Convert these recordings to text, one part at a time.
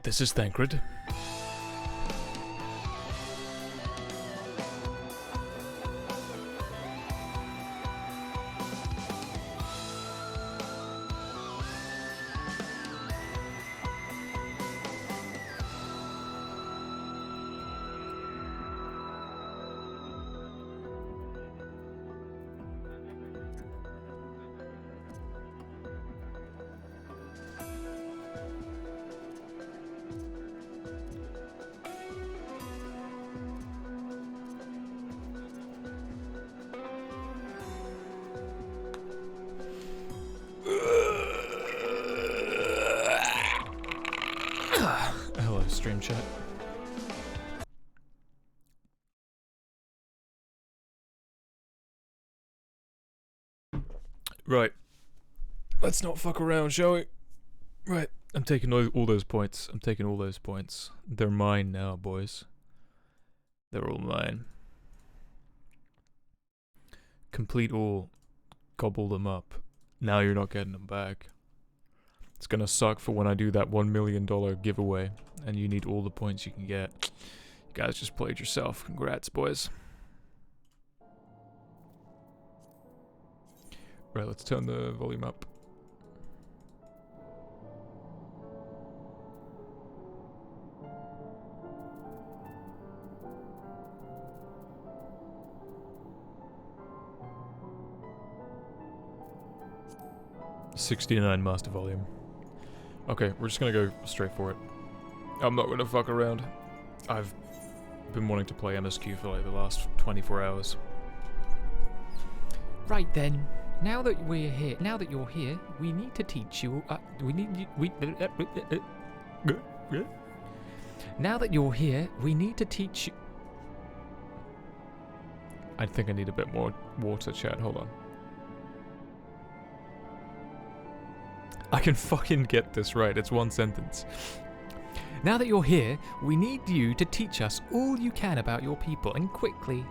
This is Thancred. Hello, stream chat. Right. Let's not fuck around, shall we? Right. I'm taking all those points. I'm taking all those points. They're mine now, boys. They're all mine. Complete all. Gobble them up. Now you're not getting them back. It's gonna suck for when I do that $1 million giveaway, and you need all the points you can get. You guys just played yourself. Congrats, boys. Right, let's turn the volume up. $69 master volume. Okay, we're just gonna go straight for it. I'm not gonna fuck around. I've been wanting to play MSQ for like the last 24 hours. Right then, now that you're here, we need to teach you. Now that you're here, we need to teach you. I think I need a bit more water, chat. Hold on. I can fucking get this right. It's one sentence. Now that you're here, we need you to teach us all you can about your people, and quickly.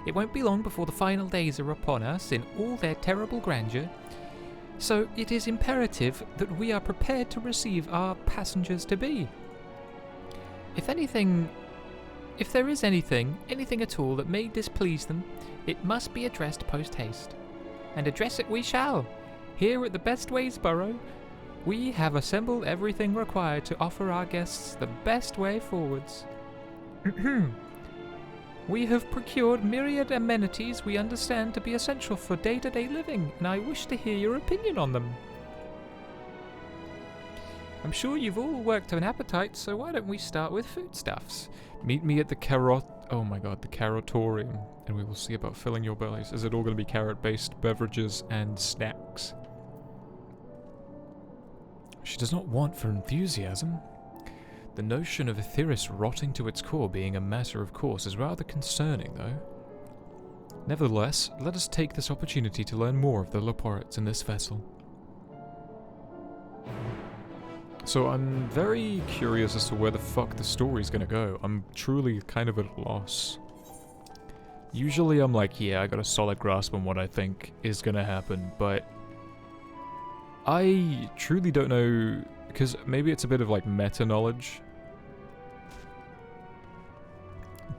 It won't be long before the final days are upon us in all their terrible grandeur, so it is imperative that we are prepared to receive our passengers-to-be. If there is anything at all that may displease them, it must be addressed post-haste. And address it we shall. Here at the Best Ways Borough, we have assembled everything required to offer our guests the best way forwards. We have procured myriad amenities we understand to be essential for day-to-day living, and I wish to hear your opinion on them. I'm sure you've all worked to an appetite, so why don't we start with foodstuffs? Meet me at the the Carrotorium, and we will see about filling your bellies. Is it all going to be carrot-based beverages and snacks? She does not want for enthusiasm. The notion of Etheris rotting to its core being a matter of course is rather concerning, though. Nevertheless, let us take this opportunity to learn more of the Loporits in this vessel. So I'm very curious as to where the fuck the story's gonna go. I'm truly kind of at a loss. Usually I'm like, yeah, I got a solid grasp on what I think is gonna happen, but I truly don't know, because maybe it's a bit of like meta-knowledge,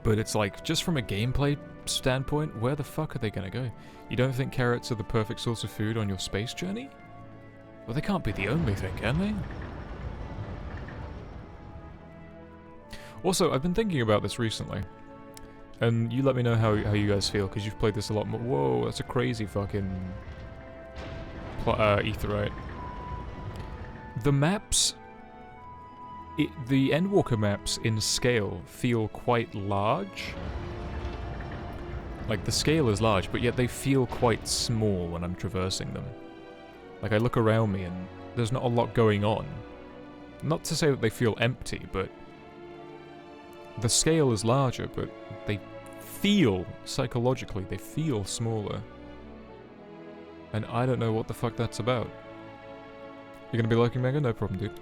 but it's like, just from a gameplay standpoint, where the fuck are they gonna go? You don't think carrots are the perfect source of food on your space journey? Well, they can't be the only thing, can they? Also, I've been thinking about this recently, and you let me know how you guys feel, because you've played this a lot more. Whoa, that's a crazy fucking Aetheryte. The maps, the Endwalker maps in scale feel quite large. Like, the scale is large, but yet they feel quite small when I'm traversing them. Like, I look around me and there's not a lot going on. Not to say that they feel empty, but the scale is larger, but they feel, psychologically, they feel smaller. And I don't know what the fuck that's about. You're gonna be liking Mega? No problem, dude.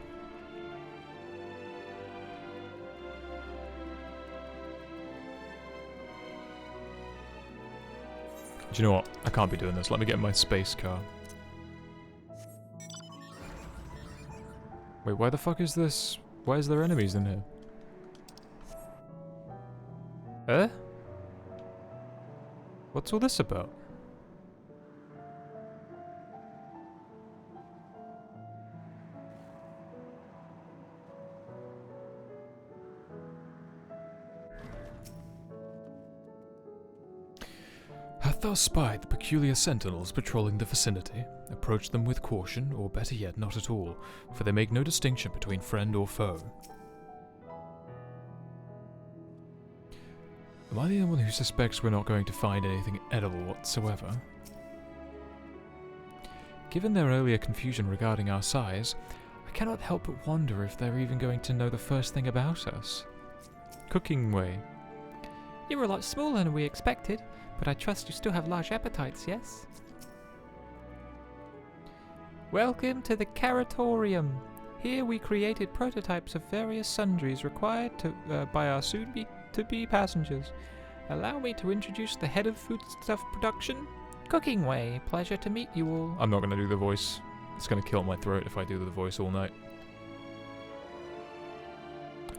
Do you know what? I can't be doing this. Let me get in my space car. Wait, why the fuck is this? Why is there enemies in here? Eh? What's all this about? Hath thou spied the peculiar sentinels patrolling the vicinity? Approach them with caution, or better yet, not at all, for they make no distinction between friend or foe. Am I the only one who suspects we're not going to find anything edible whatsoever? Given their earlier confusion regarding our size, I cannot help but wonder if they're even going to know the first thing about us. Cooking way. You're a lot smaller than we expected, but I trust you still have large appetites, yes? Welcome to the Carrotorium. Here we created prototypes of various sundries required by our soon-to-be passengers. Allow me to introduce the head of foodstuff production, Cooking Way. Pleasure to meet you all. I'm not going to do the voice. It's going to kill my throat if I do the voice all night.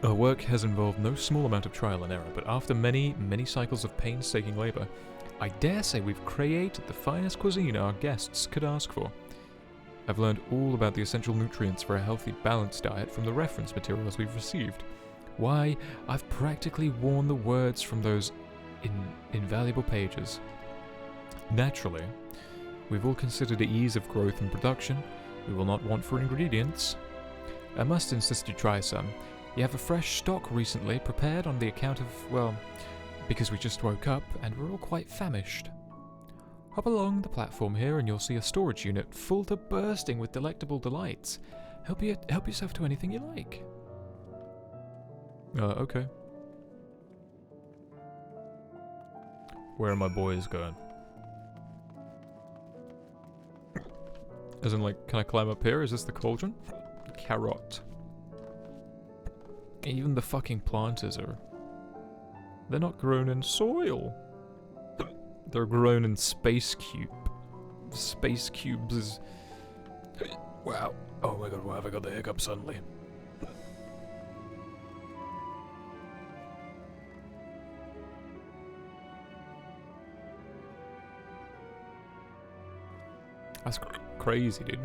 Our work has involved no small amount of trial and error, but after many, many cycles of painstaking labour, I dare say we've created the finest cuisine our guests could ask for. I've learned all about the essential nutrients for a healthy, balanced diet from the reference materials we've received. Why, I've practically worn the words from those invaluable pages. Naturally, we've all considered the ease of growth and production. We will not want for ingredients. I must insist you try some. You have a fresh stock recently prepared on the account of, well, because we just woke up and we're all quite famished. Hop along the platform here and you'll see a storage unit full to bursting with delectable delights. Help yourself to anything you like. Okay. Where are my boys going? As in, like, can I climb up here? Is this the cauldron? Carrot. Even the fucking planters are... They're not grown in soil. They're grown in space cube. Space cubes is... Wow. Oh my god, why have I got the hiccup suddenly? That's crazy, dude.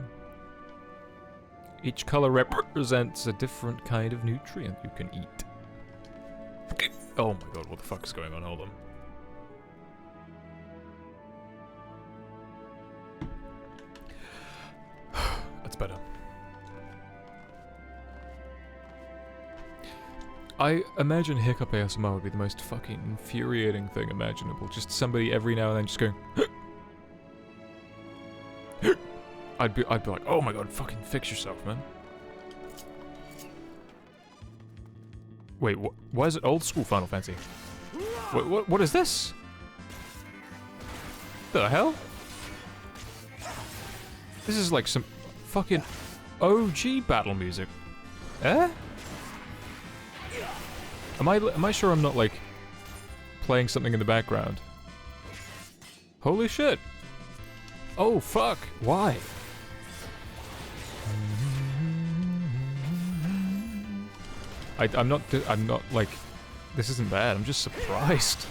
Each color represents a different kind of nutrient you can eat. Oh my god, what the fuck is going on? Hold on. That's better. I imagine hiccup ASMR would be the most fucking infuriating thing imaginable. Just somebody every now and then just going... I'd be like, oh my god, fucking fix yourself, man. Wait, why is it old school Final Fantasy? Wait, what is this? The hell? This is like some fucking OG battle music. Eh? Am I sure I'm not like playing something in the background? Holy shit. Oh fuck, why? I'm not like, this isn't bad, I'm just surprised.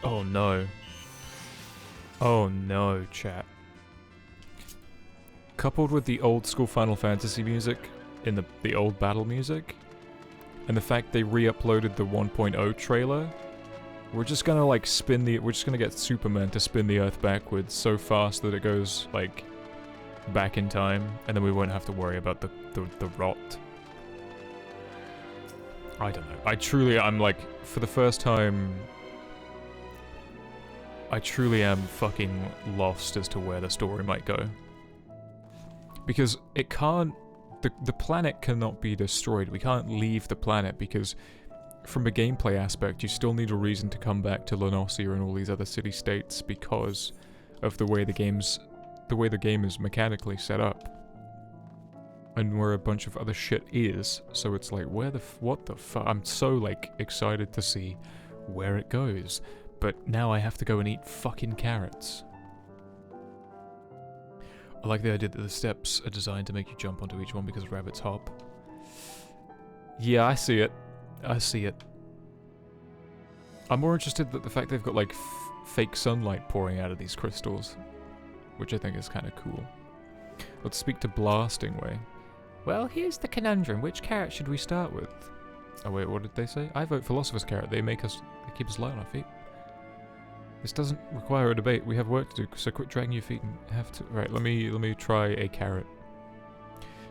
Oh no. Oh no, chat. Coupled with the old school Final Fantasy music in the old battle music, and the fact they re-uploaded the 1.0 trailer, we're just gonna like we're just gonna get Superman to spin the Earth backwards so fast that it goes like back in time, and then we won't have to worry about the rot. I don't know. I'm like, for the first time, I truly am fucking lost as to where the story might go. Because it can't, the planet cannot be destroyed. We can't leave the planet because from a gameplay aspect, you still need a reason to come back to Lenosia and all these other city-states because of the way the game is mechanically set up. And where a bunch of other shit is. So it's like, what the fuck? I'm so, like, excited to see where it goes. But now I have to go and eat fucking carrots. I like the idea that the steps are designed to make you jump onto each one because rabbits hop. Yeah, I see it. I see it. I'm more interested that the fact they've got like fake sunlight pouring out of these crystals, which I think is kind of cool. Let's speak to Blasting Way. Well, here's the conundrum. Which carrot should we start with? Oh wait, what did they say? I vote Philosopher's Carrot. They keep us light on our feet. This doesn't require a debate. We have work to do, so quit dragging your feet and have to... Right, let me try a carrot.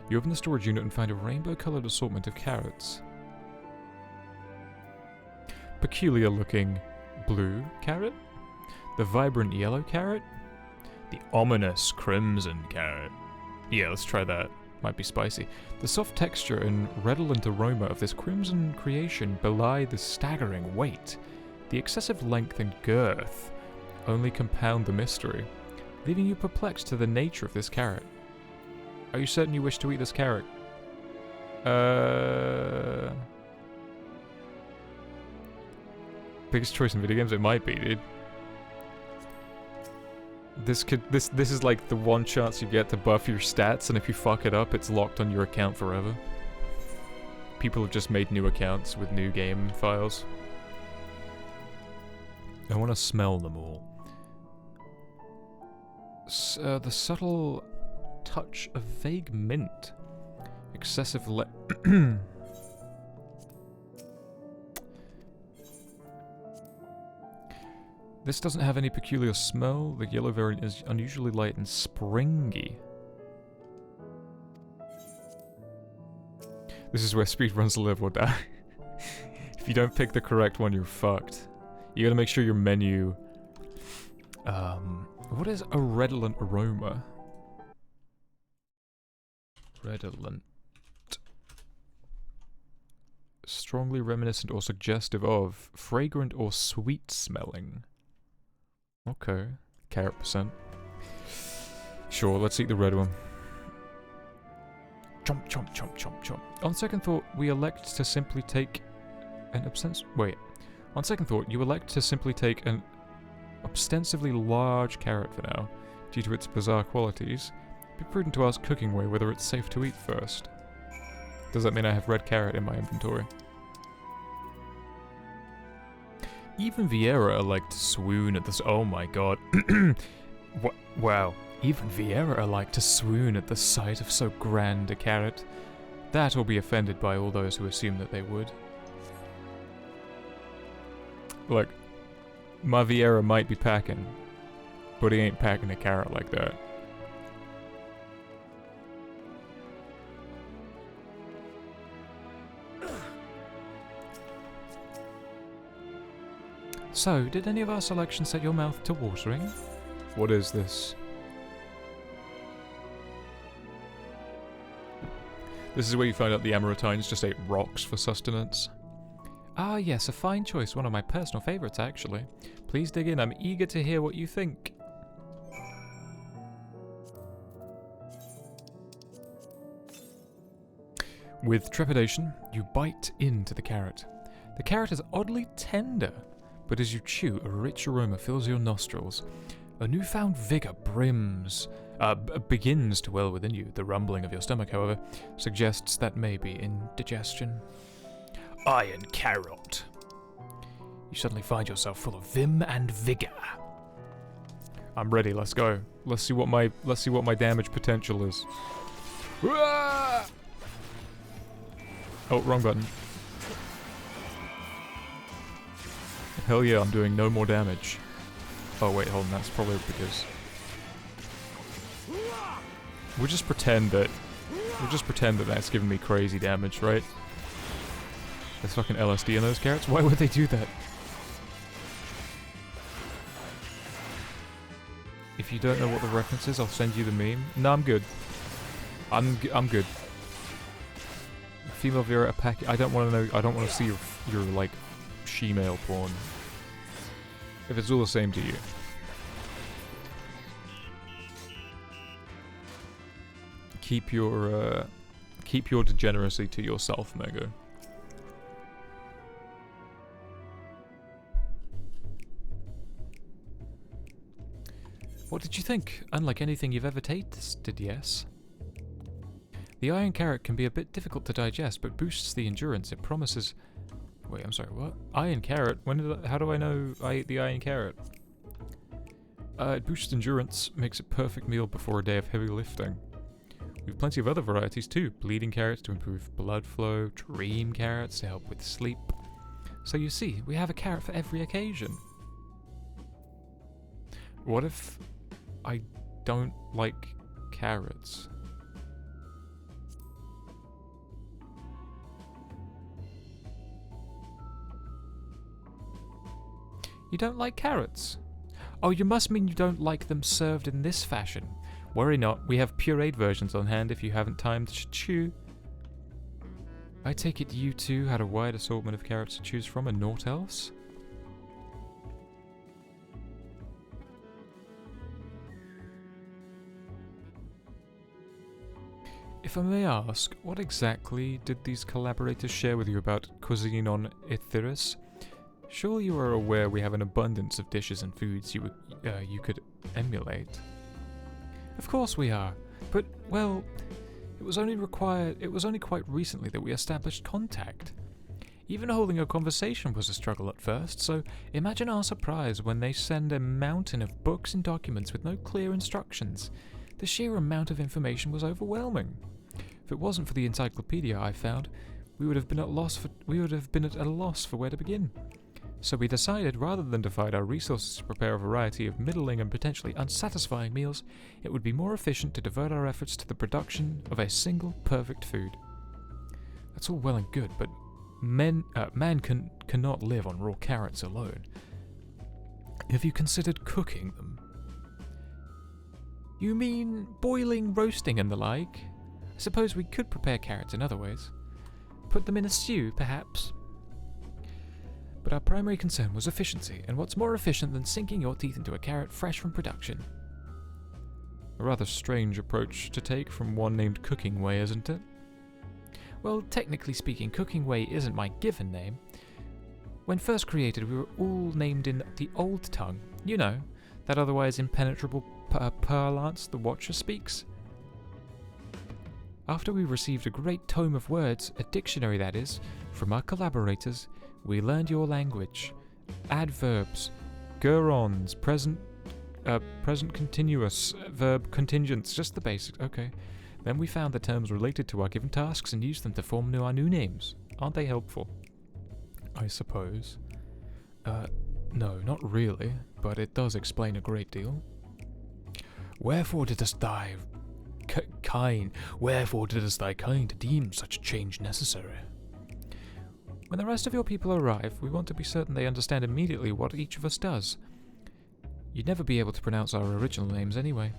You open the storage unit and find a rainbow-coloured assortment of carrots. Peculiar looking blue carrot. The vibrant yellow carrot. The ominous crimson carrot. Yeah, let's try that. Might be spicy. The soft texture and redolent aroma of this crimson creation belie the staggering weight. The excessive length and girth only compound the mystery, leaving you perplexed to the nature of this carrot. Are you certain you wish to eat this carrot? Biggest choice in video games? It might be, dude. This is like the one chance you get to buff your stats, and if you fuck it up, it's locked on your account forever. People have just made new accounts with new game files. I want to smell them all. The subtle touch of vague mint. Excessive This doesn't have any peculiar smell. The yellow variant is unusually light and springy. This is where speedruns live or die. If you don't pick the correct one, you're fucked. You gotta make sure your menu... what is a redolent aroma? Redolent. Strongly reminiscent or suggestive of. Fragrant or sweet smelling. Okay. Carrot %. Sure, let's eat the red one. Chomp, chomp, chomp, chomp, chomp. On second thought, we elect to simply take an On second thought, you elect to simply take an ostensibly large carrot for now, due to its bizarre qualities. Be prudent to ask Cooking Way whether it's safe to eat first. Does that mean I have red carrot in my inventory? Even Vieira are like to swoon at this. Oh my god. Wow. Even Vieira are like to swoon at the sight of so grand a carrot. That or be offended by all those who assume that they would. Look, my Vieira might be packing, but he ain't packing a carrot like that. So, did any of our selections set your mouth to watering? What is this? This is where you find out the Amaretines just ate rocks for sustenance. Ah yes, a fine choice, one of my personal favourites actually. Please dig in, I'm eager to hear what you think. With trepidation, you bite into the carrot. The carrot is oddly tender, but as you chew, a rich aroma fills your nostrils. A newfound vigor begins to well within you. The rumbling of your stomach, however, suggests that may be indigestion. Iron carrot. You suddenly find yourself full of vim and vigor. I'm ready. Let's go. Let's see what my damage potential is. Oh, wrong button. Hell yeah, I'm doing no more damage. Oh wait, hold on, that's probably because... We'll just pretend that that's giving me crazy damage, right? There's fucking LSD in those carrots? Why would they do that? If you don't know what the reference is, I'll send you the meme. No, I'm good. I'm good. Female Vera attack. I don't want to know. I don't want to see your like she-male porn. If it's all the same to you. Keep your degeneracy to yourself, Mego. What did you think? Unlike anything you've ever tasted, yes? The iron carrot can be a bit difficult to digest, but boosts the endurance. It promises... Wait, I'm sorry, what? Iron carrot? How do I know I ate the iron carrot? It boosts endurance, makes a perfect meal before a day of heavy lifting. We have plenty of other varieties too. Bleeding carrots to improve blood flow, dream carrots to help with sleep. So you see, we have a carrot for every occasion. What if I don't like carrots? You don't like carrots? Oh, you must mean you don't like them served in this fashion. Worry not, we have pureed versions on hand if you haven't time to chew. I take it you too had a wide assortment of carrots to choose from and naught else? If I may ask, what exactly did these collaborators share with you about cuisine on Ithyrus? Surely you are aware we have an abundance of dishes and foods you could emulate. Of course we are, but, well, it was only quite recently that we established contact. Even holding a conversation was a struggle at first, so imagine our surprise when they send a mountain of books and documents with no clear instructions. The sheer amount of information was overwhelming. If it wasn't for the encyclopedia I found, we would have been at a loss for where to begin. So we decided, rather than divide our resources to prepare a variety of middling and potentially unsatisfying meals, it would be more efficient to divert our efforts to the production of a single perfect food. That's all well and good, but man cannot live on raw carrots alone. Have you considered cooking them? You mean boiling, roasting and the like? I suppose we could prepare carrots in other ways. Put them in a stew, perhaps. But our primary concern was efficiency, and what's more efficient than sinking your teeth into a carrot fresh from production? A rather strange approach to take from one named Cooking Way, isn't it? Well, technically speaking, Cooking Way isn't my given name. When first created, we were all named in the old tongue. You know, that otherwise impenetrable parlance the Watcher speaks. After we received a great tome of words, a dictionary that is, from our collaborators, we learned your language. Adverbs, gerunds, present continuous, verb contingents, just the basics, okay. Then we found the terms related to our given tasks and used them to form our new names. Aren't they helpful? I suppose. No, not really, but it does explain a great deal. Wherefore didst thy kind deem such change necessary? When the rest of your people arrive, we want to be certain they understand immediately what each of us does. You'd never be able to pronounce our original names anyway.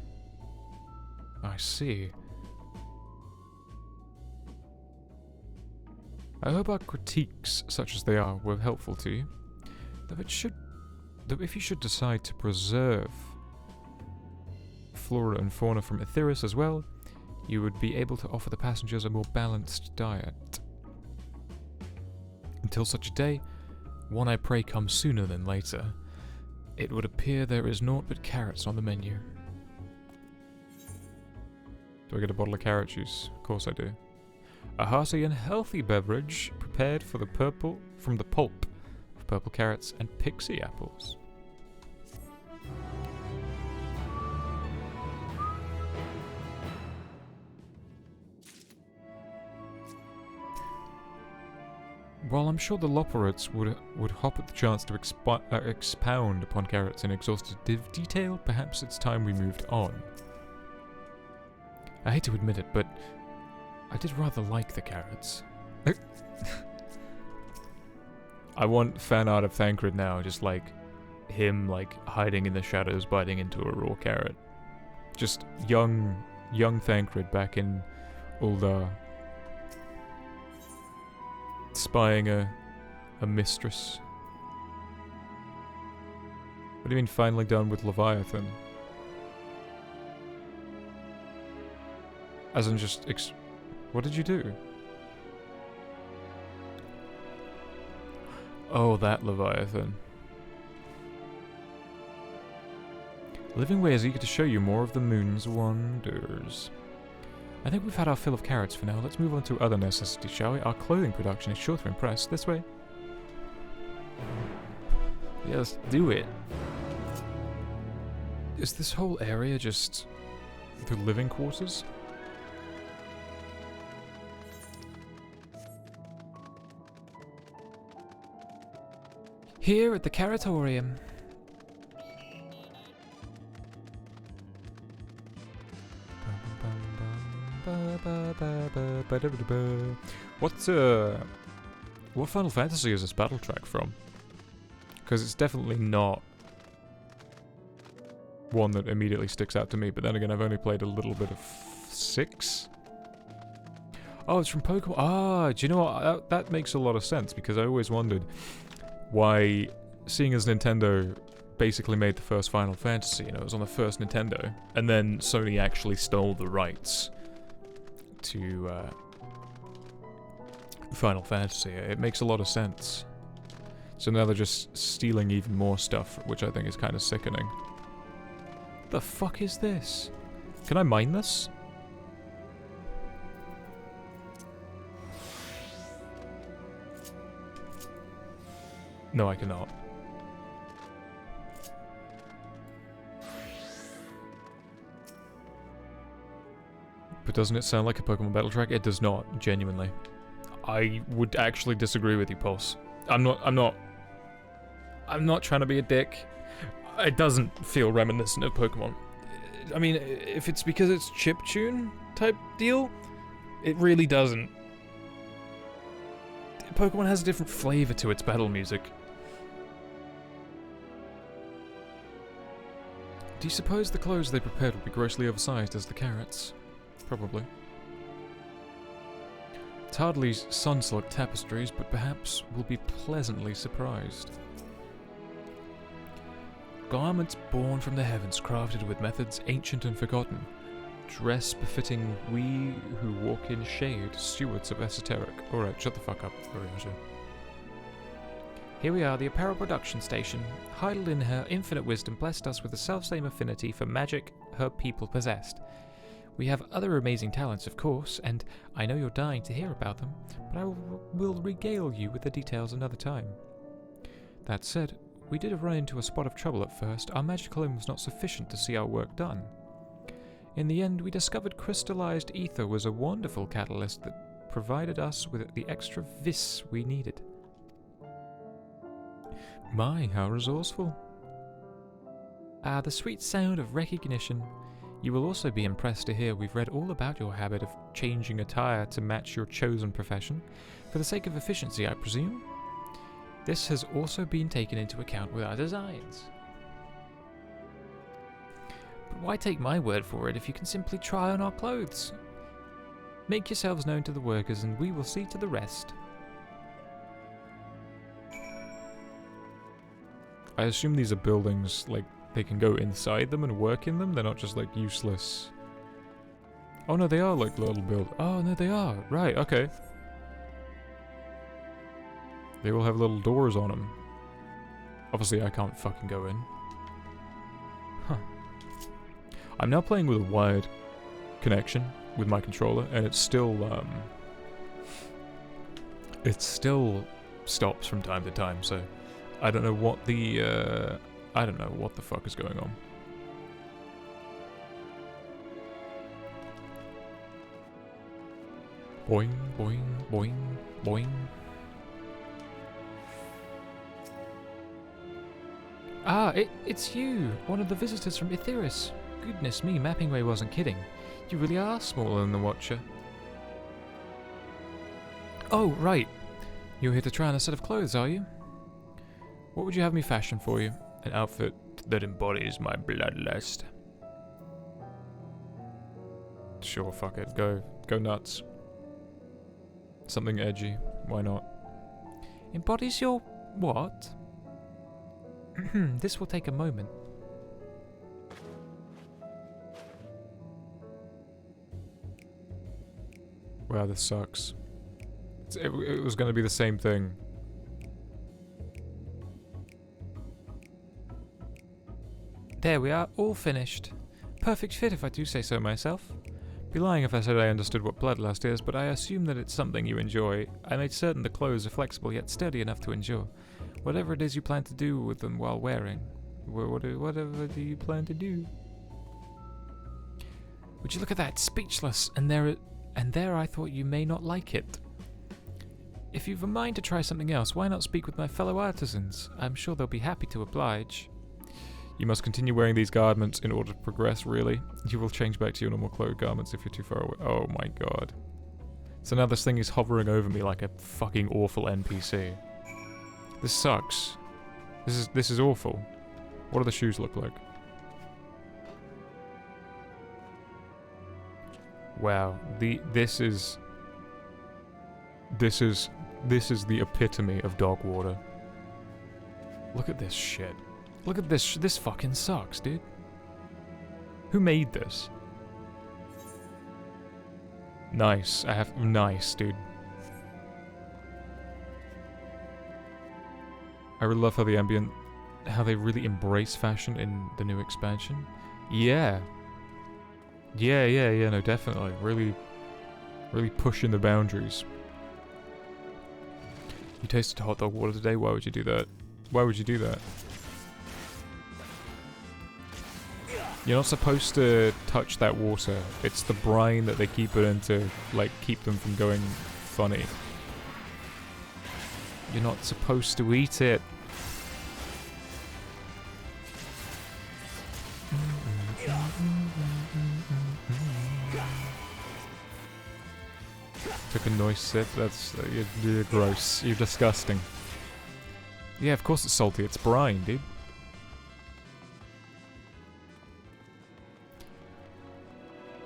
I see. I hope our critiques, such as they are, were helpful to you. Though if you should decide to preserve flora and fauna from Ithyrus as well, you would be able to offer the passengers a more balanced diet. Until such a day, one I pray comes sooner than later, it would appear there is naught but carrots on the menu. Do I get a bottle of carrot juice? Of course I do. A hearty and healthy beverage prepared from the pulp of purple carrots and pixie apples. While I'm sure the Loperates would hop at the chance to expound upon carrots in exhaustive detail, perhaps it's time we moved on. I hate to admit it, but I did rather like the carrots. I want fan art of Thancred now, just like him hiding in the shadows biting into a raw carrot. Just young Thancred back in Uldar. Spying a mistress. What do you mean finally done with Leviathan? As in just what did you do? Oh, that Leviathan. Living Way is eager to show you more of the moon's wonders. I think we've had our fill of carrots for now. Let's move on to other necessities, shall we? Our clothing production is sure to impress. This way. Yeah, let's do it. Is this whole area just the living quarters? Here at the Carrotorium. What Final Fantasy is this battle track from? Because it's definitely not one that immediately sticks out to me, but then again, I've only played a little bit of 6. Oh, it's from Pokemon. Ah, do you know what? That makes a lot of sense, because I always wondered why, seeing as Nintendo basically made the first Final Fantasy, you know, it was on the first Nintendo, and then Sony actually stole the rights to Final Fantasy. It makes a lot of sense. So now they're just stealing even more stuff, which I think is kind of sickening. The fuck is this? Can I mine this? No, I cannot. But doesn't it sound like a Pokemon battle track? It does not, genuinely. I would actually disagree with you, Pulse. I'm not trying to be a dick. It doesn't feel reminiscent of Pokemon. I mean, if it's because it's chiptune type deal, it really doesn't. Pokemon has a different flavor to its battle music. Do you suppose the clothes they prepared would be grossly oversized as the carrots? Probably. It's hardly sun-silk tapestries, but perhaps we'll be pleasantly surprised. Garments born from the heavens, crafted with methods ancient and forgotten. Dress befitting we who walk in shade, stewards of esoteric. Alright, shut the fuck up, Ariasha. Here we are, the apparel production station. Heidel in her infinite wisdom blessed us with the self-same affinity for magic her people possessed. We have other amazing talents, of course, and I know you're dying to hear about them, but I will regale you with the details another time. That said, we did run into a spot of trouble at first. Our magical aim was not sufficient to see our work done. In the end, we discovered crystallized ether was a wonderful catalyst that provided us with the extra vis we needed. My, how resourceful. The sweet sound of recognition. You will also be impressed to hear we've read all about your habit of changing attire to match your chosen profession, for the sake of efficiency, I presume. This has also been taken into account with our designs. But why take my word for it if you can simply try on our clothes? Make yourselves known to the workers and we will see to the rest. I assume these are buildings, like, they can go inside them and work in them? They're not just, like, useless. Oh no, they are, like, little Oh no, they are. Right, okay. They will have little doors on them. Obviously, I can't fucking go in. Huh. I'm now playing with a wired connection with my controller, and it still stops from time to time, so I don't know what the, I don't know what the fuck is going on. Boing, boing, boing, boing. It's you, one of the visitors from Etheris. Goodness me, Mappingway wasn't kidding. You really are smaller than the Watcher. Oh, right. You're here to try on a set of clothes, are you? What would you have me fashion for you? An outfit that embodies my bloodlust. Sure, fuck it. Go nuts. Something edgy. Why not? Embodies your what? This will take a moment. Wow, this sucks. It was going to be the same thing. There we are, all finished. Perfect fit if I do say so myself. Be lying if I said I understood what bloodlust is, but I assume that it's something you enjoy. I made certain the clothes are flexible yet sturdy enough to endure. Whatever it is you plan to do with them while wearing. Whatever do you plan to do? Would you look at that? Speechless. And there I thought you may not like it. If you've a mind to try something else, why not speak with my fellow artisans? I'm sure they'll be happy to oblige. You must continue wearing these garments in order to progress, really. You will change back to your normal clothes garments if you're too far away. Oh my god. So now this thing is hovering over me like a fucking awful NPC. This sucks. This is awful. What do the shoes look like? Wow, this is the epitome of dog water. Look at this shit. Look at this. This fucking sucks, dude. Who made this? Nice. Nice, dude. I really love how how they really embrace fashion in the new expansion. Yeah. Yeah, no, definitely. Really pushing the boundaries. You tasted hot dog water today? Why would you do that? Why would you do that? You're not supposed to touch that water. It's the brine that they keep it in to, like, keep them from going funny. You're not supposed to eat it. Took a nice sip. That's you're gross. You're disgusting. Yeah, of course it's salty. It's brine, dude.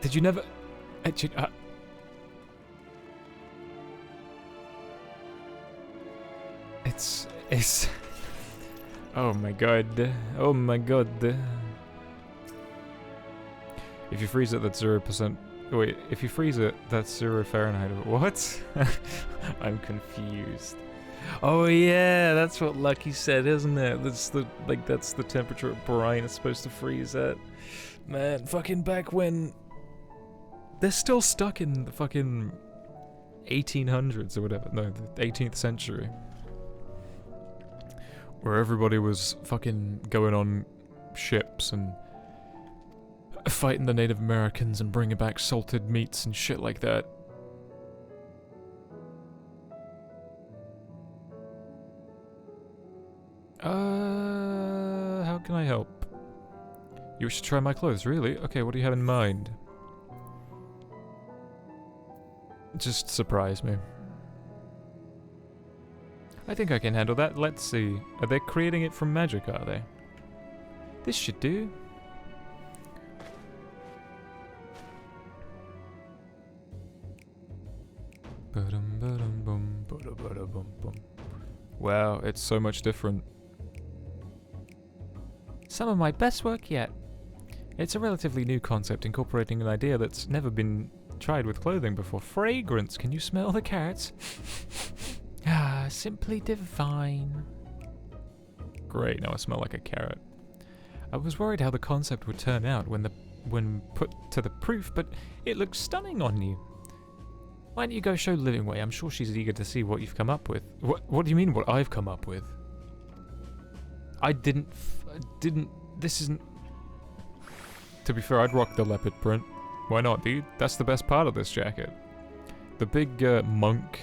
Did you never? It's. Oh my god. Oh my god. If you freeze it, that's 0%. Wait, if you freeze it, that's 0 Fahrenheit. What? I'm confused. Oh yeah, that's what Lucky said, isn't it? That's the temperature of brine is supposed to freeze at. Man, fucking back when they're still stuck in the fucking 1800s or whatever. No, the 18th century. Where everybody was fucking going on ships and fighting the Native Americans and bringing back salted meats and shit like that. How can I help? You should try my clothes, really? Okay, what do you have in mind? Just surprise me. I think I can handle that. Let's see. Are they creating it from magic, are they? This should do. Wow, it's so much different. Some of my best work yet. It's a relatively new concept incorporating an idea that's never been tried with clothing before. Fragrance, can you smell the carrots? Ah, simply divine. Great, now I smell like a carrot. I was worried how the concept would turn out when put to the proof, but it looks stunning on you. Why don't you go show Livingway? I'm sure she's eager to see what you've come up with. What do you mean what I've come up with? I didn't, this isn't... To be fair, I'd rock the leopard print. Why not, dude? That's the best part of this jacket. The big monk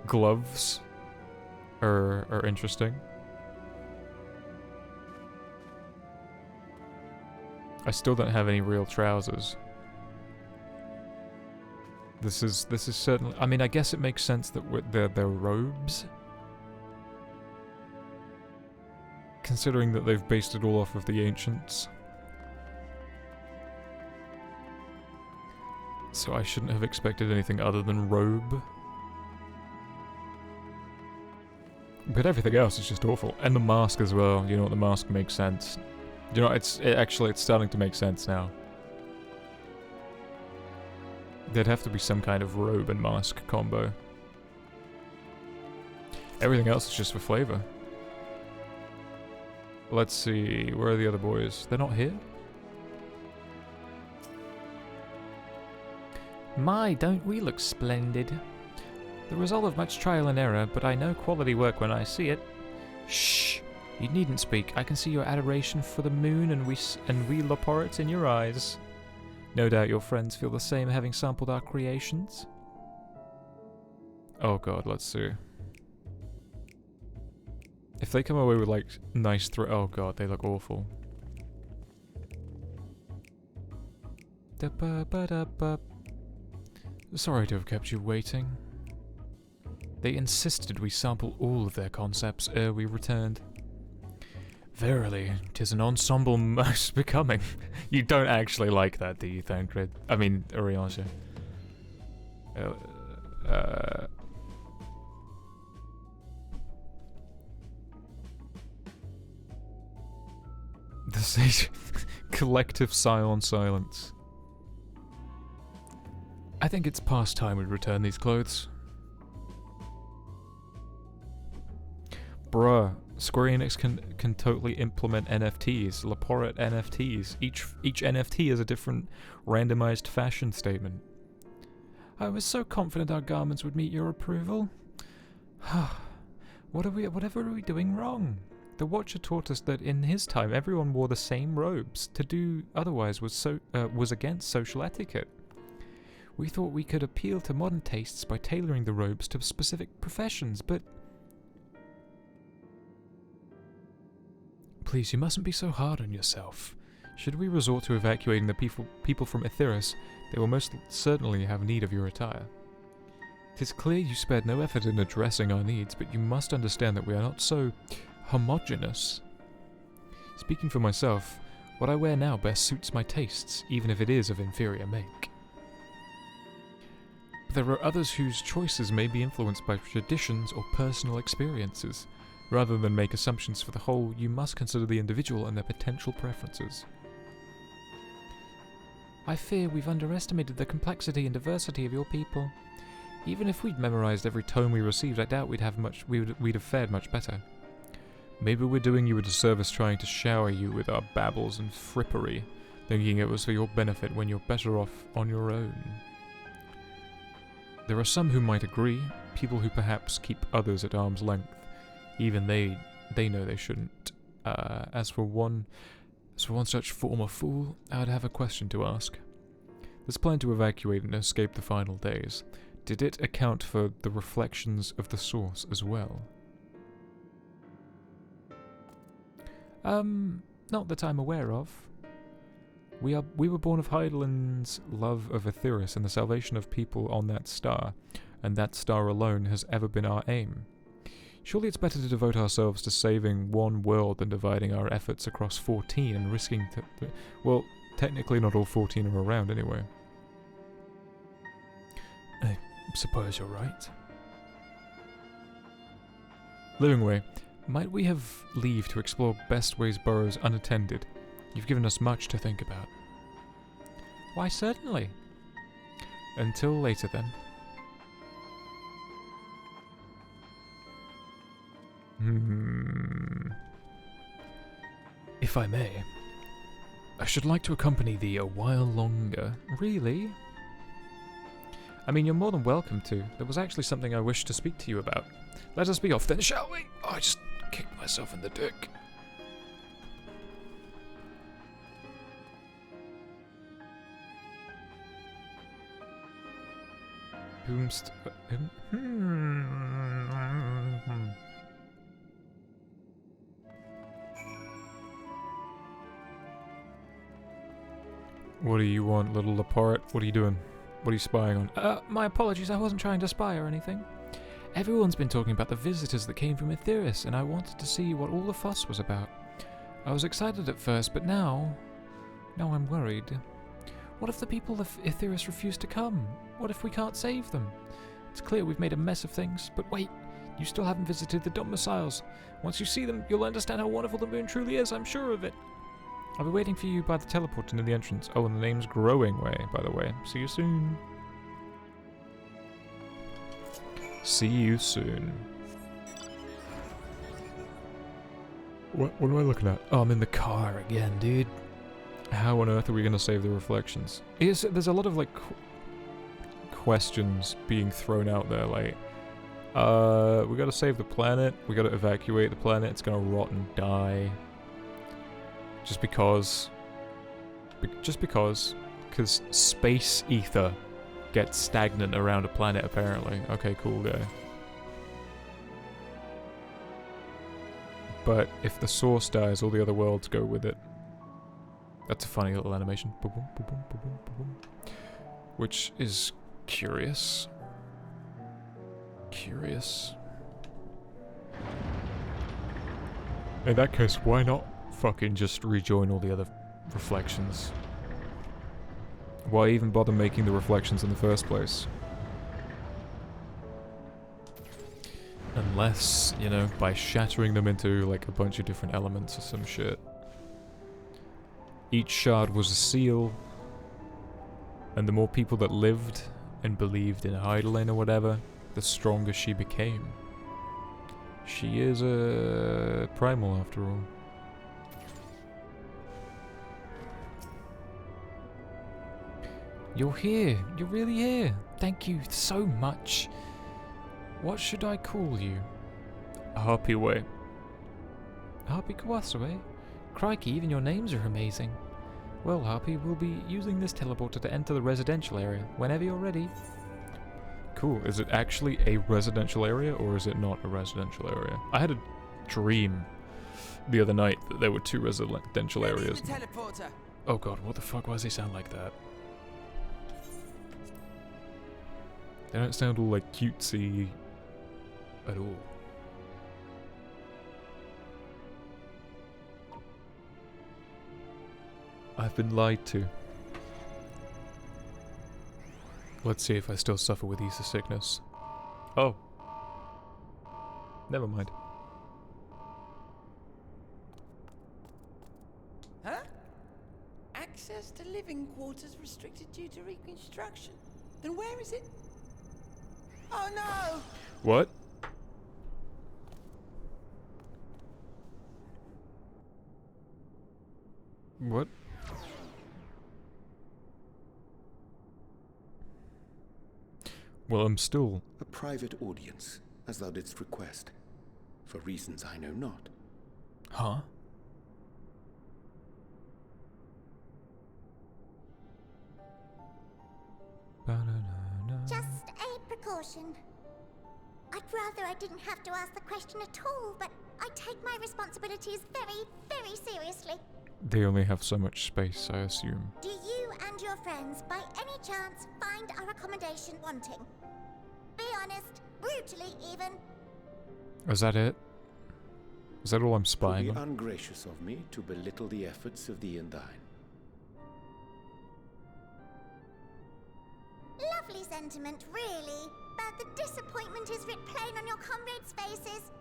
gloves are interesting. I still don't have any real trousers. This is certainly... I mean, I guess it makes sense that they're robes. Considering that they've based it all off of the ancients. So I shouldn't have expected anything other than robe. But everything else is just awful. And the mask as well. You know what? The mask makes sense. You know, it's starting to make sense now. There'd have to be some kind of robe and mask combo. Everything else is just for flavor. let's see. Where are the other boys? They're not here? My, don't we look splendid? The result of much trial and error, but I know quality work when I see it. Shh! You needn't speak. I can see your adoration for the moon and we Laporte in your eyes. No doubt your friends feel the same having sampled our creations. Oh god, let's see. If they come away with like nice oh god, they look awful. Sorry to have kept you waiting. They insisted we sample all of their concepts ere we returned. Verily, 'tis an ensemble most becoming. You don't actually like that, do you, Thancred? I mean, Oriange. The sage collective sigh on silence. I think it's past time we return these clothes. Bruh, Square Enix can totally implement NFTs, Laporte NFTs. Each NFT is a different randomized fashion statement. I was so confident our garments would meet your approval. Whatever are we doing wrong? The Watcher taught us that in his time everyone wore the same robes. To do otherwise was against social etiquette. We thought we could appeal to modern tastes by tailoring the robes to specific professions, but... Please, you mustn't be so hard on yourself. Should we resort to evacuating the people from Aetheris, they will most certainly have need of your attire. 'Tis clear you spared no effort in addressing our needs, but you must understand that we are not so homogeneous. Speaking for myself, what I wear now best suits my tastes, even if it is of inferior make. But there are others whose choices may be influenced by traditions or personal experiences. Rather than make assumptions for the whole, you must consider the individual and their potential preferences. I fear we've underestimated the complexity and diversity of your people. Even if we'd memorized every tome we received, I doubt we'd have fared much better. Maybe we're doing you a disservice trying to shower you with our babbles and frippery, thinking it was for your benefit when you're better off on your own. There are some who might agree, people who perhaps keep others at arm's length. Even they know they shouldn't. As for one such former fool, I'd have a question to ask. This plan to evacuate and escape the final days, did it account for the reflections of the source as well? Not that I'm aware of. We were born of Heidelin's love of Aetheris and the salvation of people on that star, and that star alone has ever been our aim. Surely it's better to devote ourselves to saving one world than dividing our efforts across 14 and risking well, technically not all 14 are around anyway. I suppose you're right. Livingway, might we have leave to explore Bestway's burrows unattended? You've given us much to think about. Why, certainly. Until later, then. If I may, I should like to accompany thee a while longer. Really? I mean, you're more than welcome to. There was actually something I wished to speak to you about. Let us be off then, shall we? Oh, I just kicked myself in the dick. What do you want, little Laporte? What are you doing? What are you spying on? My apologies, I wasn't trying to spy or anything. Everyone's been talking about the visitors that came from Aetheris, and I wanted to see what all the fuss was about. I was excited at first, but now I'm worried. What if the people of Aetheris refuse to come? What if we can't save them? It's clear we've made a mess of things, but wait, you still haven't visited the domiciles. Once you see them, you'll understand how wonderful the moon truly is, I'm sure of it. I'll be waiting for you by the teleporter near the entrance. Oh, and the name's Growing Way, by the way. See you soon. See you soon. What am I looking at? Oh, I'm in the car again, dude. How on earth are we gonna save the reflections? There's a lot of, like, questions being thrown out there, like, we gotta save the planet, we gotta evacuate the planet, it's gonna rot and die. Just because, because space ether gets stagnant around a planet, apparently. Okay, cool guy. But if the source dies, all the other worlds go with it. That's a funny little animation. Boom, boom, boom, boom, boom, boom, boom. Which is curious. Curious. In that case, why not fucking just rejoin all the other reflections? Why even bother making the reflections in the first place? Unless, you know, by shattering them into, like, a bunch of different elements or some shit. Each shard was a seal, and the more people that lived and believed in Heidelin or whatever, the stronger she became. She is a primal after all. You're here. You're really here. Thank you so much. What should I call you? Harpy way. Harpy Kawasaway? Crikey, even your names are amazing. Well, Harpy, we'll be using this teleporter to enter the residential area whenever you're ready. Cool. Is it actually a residential area, or is it not a residential area? I had a dream the other night that there were two residential areas. Oh god, what the fuck? Why does he sound like that? They don't sound all, like, cutesy at all. I've been lied to. Let's see if I still suffer with ether sickness. Oh. Never mind. Huh? Access to living quarters restricted due to reconstruction. Then where is it? Oh no! What? What? Well, I'm still... A private audience, as thou didst request, for reasons I know not. Huh? Just a precaution. I'd rather I didn't have to ask the question at all, but I take my responsibilities very, very seriously. They only have so much space, I assume. Do you and your friends, by any chance, find our accommodation wanting? Be honest, brutally even. Is that it? Is that all I'm It spying would be on? ungracious of me to belittle the efforts of thee and thine. Lovely sentiment, really. But the disappointment is writ plain on your comrades' faces.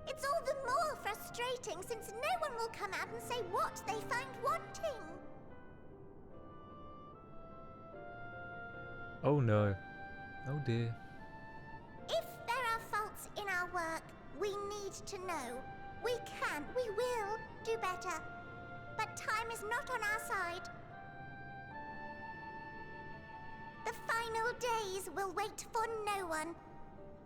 It's all the more frustrating since no one will come out and say what they find wanting. Oh no. Oh dear. If there are faults in our work, we need to know. We can, we will do better. But time is not on our side. The final days will wait for no one.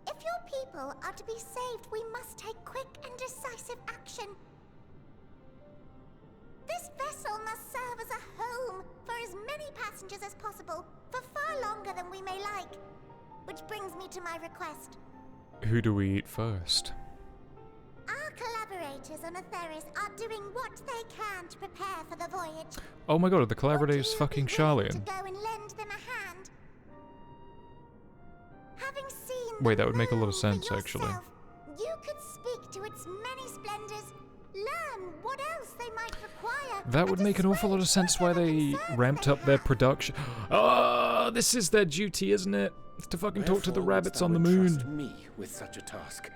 If your people are to be saved, we must take quick and decisive action. This vessel must serve as a home for as many passengers as possible, for far longer than we may like. Which brings me to my request. Who do we eat first? Our collaborators on Atheris are doing what they can to prepare for the voyage. Oh my god, are the Would collaborators you fucking be willing Charlian? to go and lend them a hand? Having seen Wait, the that would make a lot of moon sense, for actually. yourself, you could speak to its many splendors, learn what else they might require. That would and make an awful lot of assuage sense why whatever they concerns ramped they up their have. production. Oh, this is their duty, isn't it? It's to fucking talk to the Wherefore rabbits wouldst on the thou entrust moon. me with such a task.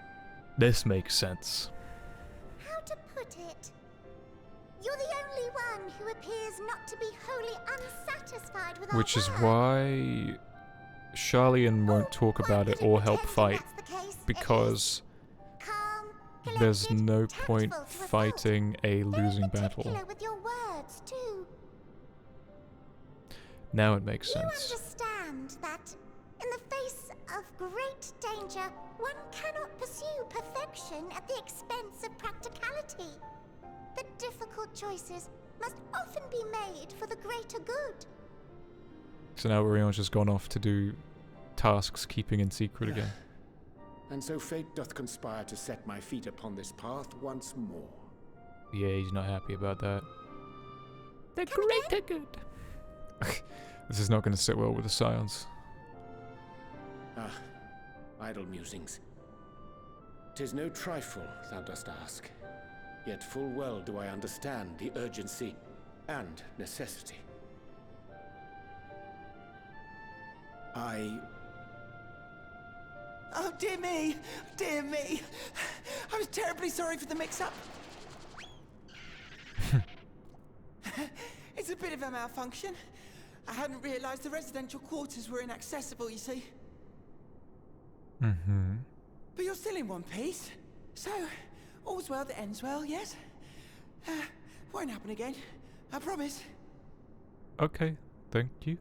This makes sense. How to put it? You're the only one who appears not to be wholly unsatisfied with our Which is work. why Charlian won't Oh, talk why about would it or help pretend fight, that's the case? It is because calm, there's collected, no tactful point to a fault. fighting a Very losing battle. particular with your words, too. Now it makes You sense. understand that, in the face of great danger, one cannot pursue perfection at the expense of practicality. The difficult choices must often be made for the greater good. So now Orion's just gone off to do tasks keeping in secret again. And so fate doth conspire to set my feet upon this path once more. Yeah, he's not happy about that. The greater good. This is not going to sit well with the Scions. Ah, idle musings. 'Tis no trifle, thou dost ask. Yet full well do I understand the urgency and necessity. Oh, dear me! Dear me! I was terribly sorry for the mix-up. It's a bit of a malfunction. I hadn't realized the residential quarters were inaccessible, you see. Mm-hmm. But you're still in one piece. So, all's well that ends well, yes? Won't happen again. I promise. Okay, thank you.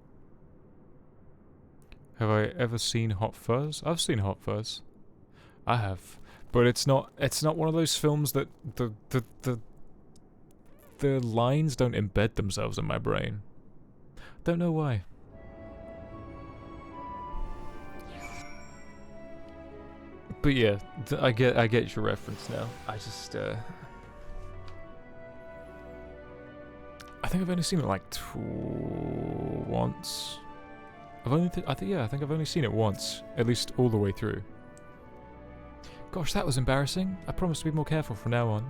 Have I ever seen Hot Fuzz? I've seen Hot Fuzz. I have. But it's not one of those films that the lines don't embed themselves in my brain. Don't know why. But yeah, I get your reference now. I just I think I've only seen it like once. I think I've only seen it once, at least all the way through. Gosh, that was embarrassing. I promise to be more careful from now on.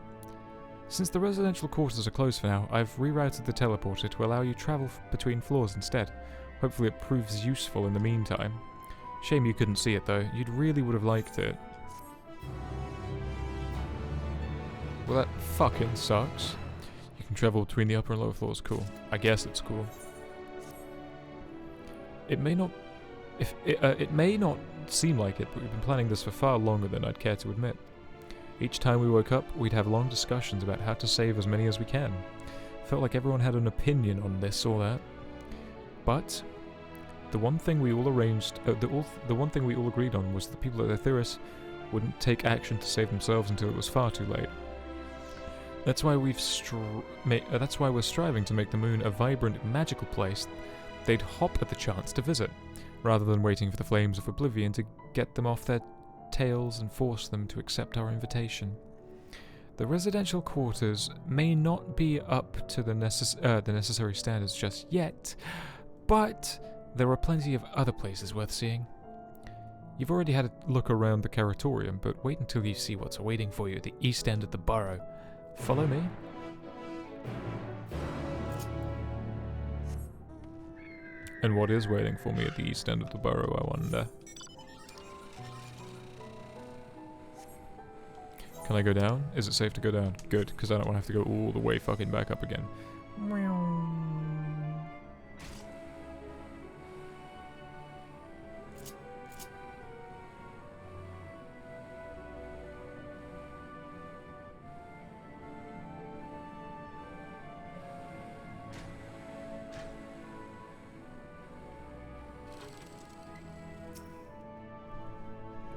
Since the residential quarters are closed for now, I've rerouted the teleporter to allow you travel between floors instead. Hopefully it proves useful in the meantime. Shame you couldn't see it though. You'd really would have liked it. Well, that fucking sucks. You can travel between the upper and lower floors. Cool. I guess it's cool. It may not seem like it, but we've been planning this for far longer than I'd care to admit. Each time we woke up, we'd have long discussions about how to save as many as we can. Felt like everyone had an opinion on this or that. But the one thing we all agreed on was the people at Etheris wouldn't take action to save themselves until it was far too late. That's why we're striving to make the moon a vibrant, magical place they'd hop at the chance to visit, rather than waiting for the flames of oblivion to get them off their tails and force them to accept our invitation. The residential quarters may not be up to the necessary standards just yet, but there are plenty of other places worth seeing. You've already had a look around the Caratorium, but wait until you see what's awaiting for you at the east end of the borough. Follow me. And what is waiting for me at the east end of the borough, I wonder? Can I go down? Is it safe to go down? Good, because I don't want to have to go all the way fucking back up again.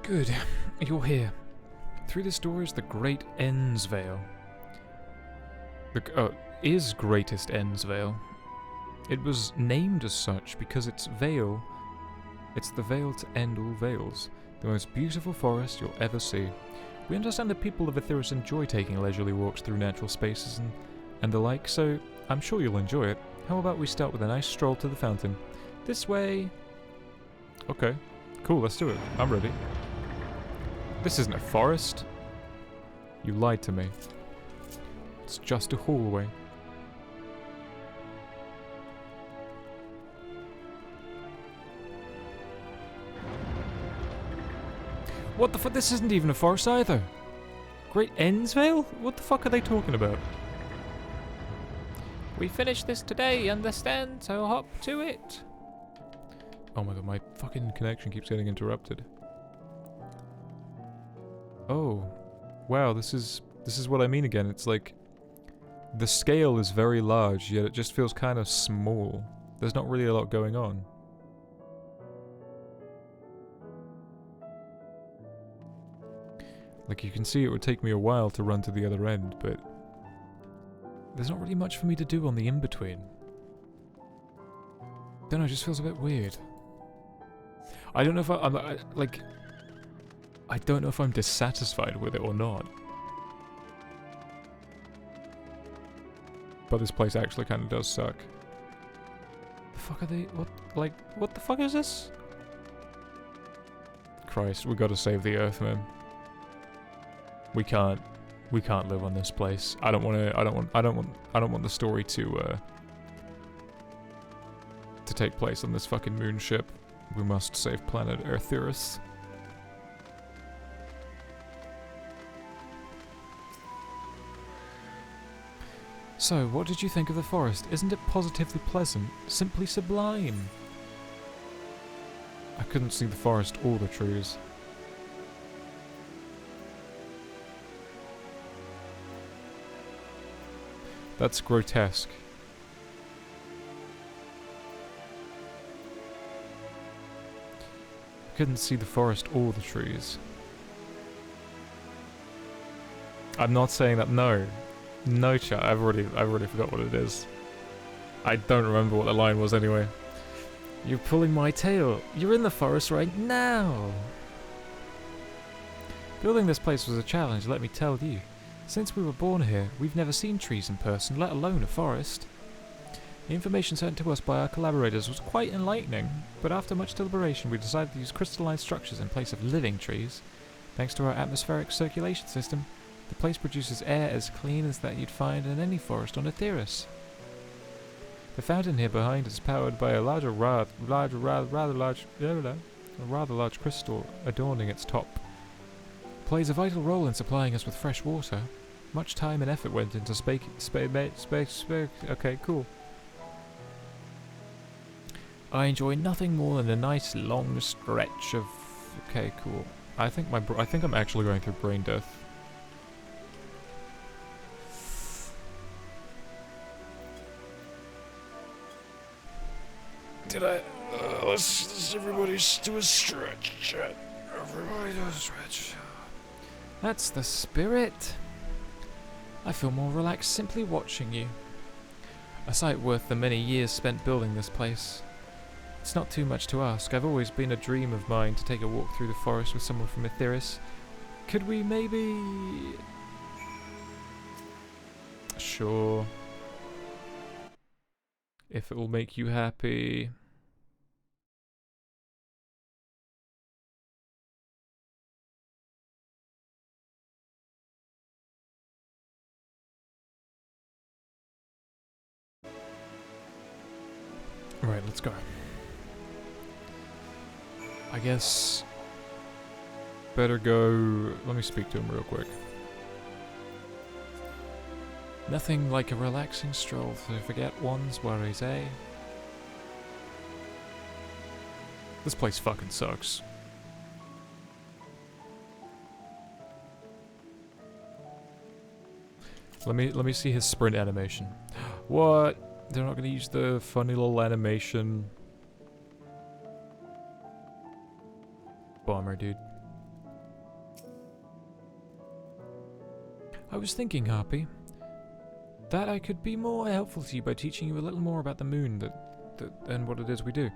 Good, you're here. Through this door is the Great Ends Vale. Is Greatest Ends Vale. It was named as such because it's the veil to end all veils, the most beautiful forest you'll ever see. We understand that people of Etheris enjoy taking leisurely walks through natural spaces and the like, so I'm sure you'll enjoy it. How about we start with a nice stroll to the fountain? This way. Okay, cool, let's do it. I'm ready. This isn't a forest. You lied to me. It's just a hallway. What the fuck? This isn't even a forest either. Great Endsvale? What the fuck are they talking about? We finished this today, understand? So hop to it. Oh my god, my fucking connection keeps getting interrupted. Oh. wow, this is what I mean again. It's like, the scale is very large, yet it just feels kind of small. There's not really a lot going on. Like, you can see it would take me a while to run to the other end, but there's not really much for me to do on the in-between. Don't know, it just feels a bit weird. I don't know if I don't know if I'm dissatisfied with it or not. But this place actually kind of does suck. The fuck are they? What the fuck is this? Christ, we gotta save the Earth, man. We can't live on this place. I don't want the story to take place on this fucking moon ship. We must save planet Earth. So, what did you think of the forest? Isn't it positively pleasant? Simply sublime. I couldn't see the forest or the trees. That's grotesque. I couldn't see the forest or the trees. I'm not saying that, no. No chat, I've already forgot what it is. I don't remember what the line was anyway. You're pulling my tail. You're in the forest right now. Building this place was a challenge, let me tell you. Since we were born here, we've never seen trees in person, let alone a forest. The information sent to us by our collaborators was quite enlightening, but after much deliberation we decided to use crystalline structures in place of living trees. Thanks to our atmospheric circulation system, the place produces air as clean as that you'd find in any forest on Etheirys. The fountain here behind is powered by a rather large crystal adorning its top. It plays a vital role in supplying us with fresh water. Much time and effort went into okay, cool. I enjoy nothing more than a nice long stretch of... Okay, cool. I think I'm actually going through brain death. Did I? Let's everybody do a stretch. Everybody do a stretch. That's the spirit. I feel more relaxed simply watching you. A sight worth the many years spent building this place. It's not too much to ask. I've always been a dream of mine to take a walk through the forest with someone from Etheirys. Could we maybe... Sure. If it will make you happy. Right, let's go. I guess... better go... Let me speak to him real quick. Nothing like a relaxing stroll to forget one's worries, eh? This place fucking sucks. Let me see his sprint animation. What? They're not gonna use the funny little animation. Bummer, dude. I was thinking, Harpy, that I could be more helpful to you by teaching you a little more about the moon and what it is we do.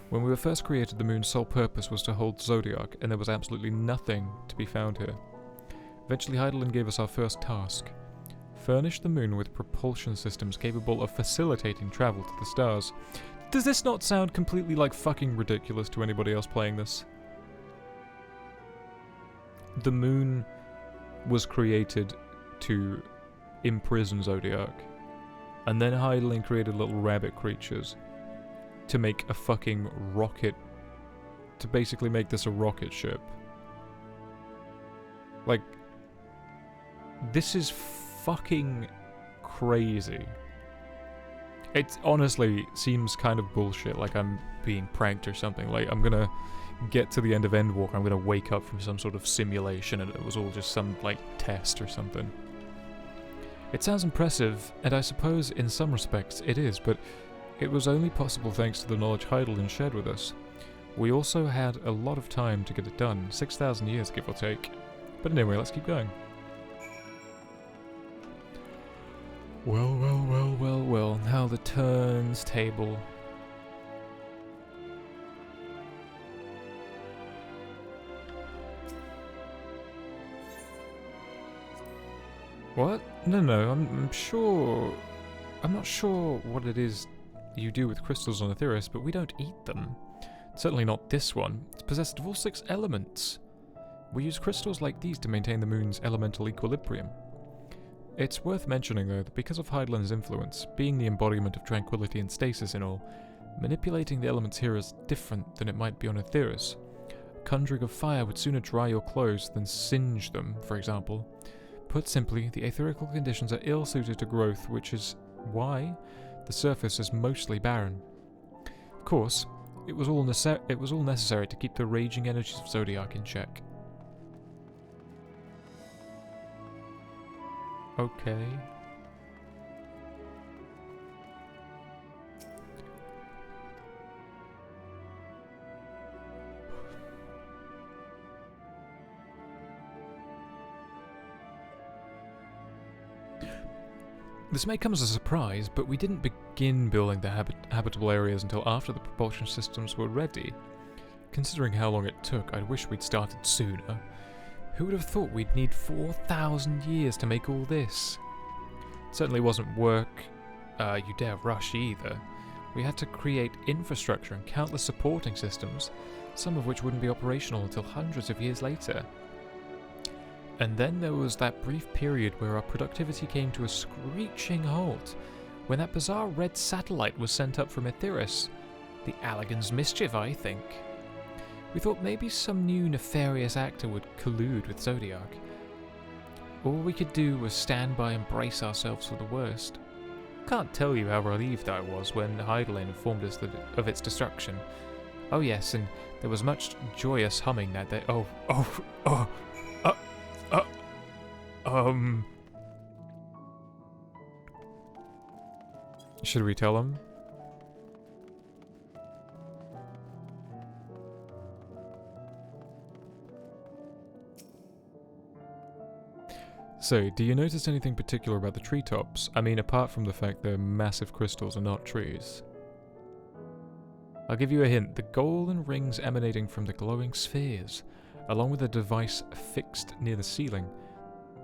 When we were first created, the moon's sole purpose was to hold Zodiac, and there was absolutely nothing to be found here. Eventually, Heidelin gave us our first task. Furnish the moon with propulsion systems capable of facilitating travel to the stars. Does this not sound completely like fucking ridiculous to anybody else playing this? The moon was created to imprison Zodiac, and then Heidelin created little rabbit creatures to make a fucking rocket, to basically make this a rocket ship. Like, this is fucking crazy. It honestly seems kind of bullshit, like I'm being pranked or something. Like, I'm gonna... get to the end of Endwalk, I'm gonna wake up from some sort of simulation and it was all just some, like, test or something. It sounds impressive, and I suppose in some respects it is, but it was only possible thanks to the knowledge Heidelin shared with us. We also had a lot of time to get it done, 6,000 years give or take. But anyway, let's keep going. Well, well, well, well, well, now the turns table. What? No, I'm sure... I'm not sure what it is you do with crystals on Etheirys, but we don't eat them. Certainly not this one. It's possessed of all 6 elements. We use crystals like these to maintain the moon's elemental equilibrium. It's worth mentioning, though, that because of Heidelin's influence, being the embodiment of tranquility and stasis and all, manipulating the elements here is different than it might be on Etheirys. Conjuring of fire would sooner dry your clothes than singe them, for example. Put simply, the aetherical conditions are ill-suited to growth, which is why the surface is mostly barren. Of course, it was all necessary to keep the raging energies of Zodiac in check. Okay. This may come as a surprise, but we didn't begin building the habitable areas until after the propulsion systems were ready. Considering how long it took, I wish we'd started sooner. Who would have thought we'd need 4,000 years to make all this? It certainly wasn't work you dare rush either. We had to create infrastructure and countless supporting systems, some of which wouldn't be operational until hundreds of years later. And then there was that brief period where our productivity came to a screeching halt, when that bizarre red satellite was sent up from Etheirys. The Allagan's mischief, I think. We thought maybe some new nefarious actor would collude with Zodiac. All we could do was stand by and brace ourselves for the worst. Can't tell you how relieved I was when Heidelin informed us of its destruction. Oh yes, and there was much joyous humming that day. Should we tell him? So, do you notice anything particular about the treetops? I mean, apart from the fact they're massive crystals and not trees. I'll give you a hint. The golden rings emanating from the glowing spheres, along with a device fixed near the ceiling,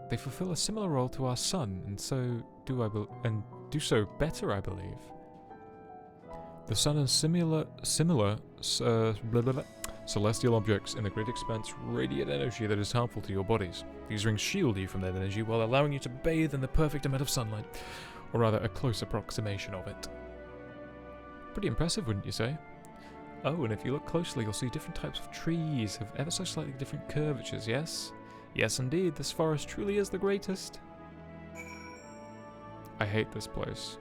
they fulfill a similar role to our sun, and so do so better, I believe. The sun and similar celestial objects in the great expanse radiate energy that is harmful to your bodies. These rings shield you from that energy while allowing you to bathe in the perfect amount of sunlight, or rather a close approximation of it. Pretty impressive, wouldn't you say? Oh, and if you look closely, you'll see different types of trees have ever so slightly different curvatures, yes? Yes, indeed, this forest truly is the greatest. I hate this place.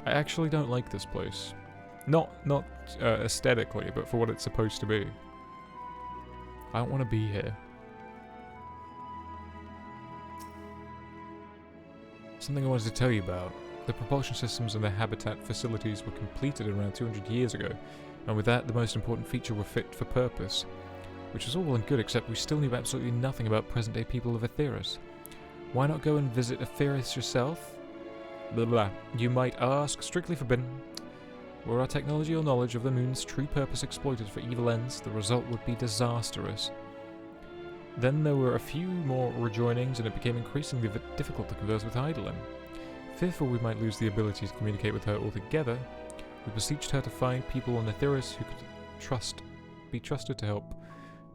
I actually don't like this place. Not aesthetically, but for what it's supposed to be. I don't want to be here. Something I wanted to tell you about. The propulsion systems and their habitat facilities were completed around 200 years ago, and with that, the most important feature were fit for purpose. Which was all well and good, except we still knew absolutely nothing about present-day people of Etheirys. Why not go and visit Etheirys yourself? Blah blah. You might ask, strictly forbidden. Were our technology or knowledge of the moon's true purpose exploited for evil ends, the result would be disastrous. Then there were a few more rejoinings, and it became increasingly difficult to converse with Heidelin. Fearful we might lose the ability to communicate with her altogether, we beseeched her to find people on Etheirys who could be trusted to help.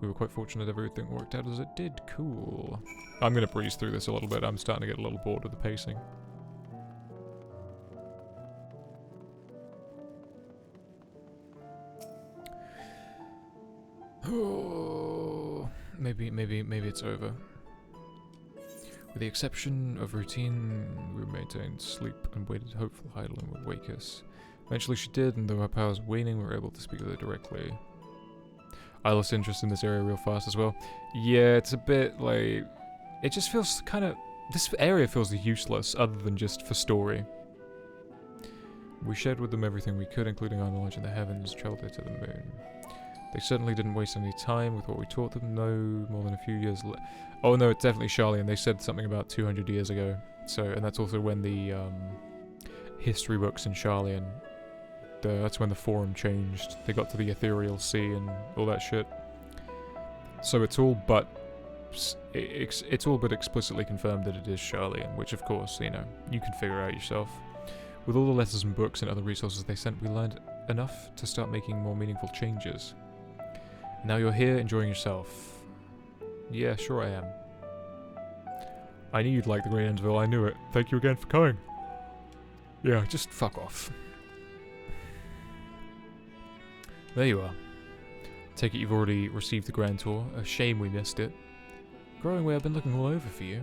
We were quite fortunate everything worked out as it did. Cool. I'm going to breeze through this a little bit. I'm starting to get a little bored with the pacing. Oh, maybe it's over. With the exception of routine, we maintained sleep and waited hopeful Heidelin would wake us. Eventually she did, and though her powers were waning, we were able to speak with her directly. I lost interest in this area real fast as well. Yeah, it's a bit like... It just feels kind of... This area feels useless, other than just for story. We shared with them everything we could, including our knowledge in the heavens, traveled there to the moon. They certainly didn't waste any time with what we taught them, no more than a few years Oh no, it's definitely Charlie, and they said something about 200 years ago. So, and that's also when the history books in Charlie, and that's when the forum changed. They got to the ethereal sea and all that shit. So it's all but explicitly confirmed that it is Charlian, which of course, you know, you can figure out yourself. With all the letters and books and other resources they sent, we learned enough to start making more meaningful changes. Now you're here enjoying yourself. Yeah, sure I am. I knew you'd like the Great Endsville, I knew it. Thank you again for coming. Yeah, just fuck off. There you are. Take it you've already received the Grand Tour. A shame we missed it. Growing way, I've been looking all over for you.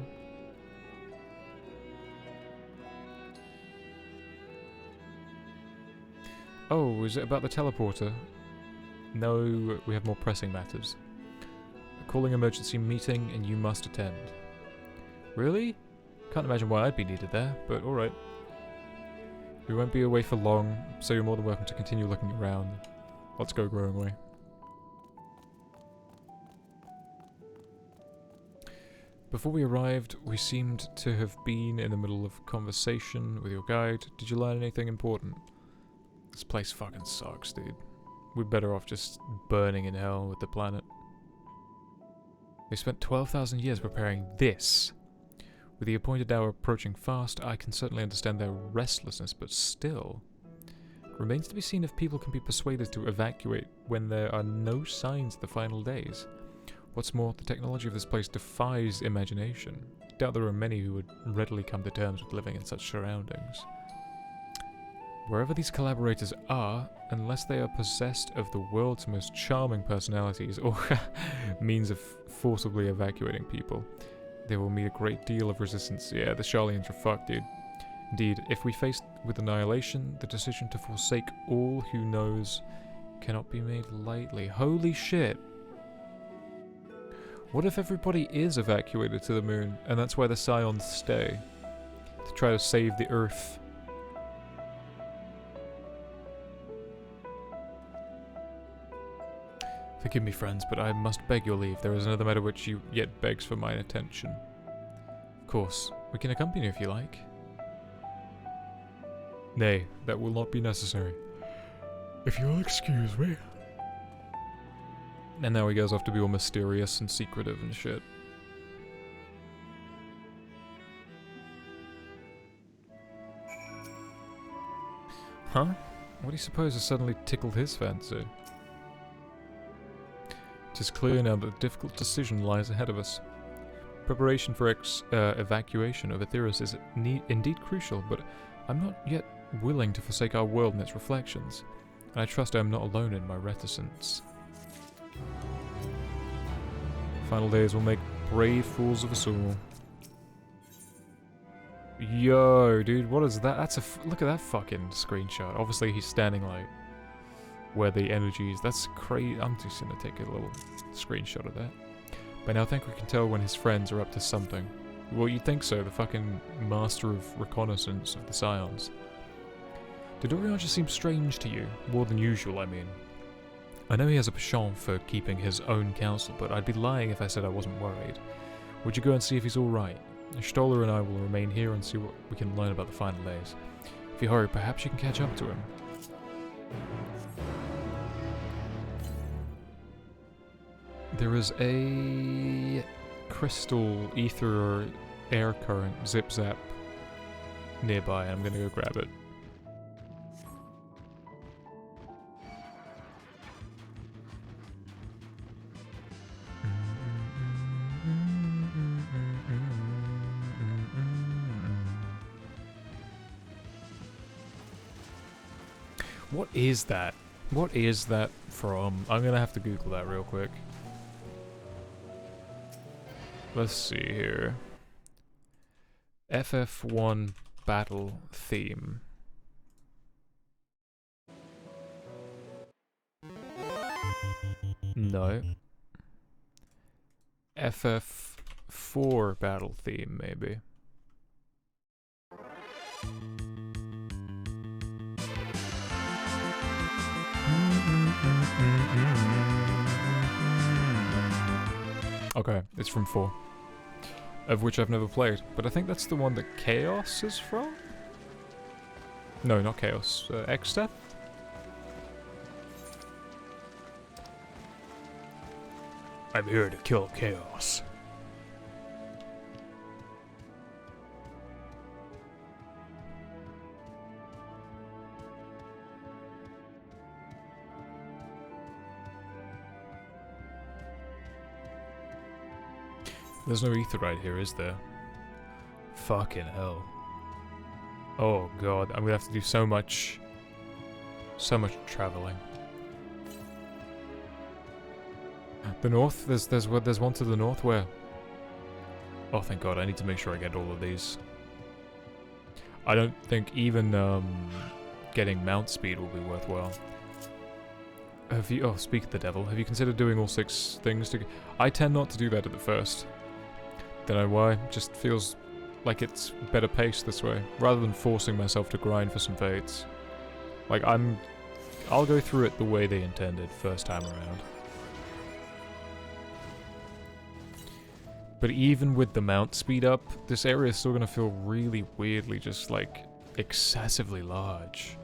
Oh, is it about the teleporter? No, we have more pressing matters. Calling emergency meeting and you must attend. Really? Can't imagine why I'd be needed there, but alright. We won't be away for long, so you're more than welcome to continue looking around. Let's go, Growing Way. Before we arrived, we seemed to have been in the middle of conversation with your guide. Did you learn anything important? This place fucking sucks, dude. We're better off just burning in hell with the planet. They spent 12,000 years preparing this. With the appointed hour approaching fast, I can certainly understand their restlessness, but still. It remains to be seen if people can be persuaded to evacuate when there are no signs of the final days. What's more, the technology of this place defies imagination. I doubt there are many who would readily come to terms with living in such surroundings. Wherever these collaborators are, unless they are possessed of the world's most charming personalities or means of forcibly evacuating people, they will meet a great deal of resistance. Yeah, the Charlians are fucked, dude. Indeed, if we faced with annihilation, the decision to forsake all who knows cannot be made lightly. Holy shit! What if everybody is evacuated to the moon, and that's why the Scions stay? To try to save the Earth. Forgive me, friends, but I must beg your leave. There is another matter which you yet begs for mine attention. Of course, we can accompany you if you like. Nay, that will not be necessary. If you'll excuse me. And now he goes off to be all mysterious and secretive and shit. Huh? What do you suppose has suddenly tickled his fancy? It is clear now that a difficult decision lies ahead of us. Preparation for evacuation of Aetheris is indeed crucial, but I'm not yet willing to forsake our world and its reflections, and I trust I am not alone in my reticence. Final days will make brave fools of us all. Yo, dude, what is that? That's look at that fucking screenshot. Obviously, he's standing like where the energy is. That's crazy. I'm just gonna take a little screenshot of that. By now, Thancred can tell when his friends are up to something. Well, you'd think so. The fucking master of reconnaissance of the Scions. Did Orion just seem strange to you? More than usual, I mean. I know he has a penchant for keeping his own counsel, but I'd be lying if I said I wasn't worried. Would you go and see if he's alright? Stoller and I will remain here and see what we can learn about the final days. If you hurry, perhaps you can catch up to him. There is a crystal ether or air current zip-zap nearby. I'm gonna go grab it. What is that? What is that from? I'm gonna have to Google that real quick. Let's see here. FF1 battle theme. No. FF4 battle theme, maybe. Okay, it's from 4. Of which I've never played, but I think that's the one that Chaos is from? No, not Chaos. X-Step? I'm here to kill Chaos. There's no etherite here, is there? Fucking hell. Oh god, I'm gonna have to do so much traveling. The north? There's one to the north? Where? Oh thank god, I need to make sure I get all of these. I don't think even getting mount speed will be worthwhile. Have you... Oh, speak of the devil. Have you considered doing all 6 things to... I tend not to do that at the first. Don't know why. Just feels like it's better paced this way, rather than forcing myself to grind for some fates. Like, I'll go through it the way they intended first time around. But even with the mount speed up, this area is still gonna feel really weirdly just, like, excessively large.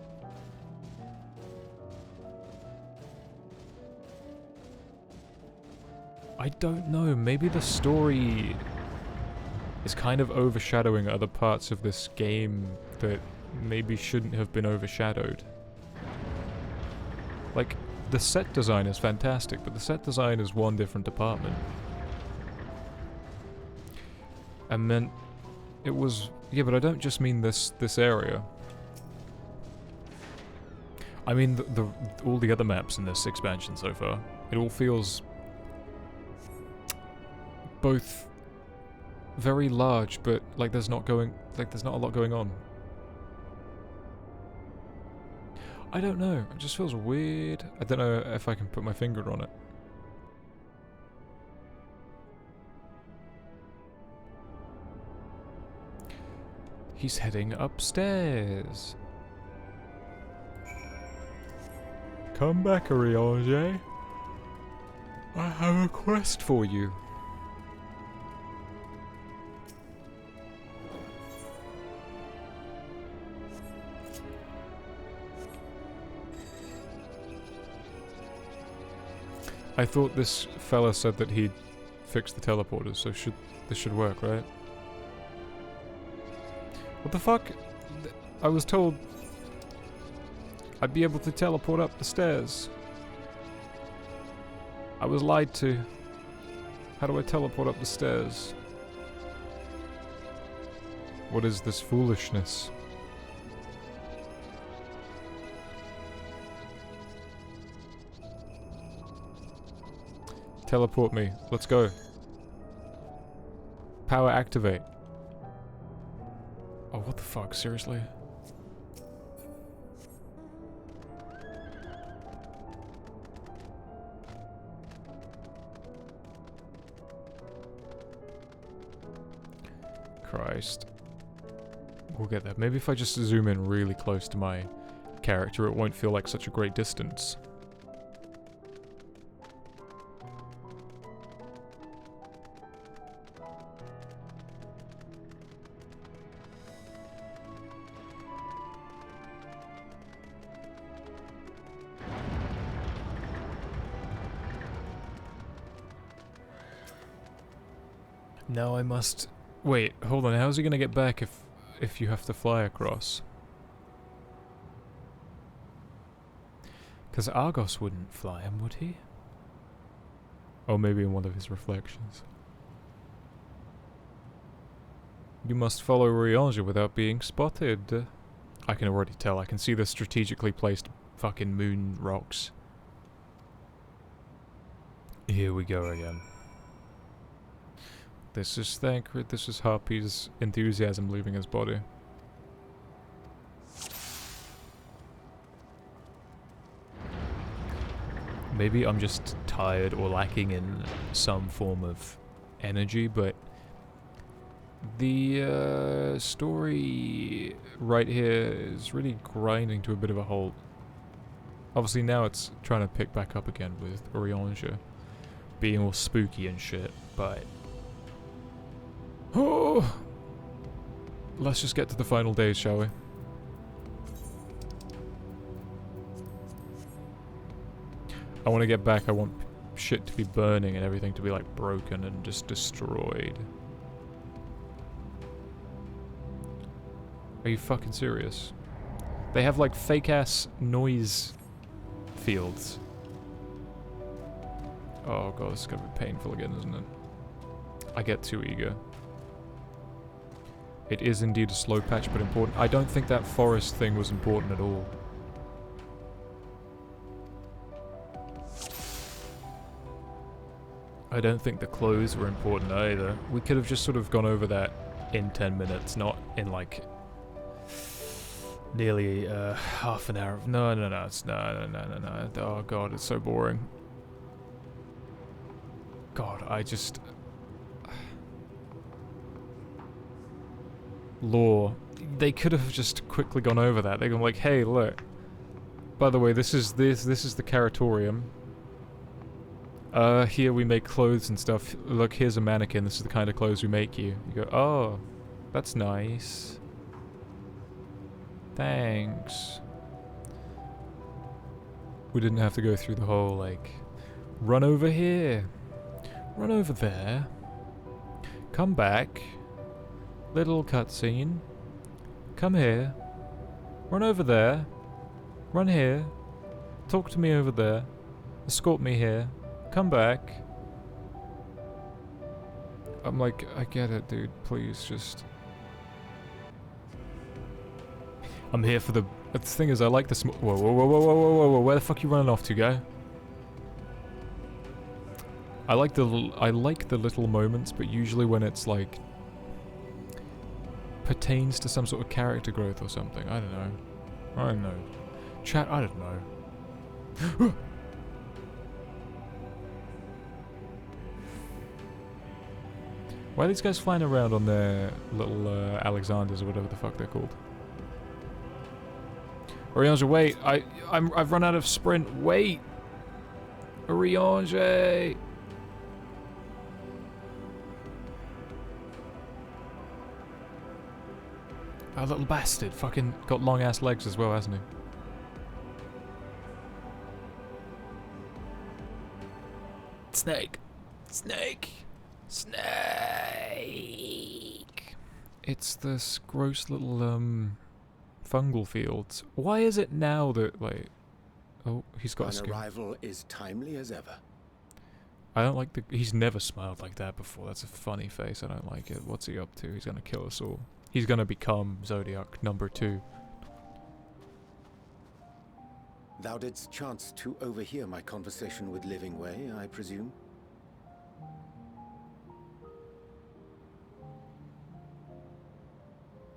I don't know, maybe the story is kind of overshadowing other parts of this game that maybe shouldn't have been overshadowed. Like, the set design is fantastic, but the set design is one different department. And then it was... Yeah, but I don't just mean this area. I mean all the other maps in this expansion so far. It all feels both very large, but like there's not a lot going on. I don't know, it just feels weird. I don't know if I can put my finger on it. He's heading upstairs. Come back, Ariange. I have a quest for you. I thought this fella said that he'd fix the teleporters, so this should work, right? What the fuck? I was told I'd be able to teleport up the stairs. I was lied to. How do I teleport up the stairs? What is this foolishness? Teleport me. Let's go. Power activate. Oh, what the fuck? Seriously? Christ. We'll get there. Maybe if I just zoom in really close to my character, it won't feel like such a great distance. Now I must... Wait, hold on, how's he gonna get back if you have to fly across? Because Argos wouldn't fly him, would he? Or maybe in one of his reflections. You must follow Riange without being spotted. I can already tell, I can see the strategically placed fucking moon rocks. Here we go again. This is Thancred, this is Harpy's enthusiasm leaving his body. Maybe I'm just tired or lacking in some form of energy, but the story right here is really grinding to a bit of a halt. Obviously now it's trying to pick back up again with Orange being all spooky and shit, but... Oh! Let's just get to the final days, shall we? I want to get back, I want shit to be burning and everything to be like broken and just destroyed. Are you fucking serious? They have like fake ass noise fields. Oh god, this is gonna be painful again, isn't it? I get too eager. It is indeed a slow patch, but important. I don't think that forest thing was important at all. I don't think the clothes were important either. We could have just sort of gone over that in 10 minutes, not in like nearly half an hour. No, it's no. Oh god, it's so boring. God, I just... Lore. They could have just quickly gone over that. They're like, hey, look. By the way, this is the Caratorium. Here we make clothes and stuff. Look, here's a mannequin. This is the kind of clothes we make you. You go, oh, that's nice. Thanks. We didn't have to go through the whole, like, run over here. Run over there. Come back. Little cutscene. Come here. Run over there. Run here. Talk to me over there. Escort me here. Come back. I'm like, I get it, dude. Please, just... I'm here for the... The thing is, I like the whoa. Where the fuck you running off to, guy? I like the little moments, but usually when it's like... pertains to some sort of character growth or something. I don't know. Chat, I don't know. Why are these guys flying around on their little Alexanders or whatever the fuck they're called? Orange, wait! I've run out of sprint. Wait, Orange! Our little bastard fucking got long ass legs as well, hasn't he? Snake! Snake! Snake! It's this gross little, fungal fields. Why is it now that, like... Oh, he's got a skin. An arrival is timely as ever. I don't like the... He's never smiled like that before. That's a funny face. I don't like it. What's he up to? He's gonna kill us all. He's gonna become Zodiac number 2. Thou didst chance to overhear my conversation with Living Way, I presume?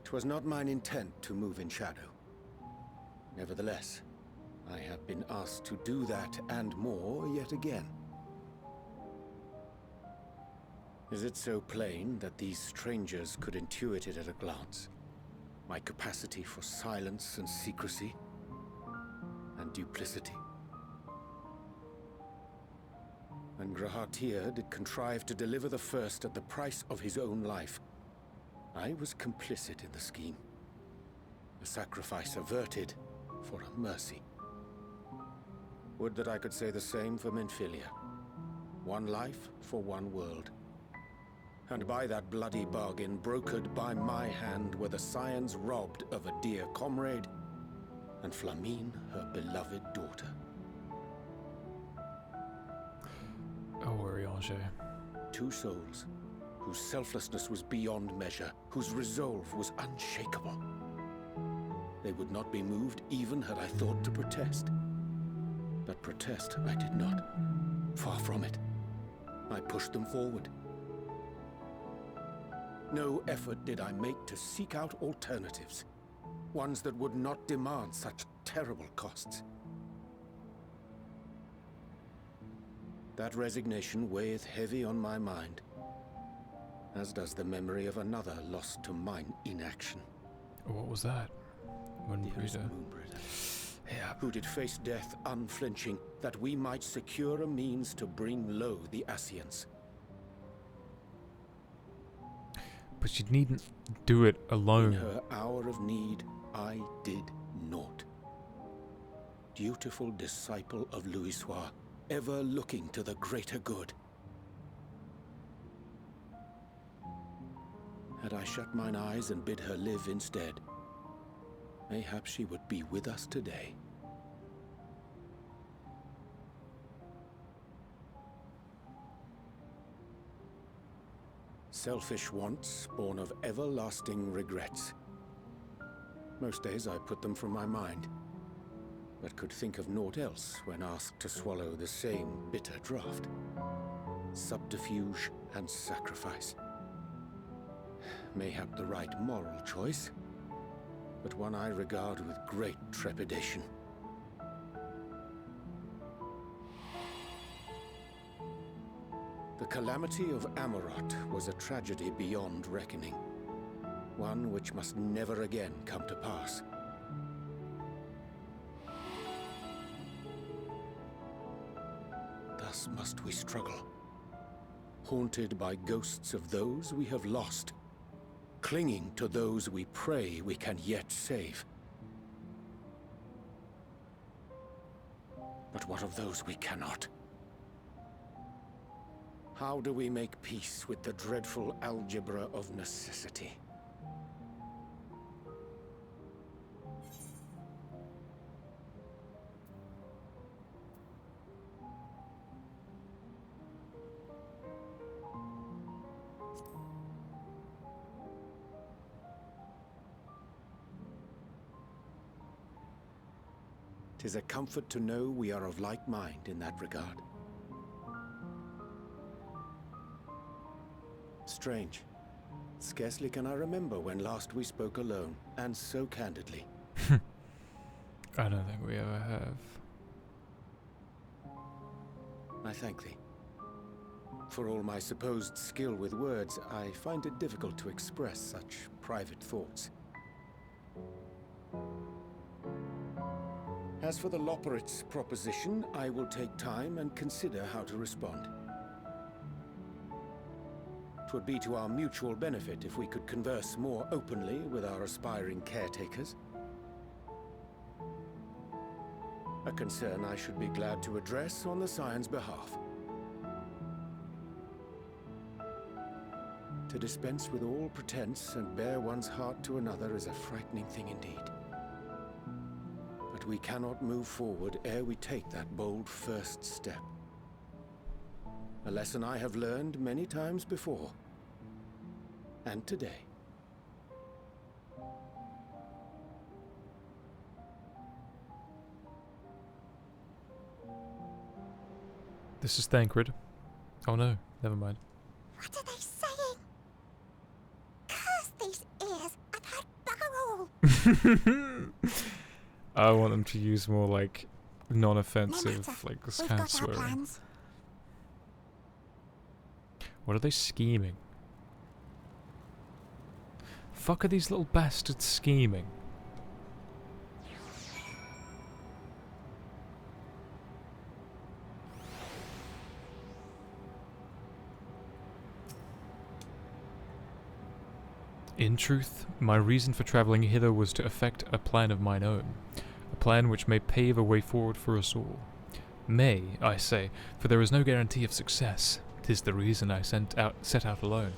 'Twas not mine intent to move in shadow. Nevertheless, I have been asked to do that and more yet again. Is it so plain that these strangers could intuit it at a glance? My capacity for silence and secrecy and duplicity. And Grahatir did contrive to deliver the first at the price of his own life. I was complicit in the scheme. A sacrifice averted for a mercy. Would that I could say the same for Menphilia. One life for one world. And by that bloody bargain brokered by my hand were the scions robbed of a dear comrade, and Flamine her beloved daughter. Oh, Orange. 2 souls, whose selflessness was beyond measure, whose resolve was unshakable. They would not be moved even had I thought to protest. But protest I did not. Far from it. I pushed them forward. No effort did I make to seek out alternatives, ones that would not demand such terrible costs. That resignation weigheth heavy on my mind, as does the memory of another lost to mine inaction. What was that? Dearest Moonbreeder. Moonbreeder, Yeah. who did face death unflinching, that we might secure a means to bring low the Ascians. But you needn't do it In alone. her hour of need, I did naught. Dutiful disciple of Louisoix, ever looking to the greater good. Had I shut mine eyes and bid her live instead, mayhap she would be with us today. Selfish wants, born of everlasting regrets. Most days I put them from my mind, but could think of naught else when asked to swallow the same bitter draught. Subterfuge and sacrifice. Mayhap the right moral choice, but one I regard with great trepidation. The calamity of Amarot was a tragedy beyond reckoning, one which must never again come to pass. Thus must we struggle, haunted by ghosts of those we have lost, clinging to those we pray we can yet save. But what of those we cannot? How do we make peace with the dreadful algebra of necessity? "'Tis a comfort to know we are of like mind in that regard. Strange. Scarcely can I remember when last we spoke alone, and so candidly. I don't think we ever have. I thank thee. For all my supposed skill with words, I find it difficult to express such private thoughts. As for the Loporrit's proposition, I will take time and consider how to respond. 'Twould be to our mutual benefit if we could converse more openly with our aspiring caretakers. A concern I should be glad to address on the Scion's behalf. To dispense with all pretense and bare one's heart to another is a frightening thing indeed. But we cannot move forward ere we take that bold first step. A lesson I have learned many times before. And today. This is Thancred. Oh no, never mind. What are they saying? Curse these ears! I've heard bugger all! I want them to use more like non-offensive, No matter. like this We've kind of got our swearing. plans. What are they scheming? Fuck are these little bastards scheming? In truth, my reason for travelling hither was to effect a plan of mine own, a plan which may pave a way forward for us all. May, I say, for there is no guarantee of success. 'Tis the reason I set out alone,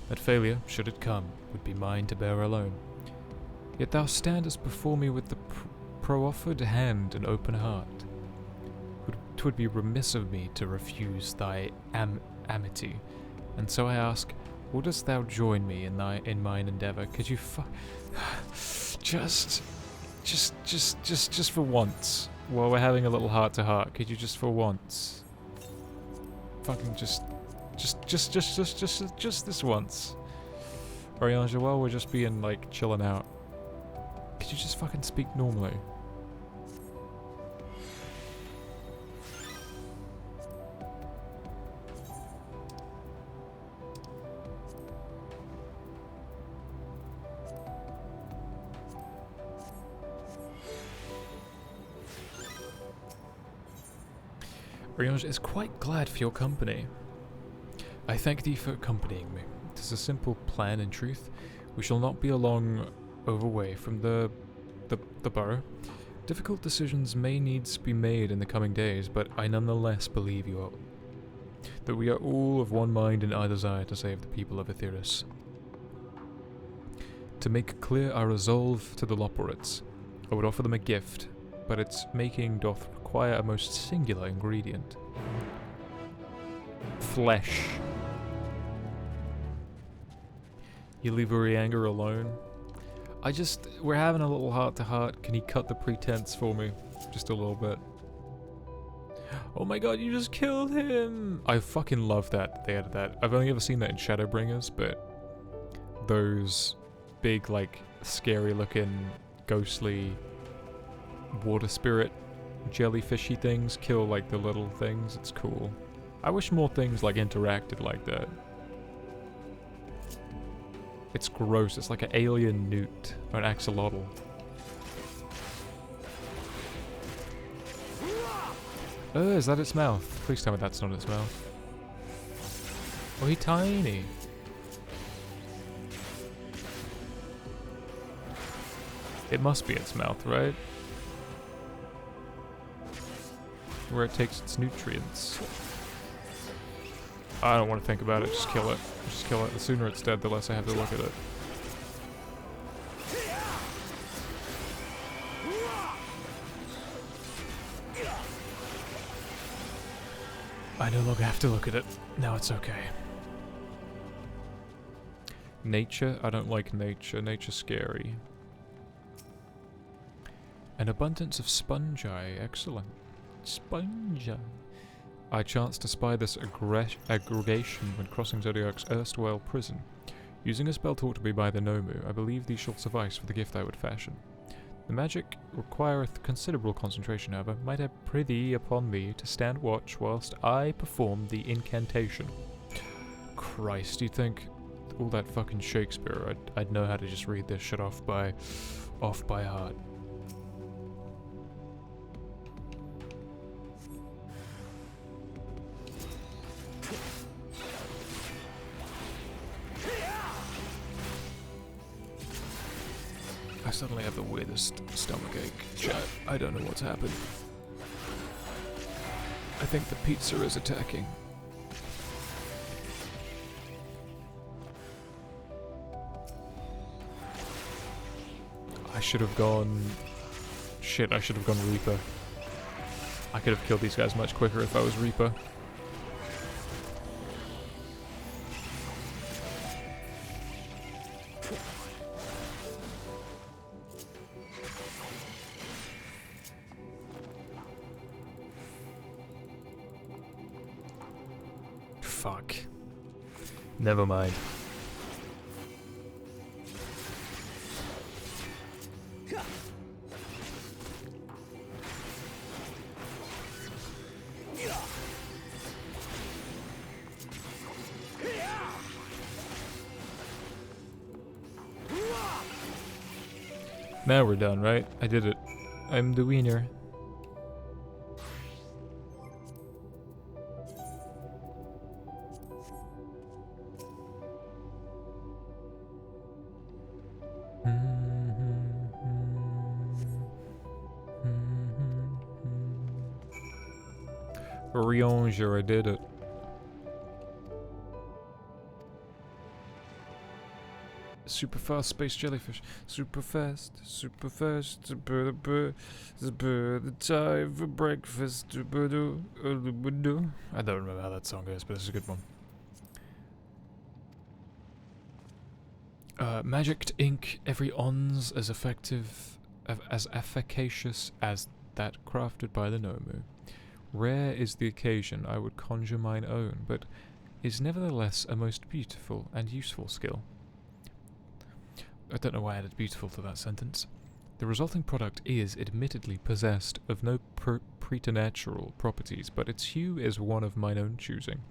that failure, should it come, would be mine to bear alone. Yet thou standest before me with the proffered hand and open heart. 'Twould be remiss of me to refuse thy amity, and so I ask, wouldst thou join me in mine endeavour? Could you just for once, while we're having a little heart to heart, could you just for once, fucking just this once, Oriange, while we're just being like chilling out, could you just fucking speak normally? Ryonja is quite glad for your company. I thank thee for accompanying me. It is a simple plan in truth. We shall not be a long overway from the borough. Difficult decisions may needs be made in the coming days, but I nonetheless believe that we are all of one mind in our desire to save the people of Aetheris. To make clear our resolve to the Loporites, I would offer them a gift, but its making doth require a most singular ingredient. Flesh. You leave Urianger alone? We're having a little heart-to-heart. Can he cut the pretense for me? Just a little bit. Oh my god, you just killed him! I fucking love that they added that. I've only ever seen that in Shadowbringers, but those big, like, scary-looking, ghostly water spirit jellyfishy things kill, like, the little things. It's cool. I wish more things, like, interacted like that. It's gross. It's like an alien newt or an axolotl. Is that its mouth? Please tell me that's not its mouth. Oh, he's tiny. It must be its mouth, right? Where it takes its nutrients. I don't want to think about it. Just kill it. Just kill it. The sooner it's dead, the less I have to look at it. I no longer have to look at it. Now it's okay. Nature? I don't like nature. Nature's scary. An abundance of spongi. Excellent. Spongi. I chanced to spy this aggregation when crossing Zodiac's erstwhile prison. Using a spell taught to me by the Nomu, I believe these shall suffice for the gift I would fashion. The magic requireth considerable concentration, however. Might I prithee upon thee to stand watch whilst I perform the incantation? Christ, you'd think all that fucking Shakespeare, I'd know how to just read this shit off by heart. I suddenly have the weirdest stomachache. Chat, I don't know what's happened. I think the pizza is attacking. I should have gone... Shit, I should have gone Reaper. I could have killed these guys much quicker if I was Reaper. Fuck. Never mind. Now we're done, right? I did it. I'm the winner. Ryonja, I did it. Super fast space jellyfish. Super fast, the time for breakfast. I don't remember how that song goes, but it's a good one. Magicked ink, every ons as effective, as efficacious as that crafted by the Nomu. Rare is the occasion I would conjure mine own, but is nevertheless a most beautiful and useful skill. I don't know why I added beautiful to that sentence. The resulting product is admittedly possessed of no preternatural properties, but its hue is one of mine own choosing,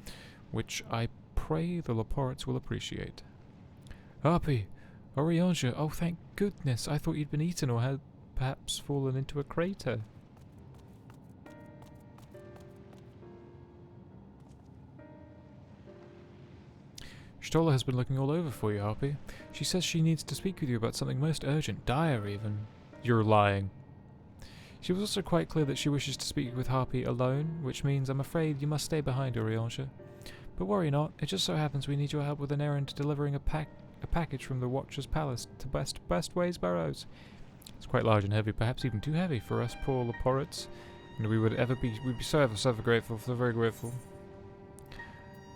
which I pray the Loporites will appreciate. Harpy! Ryonja! Oh, thank goodness! I thought you'd been eaten or had perhaps fallen into a crater. Stola has been looking all over for you, Harpy. She says she needs to speak with you about something most urgent, dire even. You're lying. She was also quite clear that she wishes to speak with Harpy alone, which means I'm afraid you must stay behind, Urianger. But worry not, it just so happens we need your help with an errand delivering a package from the Watcher's Palace to Bestways Burrows. It's quite large and heavy, perhaps even too heavy for us poor Leporits, and we'd be so grateful, so very grateful.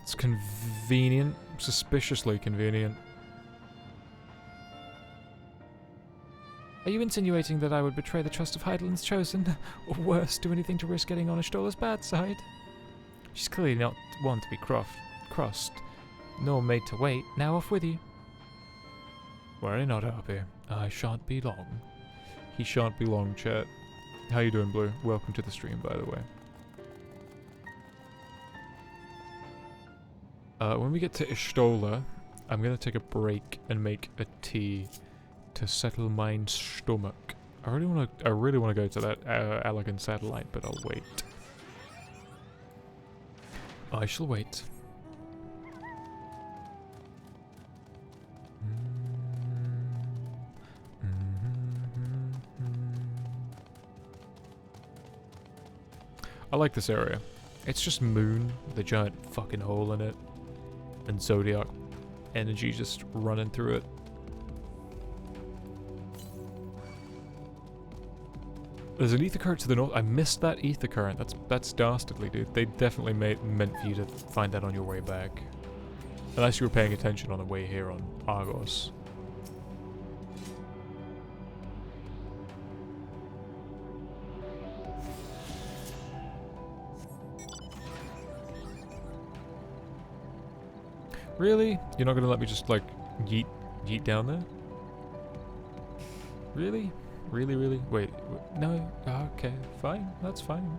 It's convenient, suspiciously convenient. Are you insinuating that I would betray the trust of Heidelind's Chosen? Or worse, do anything to risk getting on Ashtola's bad side? She's clearly not one to be crossed, nor made to wait. Now off with you. Worry not, Harpy. I shan't be long. He shan't be long, chat. How you doing, Blue? Welcome to the stream, by the way. When we get to Ishtola, I'm gonna take a break and make a tea to settle my stomach. I really wanna go to that elegant satellite, but I'll wait. I shall wait. I like this area. It's just moon with a giant fucking hole in it, and Zodiac energy just running through it. There's an ether current to the north. I missed that ether current. That's dastardly, dude. They definitely meant for you to find that on your way back. Unless you were paying attention on the way here on Argos. Really? You're not gonna let me just, like, yeet down there? Really? Really? Wait, no? Okay, fine. That's fine.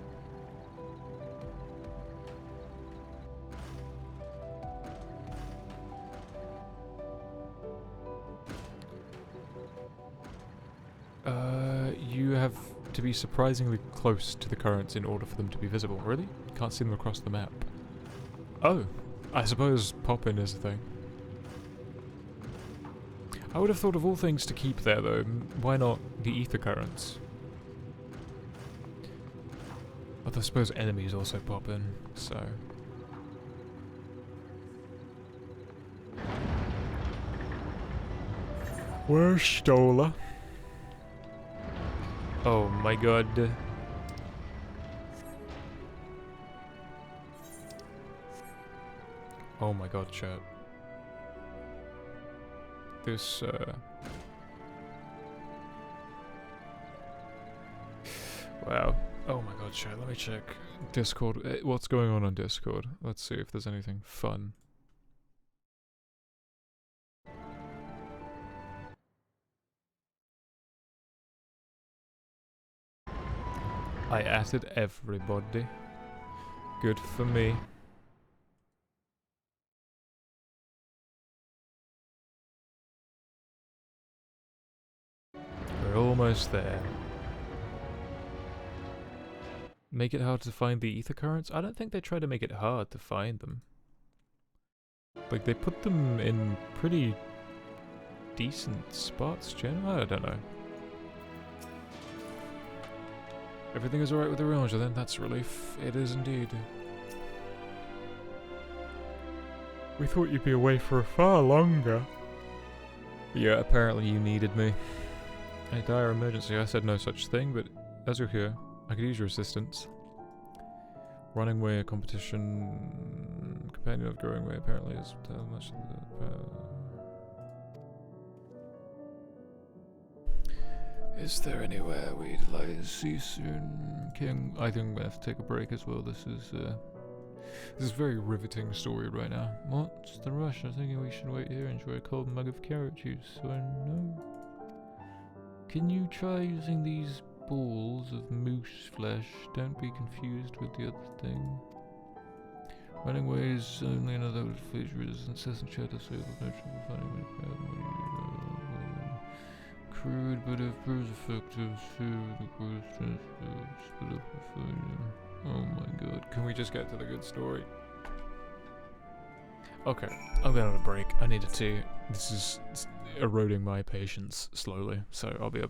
You have to be surprisingly close to the currents in order for them to be visible. Really? You can't see them across the map. Oh, I suppose pop-in is a thing. I would have thought of all things to keep there, though. Why not the ether currents? Although I suppose enemies also pop in, so... Where's Stola? Oh my god. Oh my god, chat. This, wow. Oh my god, chat, let me check. Discord. What's going on Discord? Let's see if there's anything fun. I added everybody. Good for me. We're almost there. Make it hard to find the ether currents? I don't think they try to make it hard to find them. Like, they put them in pretty decent spots, generally? I don't know. Everything is alright with the Ranger then? That's a relief. It is indeed. We thought you'd be away for far longer. Yeah, apparently you needed me. A dire emergency. I said no such thing, but as you're here, I could use your assistance. Running away, a competition... Companion of growing way apparently is much... Is there anywhere we'd like to see soon, King? I think I'm gonna have to take a break as well. This is a very riveting story right now. What's the rush? I'm thinking we should wait here and enjoy a cold mug of carrot juice. So no. Can you try using these balls of moose flesh? Don't be confused with the other thing. Running away is only another feature of this incessant chatter, so no trouble finding crude but if proves effective, the question is oh my god, can we just get to the good story? Okay, I'm going on a break. I needed to. This is eroding my patience slowly, so I'll be.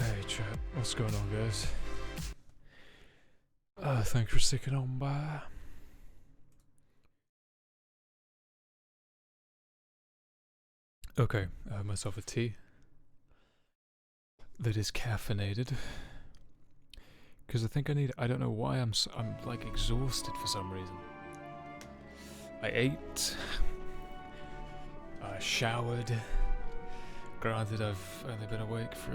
Hey chat, what's going on guys? Thanks for sticking on by. Okay, I have myself a tea that is caffeinated. Because I think I don't know why I'm like exhausted for some reason. I ate, I showered. Granted, I've only been awake for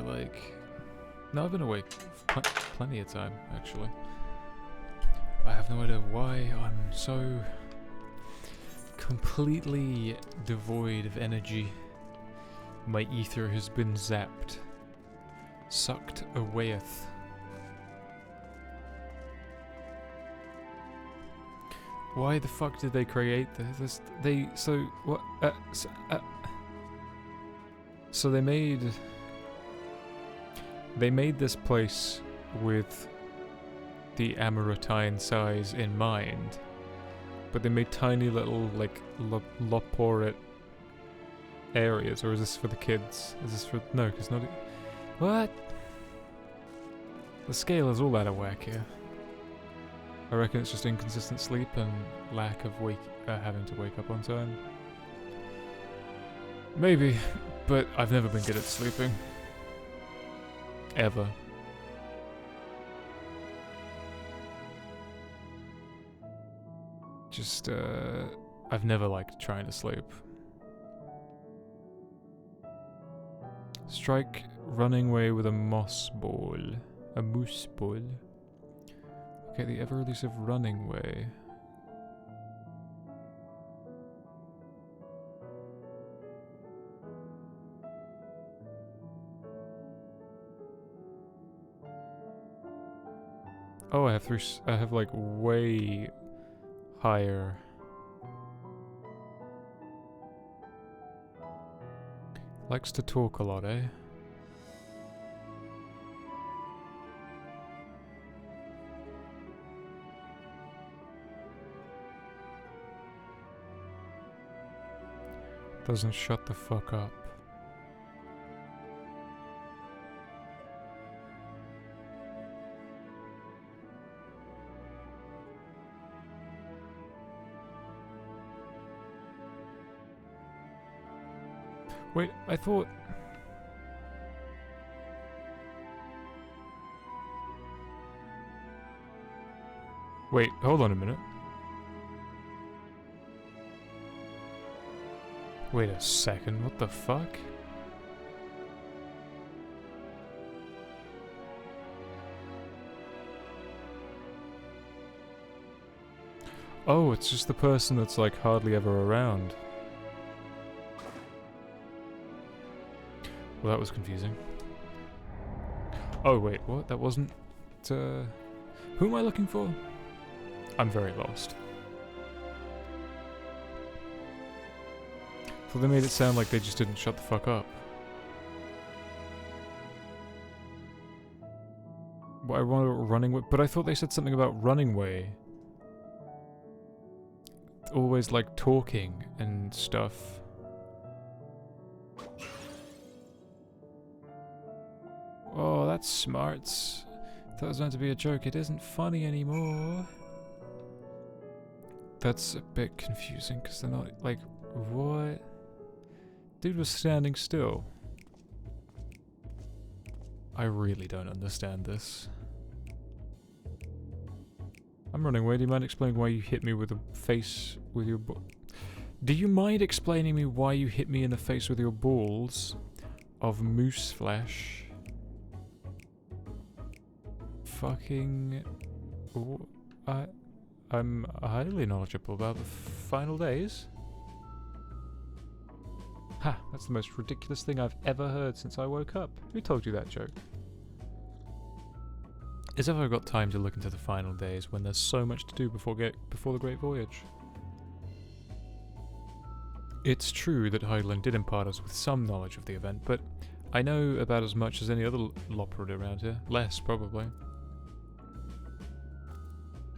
no, I've been awake for plenty of time, actually. I have no idea why I'm so completely devoid of energy. My ether has been zapped. Sucked awayeth. Why the fuck did they create this? So they made this place with the Amaratine size in mind, but they made tiny little like loporate areas. Or is this for the kids? Is this for no? Because not. What? The scale is all out of whack here. I reckon it's just inconsistent sleep and lack of having to wake up on time. Maybe, but I've never been good at sleeping. Ever. Just, I've never liked trying to sleep. Strike running away with a moss ball. A moose ball. Okay, the ever-elusive running way. Oh, I have like way higher. Likes to talk a lot, eh? Doesn't shut the fuck up. Wait, I thought... Wait, hold on a minute. Wait a second, what the fuck? Oh, it's just the person that's like hardly ever around. Well, that was confusing. Oh wait, what? That wasn't... Who am I looking for? I'm very lost. So they made it sound like they just didn't shut the fuck up. What I wanted running way, but I thought they said something about running way. Always like talking and stuff. Oh, that's smart. Thought it was meant to be a joke. It isn't funny anymore. That's a bit confusing because they're not like what? Dude was standing still. I really don't understand this. I'm running away. Do you mind explaining why you hit me with the face with your Do you mind explaining me why you hit me in the face with your balls of moose flesh? Fucking... I'm highly knowledgeable about the final days. Ha! That's the most ridiculous thing I've ever heard since I woke up. Who told you that joke? As if I've got time to look into the final days when there's so much to do before the Great Voyage. It's true that Heidelin did impart us with some knowledge of the event, but I know about as much as any other loprid around here. Less, probably.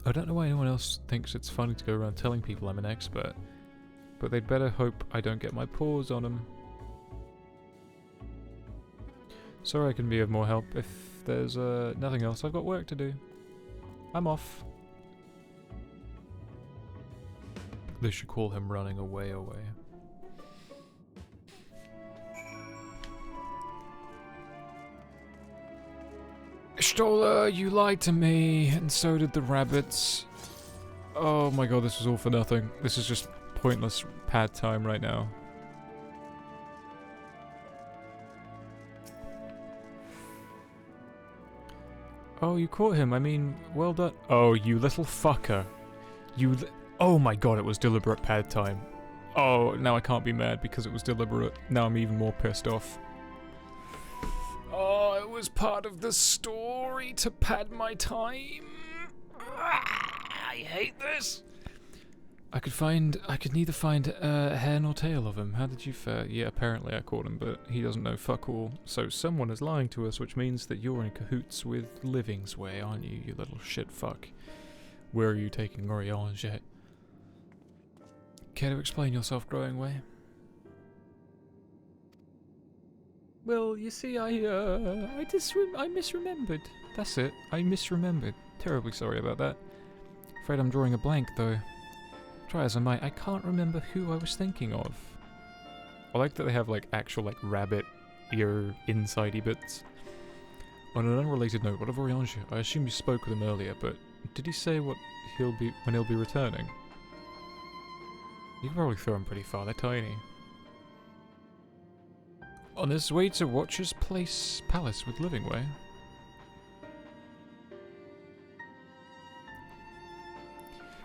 I don't know why anyone else thinks it's funny to go around telling people I'm an expert, but they'd better hope I don't get my paws on them. Sorry I can be of more help. If there's nothing else, I've got work to do. I'm off. They should call him running away. Stola, you lied to me, and so did the rabbits. Oh my god, this was all for nothing. This is just pointless pad time right now. Oh, you caught him. I mean, well done. Oh, you little fucker. Oh my god, it was deliberate pad time. Oh, now I can't be mad because it was deliberate. Now I'm even more pissed off. Oh, it was part of the story to pad my time. I hate this. I could neither find hair nor tail of him. How did you fare? Yeah, apparently I caught him, but he doesn't know fuck all. So someone is lying to us, which means that you're in cahoots with Living's Way, aren't you, you little shit fuck? Where are you taking Orange? Care to explain yourself, Growing Way? Well, you see, I misremembered. That's it. I misremembered. Terribly sorry about that. Afraid I'm drawing a blank, though. Try as I might, I can't remember who I was thinking of. I like that they have, like, actual, like, rabbit ear insidey bits. On an unrelated note, what of Orange? I assume you spoke with him earlier, but did he say when he'll be returning? You can probably throw him pretty far, they're tiny. On his way to Watcher's Palace with Livingway.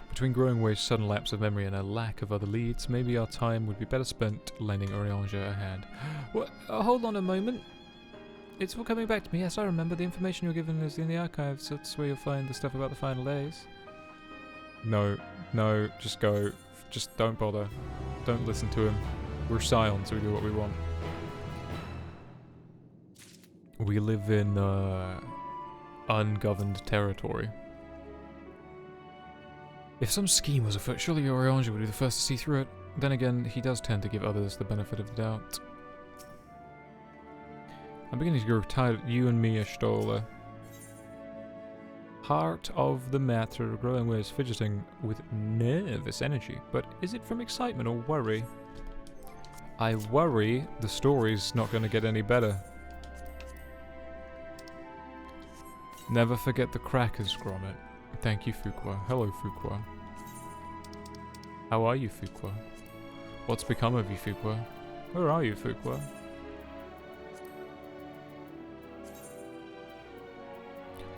Between Growing Way's sudden lapse of memory and a lack of other leads, maybe our time would be better spent lending Orange a hand. What? Hold on a moment. It's all coming back to me. Yes, I remember. The information you're given is in the archives. That's where you'll find the stuff about the final days. No, just go. Just don't bother. Don't listen to him. We're silent, so we do what we want. We live in ungoverned territory. If some scheme was afoot, surely Orange would be the first to see through it. Then again, he does tend to give others the benefit of the doubt. I'm beginning to grow tired of you and me, Ashtola. Heart of the matter, Growing Way is fidgeting with nervous energy. But is it from excitement or worry? I worry the story's not going to get any better. Never forget the crackers, Grommet. Thank you, Fuqua. Hello, Fuqua. How are you, Fuqua? What's become of you, Fuqua? Where are you, Fuqua?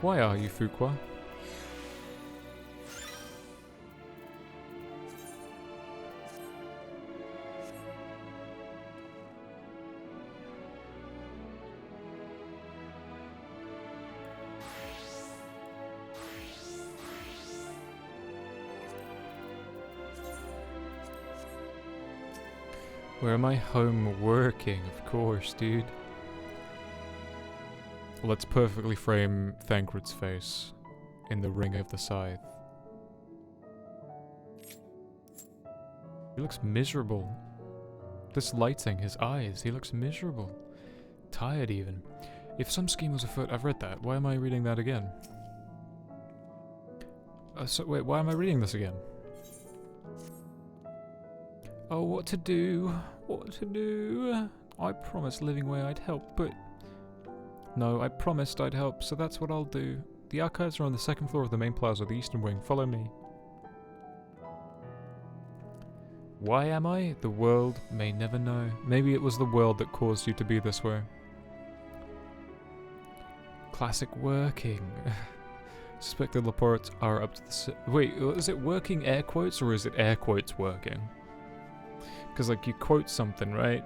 Why are you, Fuqua? Where am I? Home working, of course, dude. Let's perfectly frame Thancred's face in the ring of the scythe. He looks miserable. This lighting, his eyes, he looks miserable. Tired even. If some scheme was afoot, I've read that. Why am I reading that again? Wait, why am I reading this again? Oh, what to do? What to do? I promised Livingway I'd help, but... No, I promised I'd help, so that's what I'll do. The archives are on the second floor of the main plaza, the eastern wing. Follow me. Why am I? The world may never know. Maybe it was the world that caused you to be this way. Classic working. Suspect the Laportes are up to the... Wait, is it working air quotes or is it air quotes working? Because, like, you quote something, right?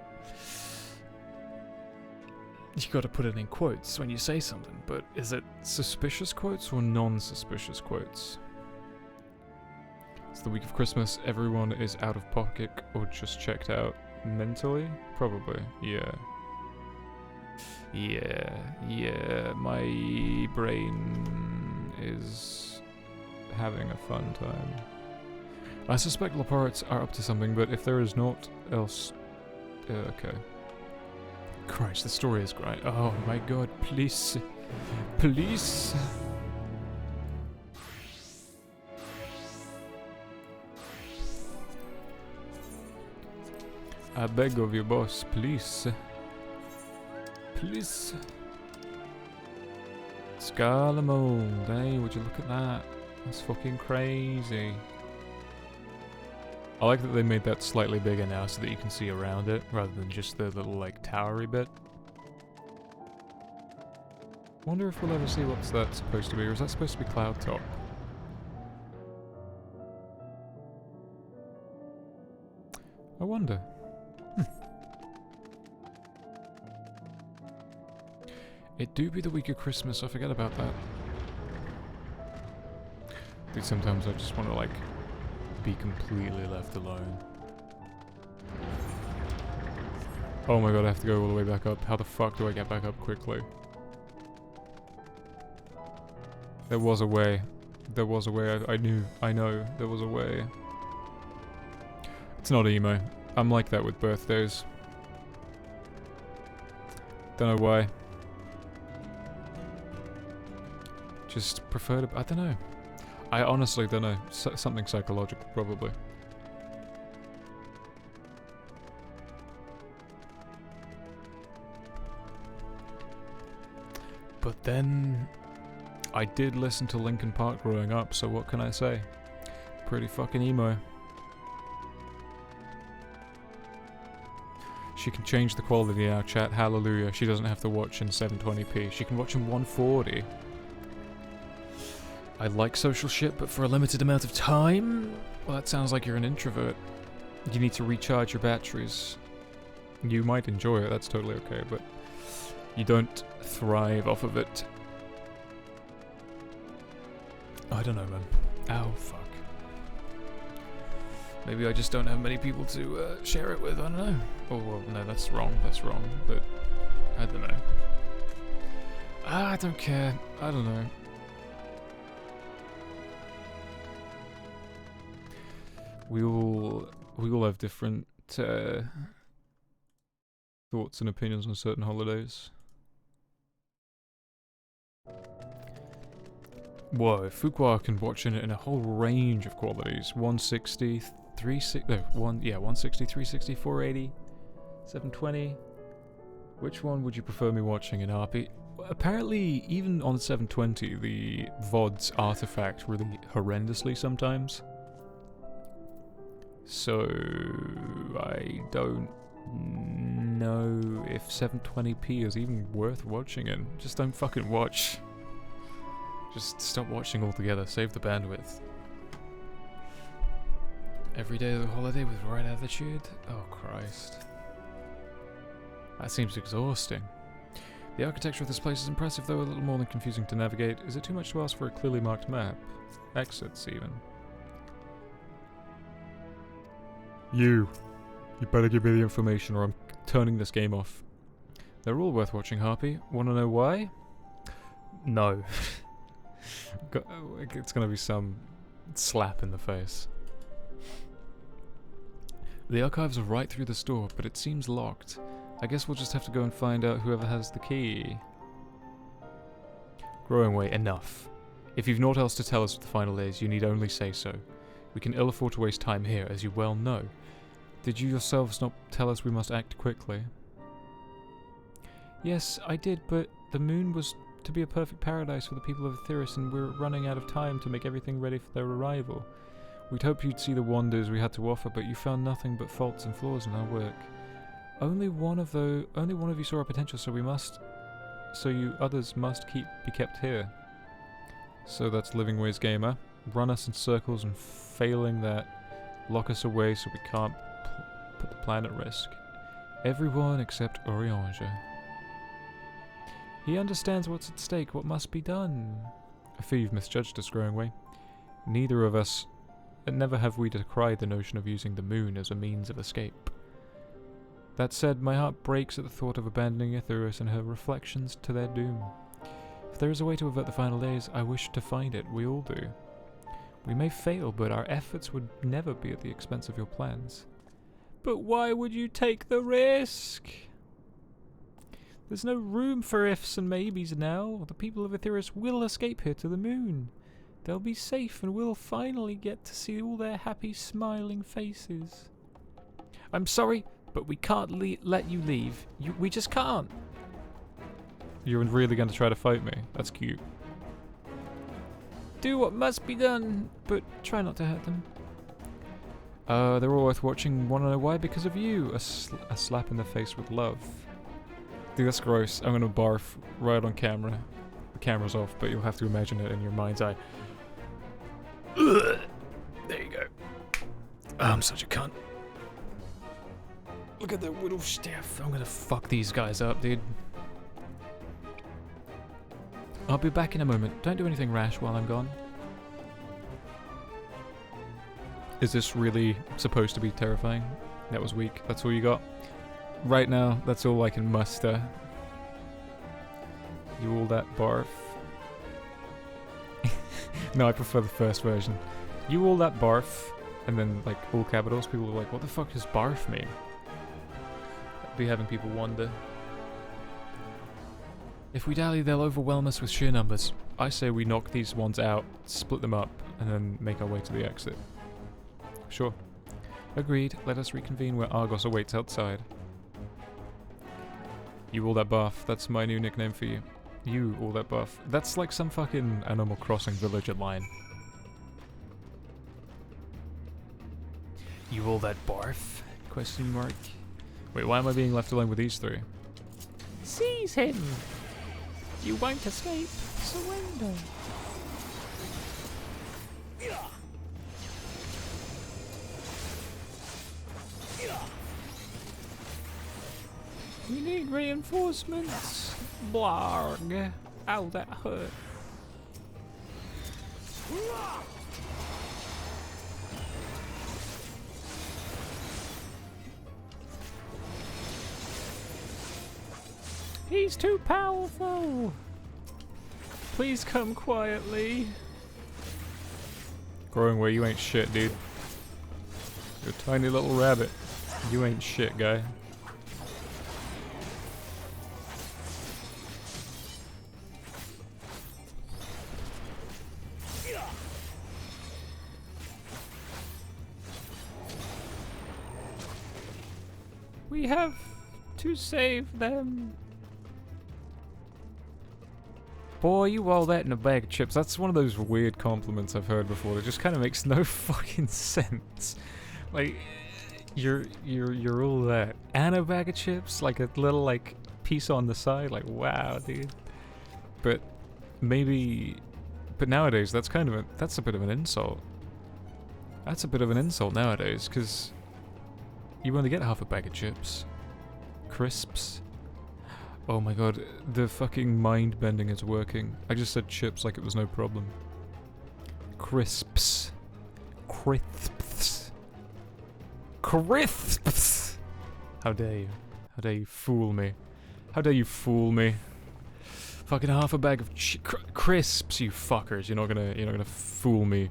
You gotta put it in quotes when you say something, but is it suspicious quotes or non-suspicious quotes? It's the week of Christmas, everyone is out of pocket or just checked out mentally? Probably, yeah. Yeah, my brain is having a fun time. I suspect Laportes are up to something, but if there is naught else... okay. Christ, the story is great. Oh my god, please. Please. I beg of you, boss, please. Please. Scarlet mold, hey, would you look at that? That's fucking crazy. I like that they made that slightly bigger now so that you can see around it, rather than just the little, like, towery bit. Wonder if we'll ever see what's that supposed to be, or is that supposed to be Cloud Top? I wonder. It do be the week of Christmas, I forget about that. Dude, sometimes I just want to, like, be completely left alone. Oh my god, I have to go all the way back up. How the fuck do I get back up quickly? There was a way. There was a way. I know there was a way. It's not emo. I'm like that with birthdays. Don't know why. Just prefer to... I don't know. I honestly don't know. Something psychological, probably. But then... I did listen to Linkin Park growing up, so what can I say? Pretty fucking emo. She can change the quality now, chat. Hallelujah. She doesn't have to watch in 720p. She can watch in 140. I like social shit, but for a limited amount of time? Well, that sounds like you're an introvert. You need to recharge your batteries. You might enjoy it, that's totally okay, but you don't thrive off of it. I don't know, man. Ow, fuck. Maybe I just don't have many people to share it with, I don't know. Oh, well, no, that's wrong, but I don't know. I don't care, I don't know. We all have different thoughts and opinions on certain holidays. Whoa, Fuqua can watch it in a whole range of qualities. 160, 360, no, 160, 360, 480, 720. Which one would you prefer me watching in Harpy? Apparently, even on 720, the VODs artifact really horrendously sometimes. So, I don't know if 720p is even worth watching in. Just don't fucking watch. Just stop watching altogether, save the bandwidth. Every day of the holiday with right attitude? Oh Christ. That seems exhausting. The architecture of this place is impressive, though a little more than confusing to navigate. Is it too much to ask for a clearly marked map? Exits, even. You better give me the information or I'm turning this game off. They're all worth watching, Harpy. Wanna know why? No. It's gonna be some slap in the face. The archives are right through the store, but it seems locked. I guess we'll just have to go and find out whoever has the key. Growing way, enough. If you've naught else to tell us of the final days, you need only say so. We can ill afford to waste time here, as you well know. Did you yourselves not tell us we must act quickly? Yes, I did, but the moon was to be a perfect paradise for the people of Etheirys, and we're running out of time to make everything ready for their arrival. We'd hoped you'd see the wonders we had to offer, but you found nothing but faults and flaws in our work. Only one of you saw our potential, so you others must be kept here. So that's Living Ways Gamer. Run us in circles, and failing that, lock us away so we can't put the plan at risk. Everyone except Oriange. He understands what's at stake, what must be done. I fear you've misjudged us, Growing Way. Neither of us, and never have we decried the notion of using the moon as a means of escape. That said, my heart breaks at the thought of abandoning Etheirys and her reflections to their doom. If there is a way to avert the final days, I wish to find it. We all do. We may fail, but our efforts would never be at the expense of your plans. But why would you take the risk? There's no room for ifs and maybes now. The people of Etheirys will escape here to the moon. They'll be safe and we'll finally get to see all their happy, smiling faces. I'm sorry, but we can't let you leave. We just can't. You're really going to try to fight me? That's cute. Do what must be done, but try not to hurt them. They're all worth watching. Wanna know why? Because of you. A slap in the face with love. Dude, that's gross. I'm gonna barf right on camera. The camera's off, but you'll have to imagine it in your mind's eye. There you go. I'm such a cunt. Look at that whittle staff. I'm gonna fuck these guys up, dude. I'll be back in a moment. Don't do anything rash while I'm gone. Is this really supposed to be terrifying? That was weak. That's all you got? Right now, that's all I can muster. You all that barf? No, I prefer the first version. You all that barf? And then, like, all capitals. People are like, what the fuck does barf mean? I'd be having people wonder. If we dally, they'll overwhelm us with sheer numbers. I say we knock these ones out, split them up, and then make our way to the exit. Sure. Agreed. Let us reconvene where Argos awaits outside. You all that buff. That's my new nickname for you. You all that buff. That's like some fucking Animal Crossing villager line. You all that barf? Question mark. Wait, why am I being left alone with these three? Seize him! You won't escape. Surrender. We need reinforcements. Blarg. Ow, that hurt. He's too powerful. Please come quietly. Growing where you ain't shit, dude. You're a tiny little rabbit. You ain't shit, guy. We have to save them. Boy, you all that in a bag of chips. That's one of those weird compliments I've heard before that just kind of makes no fucking sense. Like, you're all that and a bag of chips, like a little like piece on the side. Like, wow, dude. But maybe, but nowadays that's a bit of an insult. That's a bit of an insult nowadays, because you only get half a bag of chips. Crisps. Oh my god, the fucking mind bending is working. I just said chips like it was no problem. Crisps. Crisps. Crisps! How dare you? How dare you fool me? How dare you fool me? Fucking half a bag of crisps, you fuckers. You're not gonna fool me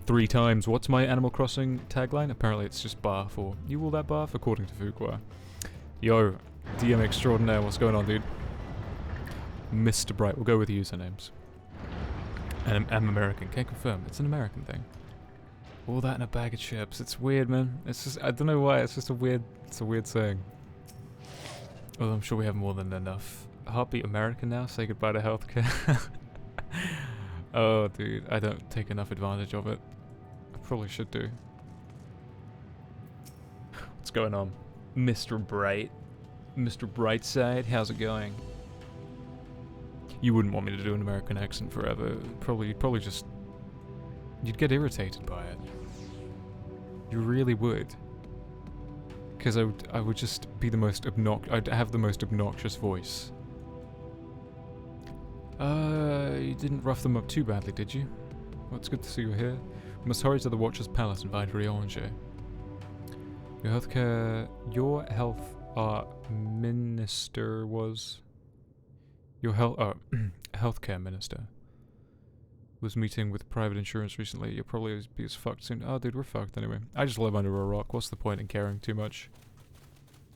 3 times. What's my Animal Crossing tagline? Apparently it's just barf, or you all that barf, according to Fuqua. Yo, DM extraordinaire, what's going on, dude? Mr. Bright, we'll go with usernames. And I'm American, can't confirm. It's an American thing. All that in a bag of chips. It's weird, man. It's just, I don't know why, it's just a weird saying. Well, I'm sure we have more than enough. Harpy American now? Say goodbye to healthcare. Oh, dude, I don't take enough advantage of it. I probably should do. What's going on? Mr. Bright. Mr. Brightside, how's it going? You wouldn't want me to do an American accent forever. You'd probably just... You'd get irritated by it. You really would. Because I would just be the most I'd have the most obnoxious voice. You didn't rough them up too badly, did you? Well, it's good to see you here. We must hurry to the Watcher's Palace and find Riange. Your health minister was... Your healthcare minister was meeting with private insurance recently. You'll probably be as fucked soon. Oh, dude, we're fucked anyway. I just live under a rock. What's the point in caring too much?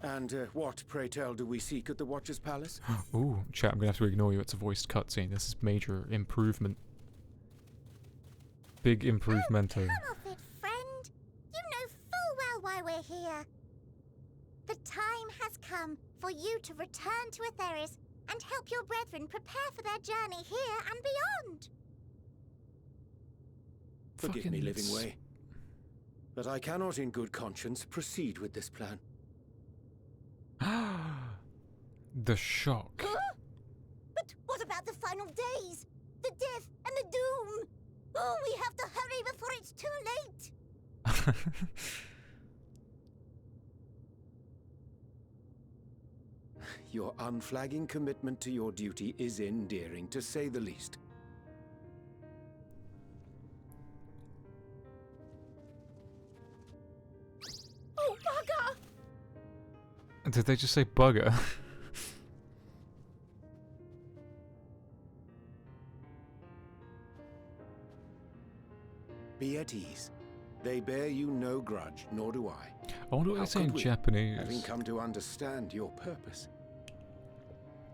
And what, pray tell, do we seek at the Watcher's Palace? Ooh, chat, I'm gonna have to ignore you. It's a voiced cutscene. This is major improvement. Big improvemento. Come off it, friend. You know full well why we're here. The time has come for you to return to Atheris and help your brethren prepare for their journey here and beyond. Forgive me, Fucking Living Way, but I cannot in good conscience proceed with this plan. The shock. Huh? But what about the final days? The death and the doom? Oh, we have to hurry before it's too late. Your unflagging commitment to your duty is endearing, to say the least. Oh, bugger! Did they just say bugger? Be at ease. They bear you no grudge, nor do I. I wonder what How they say in could we, Japanese. having come to understand your purpose.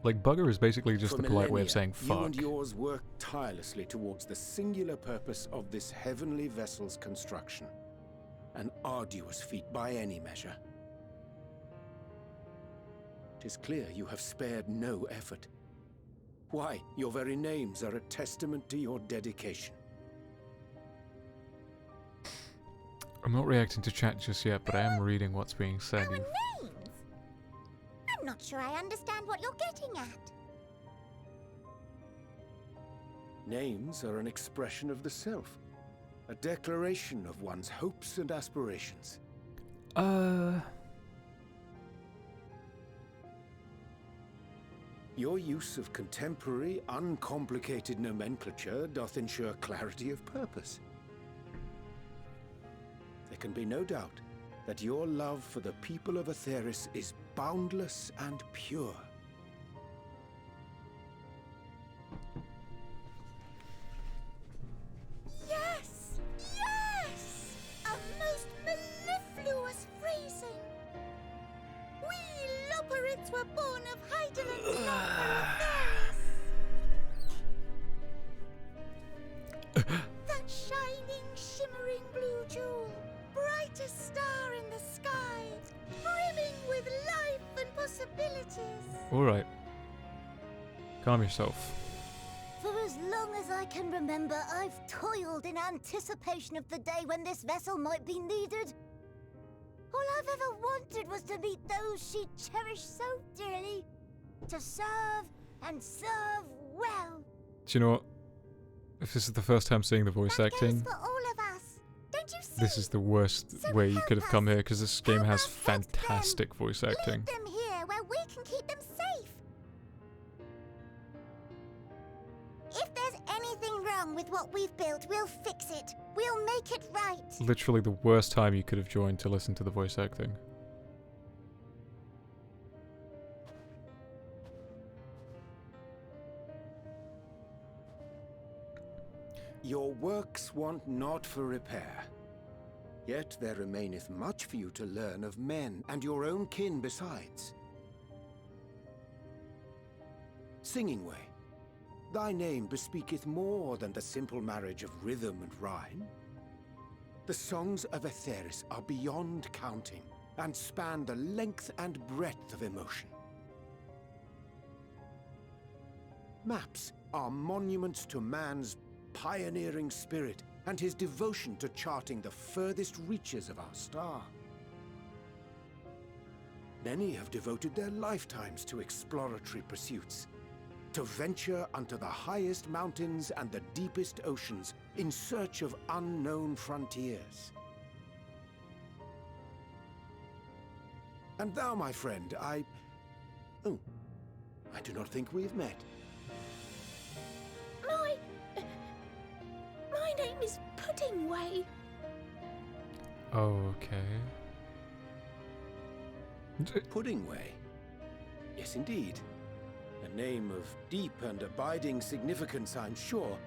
Like, bugger is basically just For the polite way of millennia, saying fuck. You and yours worked tirelessly towards the singular purpose of this heavenly vessel's construction. An arduous feat by any measure. It is clear you have spared no effort. Why, your very names are a testament to your dedication. I'm not reacting to chat just yet, but I am reading what's being said. Our names? I'm not sure I understand what you're getting at. Names are an expression of the self. A declaration of one's hopes and aspirations. Your use of contemporary, uncomplicated nomenclature doth ensure clarity of purpose. There can be no doubt that your love for the people of Atheris is boundless and pure. Yes! Yes! A most mellifluous phrasing! We Loperids were born of Heideland's love for Atheris. That shining, shimmering blue jewel, brightest star in the sky, brimming with life and possibilities. Alright. Calm yourself. For as long as I can remember, I've toiled in anticipation of the day when this vessel might be needed. All I've ever wanted was to meet those she cherished so dearly, to serve and serve well. Do you know what? If this is the first time seeing the voice That acting, goes for all of us. Don't you see? this is the worst So way you help could have come us. here, because this game Help has us help them. fantastic voice acting. Leave them here where we can keep them safe. If there's anything wrong with what we've built, we'll fix it. We'll make it right. Literally the worst time you could have joined to listen to the voice acting. Your works want not for repair. Yet there remaineth much for you to learn of men, and your own kin besides. Singing Way, thy name bespeaketh more than the simple marriage of rhythm and rhyme. The songs of Atheris are beyond counting, and span the length and breadth of emotion. Maps are monuments to man's pioneering spirit and his devotion to charting the furthest reaches of our star. Many have devoted their lifetimes to exploratory pursuits, to venture unto the highest mountains and the deepest oceans in search of unknown frontiers. And thou, my friend, I do not think we have met. My name is Puddingway. Okay. Puddingway? Yes, indeed. A name of deep and abiding significance, I'm sure,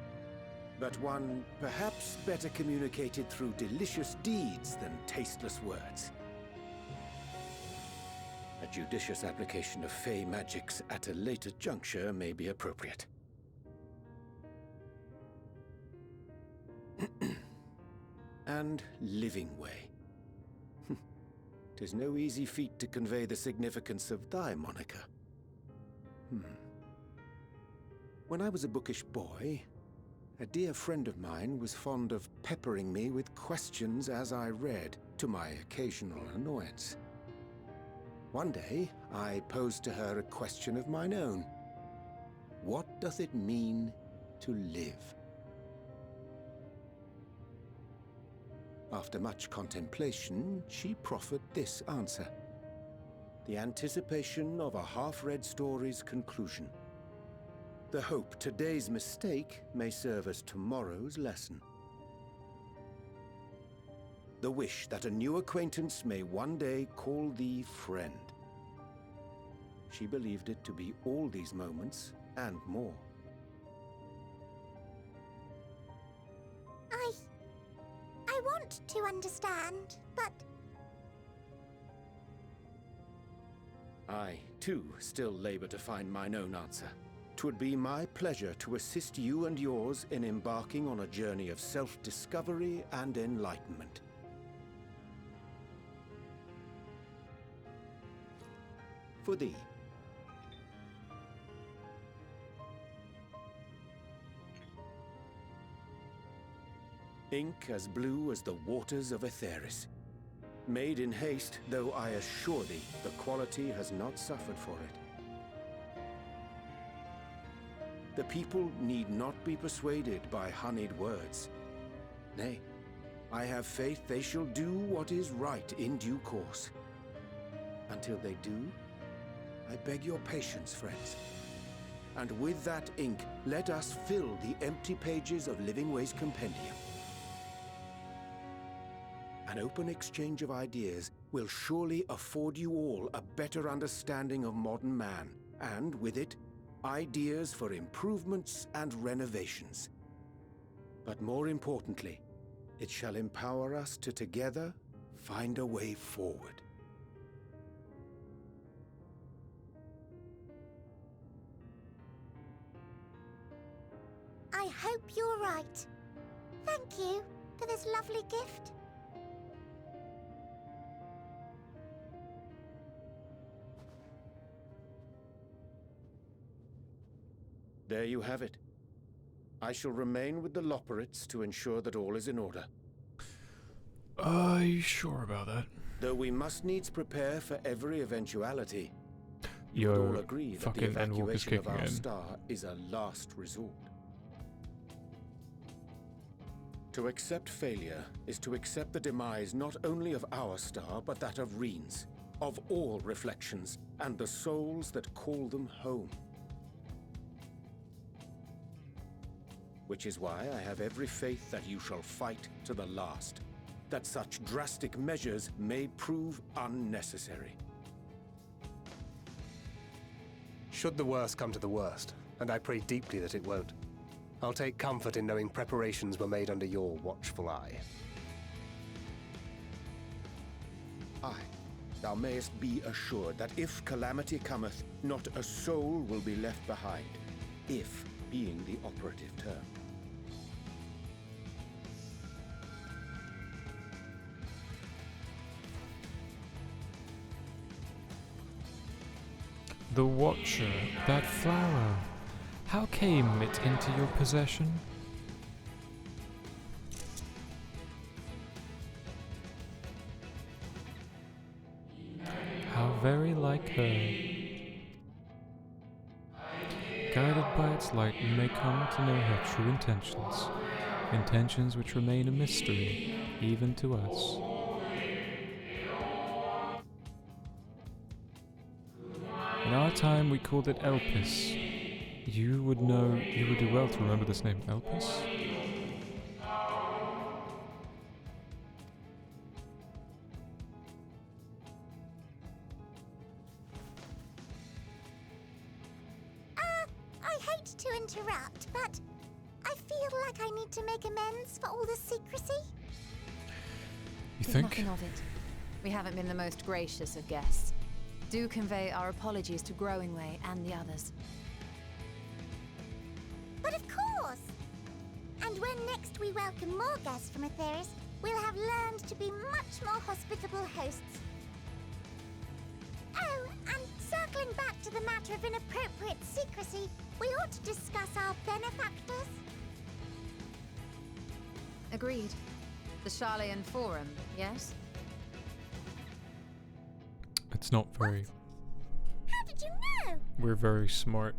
but one perhaps better communicated through delicious deeds than tasteless words. judicious application of Fey magics at a later juncture may be appropriate. And living way. 'Tis no easy feat to convey the significance of thy moniker. When I was a bookish boy, a dear friend of mine was fond of peppering me with questions as I read, to my occasional annoyance. One day, I posed to her a question of mine own. What does it mean to live? After much contemplation, she proffered this answer. The anticipation of a half-read story's conclusion. The hope today's mistake may serve as tomorrow's lesson. The wish that a new acquaintance may one day call thee friend. She believed it to be all these moments and more. I want to understand, but... I, too, still labor to find mine own answer. 'Twould be my pleasure to assist you and yours in embarking on a journey of self-discovery and enlightenment. For thee. Ink as blue as the waters of Aetheris. Made in haste, though I assure thee, the quality has not suffered for it. The people need not be persuaded by honeyed words. Nay, I have faith they shall do what is right in due course. Until they do, I beg your patience, friends. And with that ink, let us fill the empty pages of Living Way's compendium. An open exchange of ideas will surely afford you all a better understanding of modern man, and with it, ideas for improvements and renovations. But more importantly, it shall empower us to together find a way forward. I hope you're right. Thank you for this lovely gift. There you have it. I shall remain with the Loporrits to ensure that all is in order. Are you sure about that? Though we must needs prepare for every eventuality, you would all agree that the fucking Endwalker's evacuation of kicking our in. star is a last resort. To accept failure is to accept the demise not only of our star, but that of Reen's, of all reflections, and the souls that call them home. Which is why I have every faith that you shall fight to the last, that such drastic measures may prove unnecessary. Should the worst come to the worst, and I pray deeply that it won't, I'll take comfort in knowing preparations were made under your watchful eye. Aye, thou mayest be assured that if calamity cometh, not a soul will be left behind, if being the operative term. The Watcher, that flower. How came it into your possession? How very like her. Guided by its light, we may come to know her true intentions. Intentions which remain a mystery, even to us. In our time, we called it Elpis. You would do well to remember this name, Elpis. I hate to interrupt, but I feel like I need to make amends for all the secrecy. You think? Nothing of it. We haven't been the most gracious of guests. Do convey our apologies to Growingway and the others. But of course! And when next we welcome more guests from Aetheris, we'll have learned to be much more hospitable hosts. Oh, and circling back to the matter of inappropriate secrecy, we ought to discuss our benefactors. Agreed. The Charlayan Forum, yes? It's not very... How did you know? We're very smart.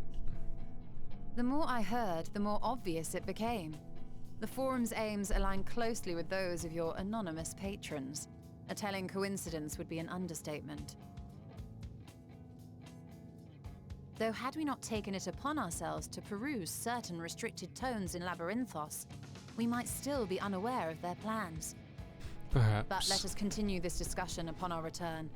The more I heard, the more obvious it became. The Forum's aims align closely with those of your anonymous patrons. A telling coincidence would be an understatement. Though had we not taken it upon ourselves to peruse certain restricted tones in Labyrinthos, we might still be unaware of their plans. Perhaps. But let us continue this discussion upon our return.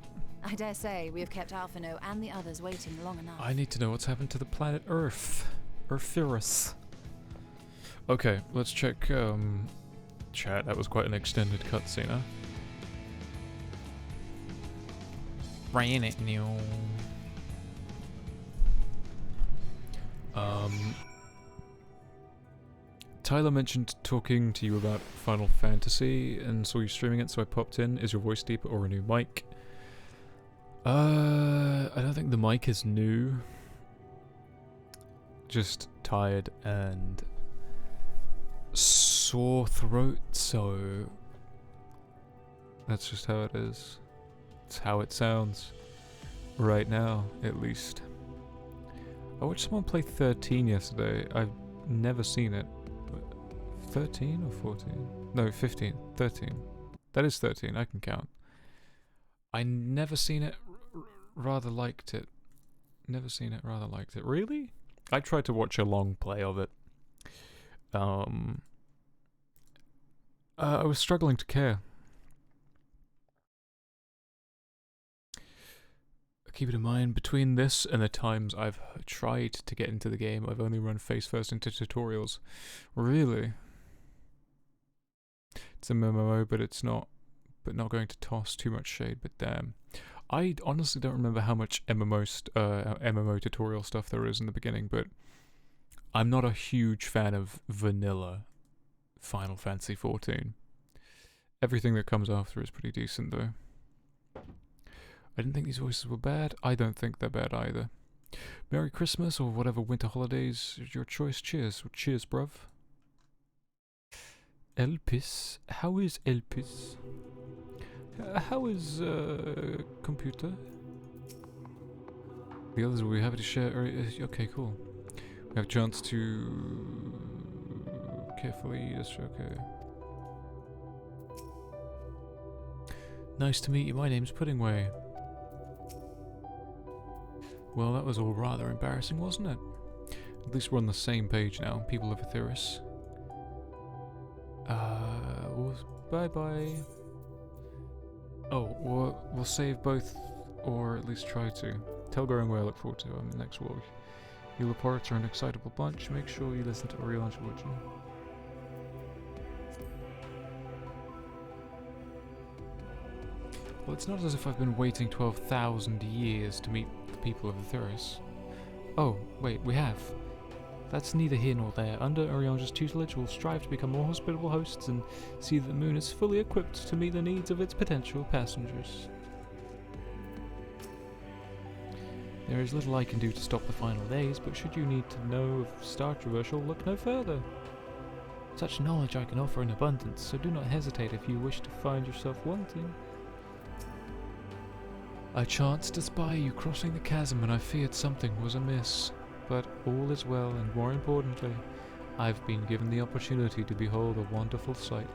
I dare say we have kept Alphino and the others waiting long enough. I need to know what's happened to the planet Earth. Earthiris. Okay, let's check, chat. That was quite an extended cutscene, huh? Ran it new. Tyler mentioned talking to you about Final Fantasy and saw you streaming it, so I popped in. Is your voice deeper or a new mic? I don't think the mic is new. Just tired and sore throat, so that's just how it is. It's how it sounds right now, at least. I watched someone play 13 yesterday. I've never seen it. 13 or 14? No, 15. 13. That is 13, I can count. I never seen it, rather liked it. Never seen it, rather liked it. Really? I tried to watch a long play of it. I was struggling to care. Keep it in mind, between this and the times I've tried to get into the game, I've only run face first into tutorials. Really? It's a MMO, but it's not. But not going to toss too much shade, but damn. I honestly don't remember how much MMO tutorial stuff there is in the beginning, but I'm not a huge fan of vanilla Final Fantasy XIV. Everything that comes after is pretty decent, though. I didn't think these voices were bad. I don't think they're bad either. Merry Christmas or whatever winter holidays is your choice. Cheers. Cheers, bruv. Elpis. How is Elpis? How is computer? The others will be happy to share. Okay, cool. We have a chance to carefully. Yes, okay. Nice to meet you. My name's Puddingway. Well, that was all rather embarrassing, wasn't it? At least we're on the same page now, people of Aetheris. Bye-bye. Oh, we'll save both, or at least try to. Tell Growingway I look forward to him next week. You Laportes are an excitable bunch. Make sure you listen to Orian's, would you? Well, it's not as if I've been waiting 12,000 years to meet the people of Aetheris. Oh, wait, we have. That's neither here nor there. Under Orian's tutelage, we'll strive to become more hospitable hosts and see that the moon is fully equipped to meet the needs of its potential passengers. There is little I can do to stop the final days, but should you need to know of Star Traversal, look no further. Such knowledge I can offer in abundance, so do not hesitate if you wish to find yourself wanting. I chanced to spy you crossing the chasm and I feared something was amiss. But all is well, and more importantly, I've been given the opportunity to behold a wonderful sight.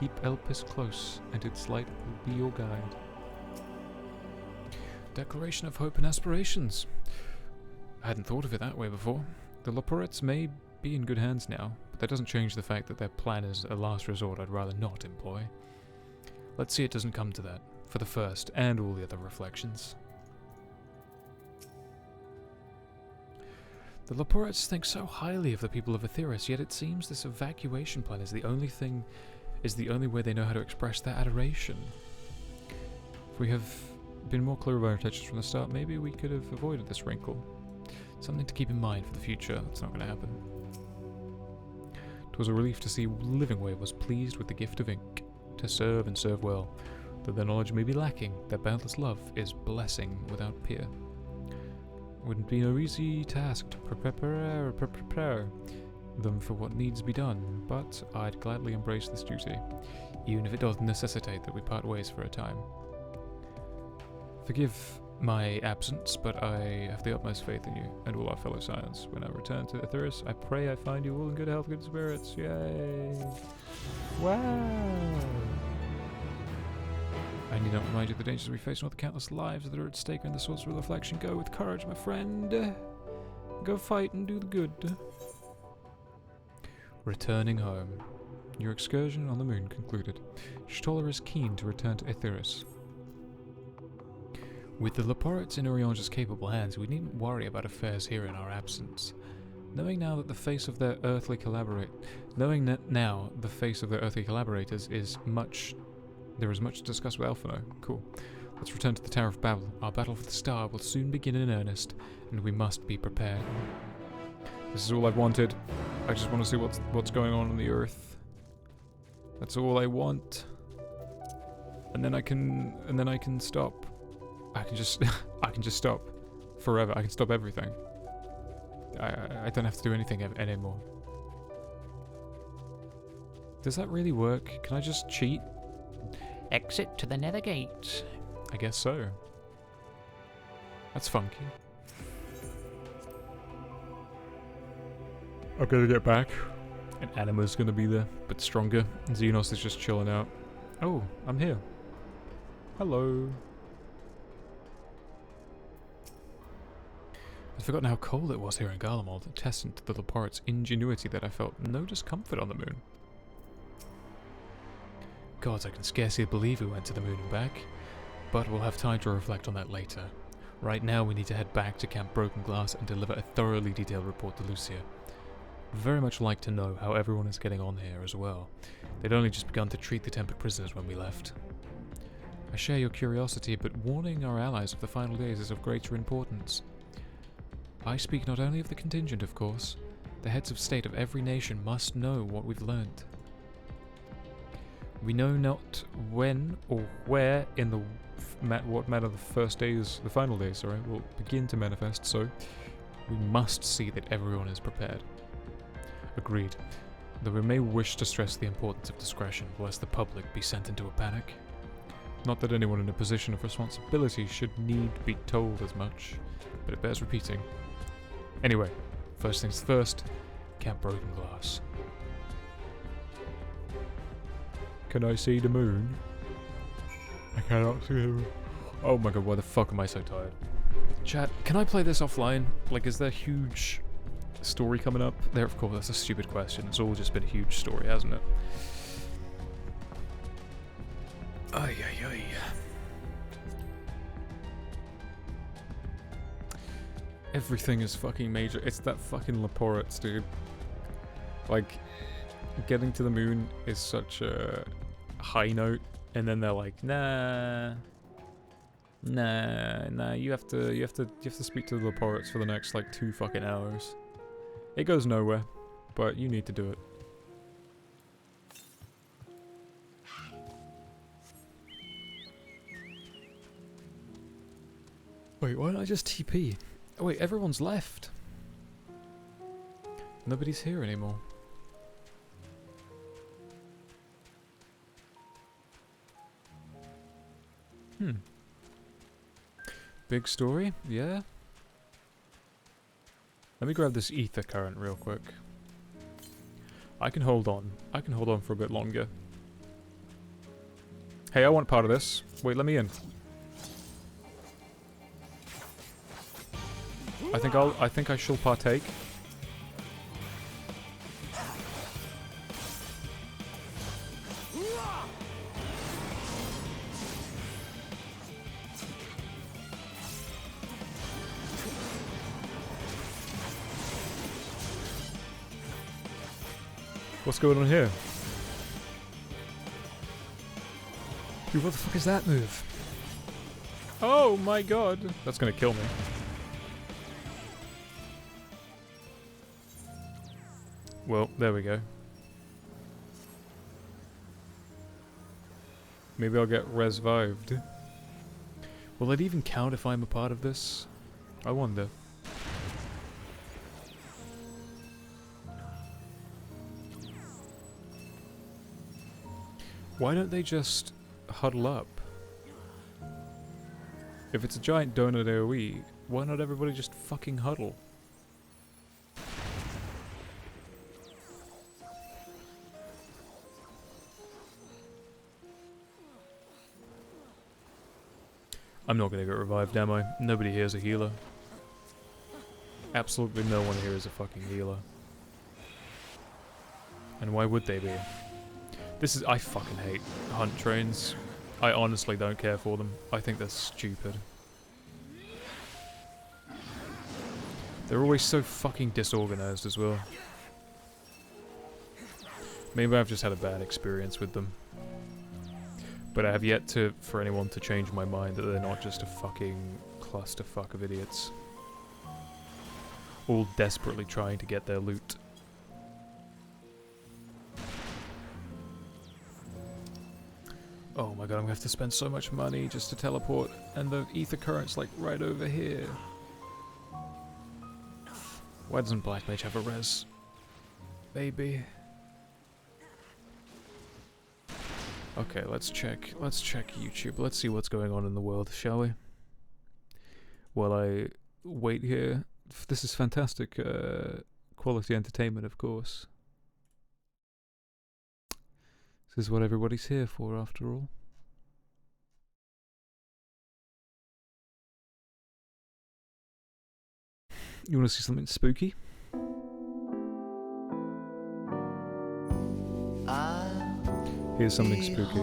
Keep Elpis close, and its light will be your guide. Declaration of hope and aspirations. I hadn't thought of it that way before. The Laportes may be in good hands now, but that doesn't change the fact that their plan is a last resort I'd rather not employ. Let's see it doesn't come to that, for the first and all the other reflections. The Laportes think so highly of the people of Aetheris, yet it seems this evacuation plan is the only way they know how to express their adoration. If we have been more clear about our intentions from the start, maybe we could have avoided this wrinkle. Something to keep in mind for the future. That's not going to happen. It was a relief to see Livingway was pleased with the gift of ink, to serve and serve well. Though their knowledge may be lacking, their boundless love is blessing without peer. It wouldn't be no easy task to prepare them for what needs to be done, but I'd gladly embrace this duty, even if it does necessitate that we part ways for a time. Forgive my absence, but I have the utmost faith in you and all our fellow science. When I return to Etheris, I pray I find you all in good health, good spirits. Yay! Wow! I need not remind you of the dangers we face and all the countless lives that are at stake in the Swords of Reflection. Go with courage, my friend. Go fight and do the good. Returning home. Your excursion on the moon concluded. Stoller is keen to return to Etheris. With the Leporits in Orionge's capable hands, we needn't worry about affairs here in our absence. Knowing now that the face of their earthly collaborators is much. There is much to discuss with Alphino. Cool. Let's return to the Tower of Babel. Our battle for the star will soon begin in earnest, and we must be prepared. This is all I've wanted. I just want to see what's going on the Earth. That's all I want. And then I can stop. I can just stop forever. I can stop everything. I don't have to do anything anymore. Does that really work? Can I just cheat? Exit to the Nether Gate. I guess so. That's funky. I'm gonna get back. And Anima's gonna be there, but stronger. And Xenos is just chilling out. Oh, I'm here. Hello. I'd forgotten how cold it was here in Garlemald, a testament to the Leporits' ingenuity that I felt no discomfort on the moon. Gods, I can scarcely believe we went to the moon and back, but we'll have time to reflect on that later. Right now we need to head back to Camp Broken Glass and deliver a thoroughly detailed report to Lucia. Very much like to know how everyone is getting on here as well. They'd only just begun to treat the tempered prisoners when we left. I share your curiosity, but warning our allies of the final days is of greater importance. I speak not only of the contingent, of course. The heads of state of every nation must know what we've learned. We know not when or where in the what manner the final days, will begin to manifest, so we must see that everyone is prepared. Agreed, though we may wish to stress the importance of discretion, lest the public be sent into a panic. Not that anyone in a position of responsibility should need be told as much, but it bears repeating. Anyway, first things first, Camp Broken Glass. Can I see the moon? I cannot see the moon. Oh my god, why the fuck am I so tired? Chat, can I play this offline? Like, is there a huge story coming up? There, of course, that's a stupid question. It's all just been a huge story, hasn't it? Ay, ay, ay. Everything is fucking major. It's that fucking Leporits, dude. Like, getting to the moon is such a high note, and then they're like, nah, you have to speak to the Leporits for the next like 2 fucking hours. It goes nowhere, but you need to do it. Wait, why don't I just TP? Oh wait, everyone's left. Nobody's here anymore. Big story, yeah. Let me grab this ether current real quick. I can hold on. I can hold on for a bit longer. Hey, I want part of this. Wait, let me in. I think I shall partake. What's going on here? Dude, what the fuck is that move? Oh my god. That's gonna kill me. Well, there we go. Maybe I'll get res-vived. Will it even count if I'm a part of this? I wonder. Why don't they just huddle up? If it's a giant donut AoE, why not everybody just fucking huddle? I'm not gonna get revived, am I? Nobody here is a healer. Absolutely no one here is a fucking healer. And why would they be? This is— I fucking hate hunt trains. I honestly don't care for them. I think they're stupid. They're always so fucking disorganized as well. Maybe I've just had a bad experience with them. But I have yet to, for anyone to change my mind that they're not just a fucking clusterfuck of idiots. All desperately trying to get their loot. Oh my god, I'm gonna have to spend so much money just to teleport, and the ether current's like right over here. Why doesn't Black Mage have a res? Maybe. Okay, let's check YouTube. Let's see what's going on in the world, shall we? While I wait here. This is fantastic quality entertainment, of course. This is what everybody's here for, after all. You want to see something spooky? Here's something spooky.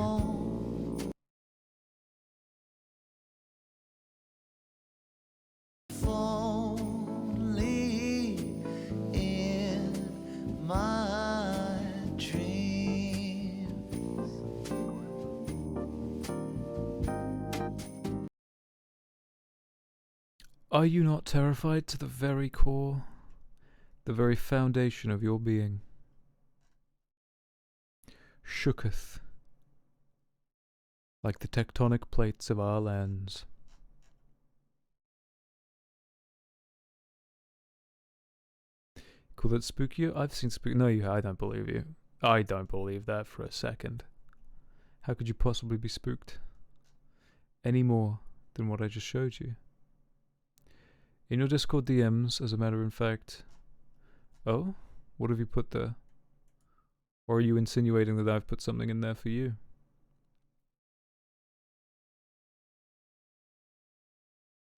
Are you not terrified to the very core, the very foundation of your being? Shooketh, like the tectonic plates of our lands. Call that spookier? I've seen spooky. No, I don't believe you. I don't believe that for a second. How could you possibly be spooked? Any more than what I just showed you? In your Discord DMs, as a matter of fact. Oh? What have you put there? Or are you insinuating that I've put something in there for you?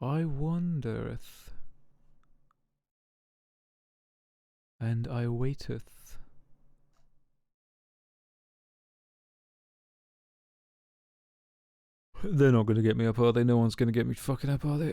I wondereth. And I waiteth. They're not going to get me up, are they? No one's going to get me fucking up, are they?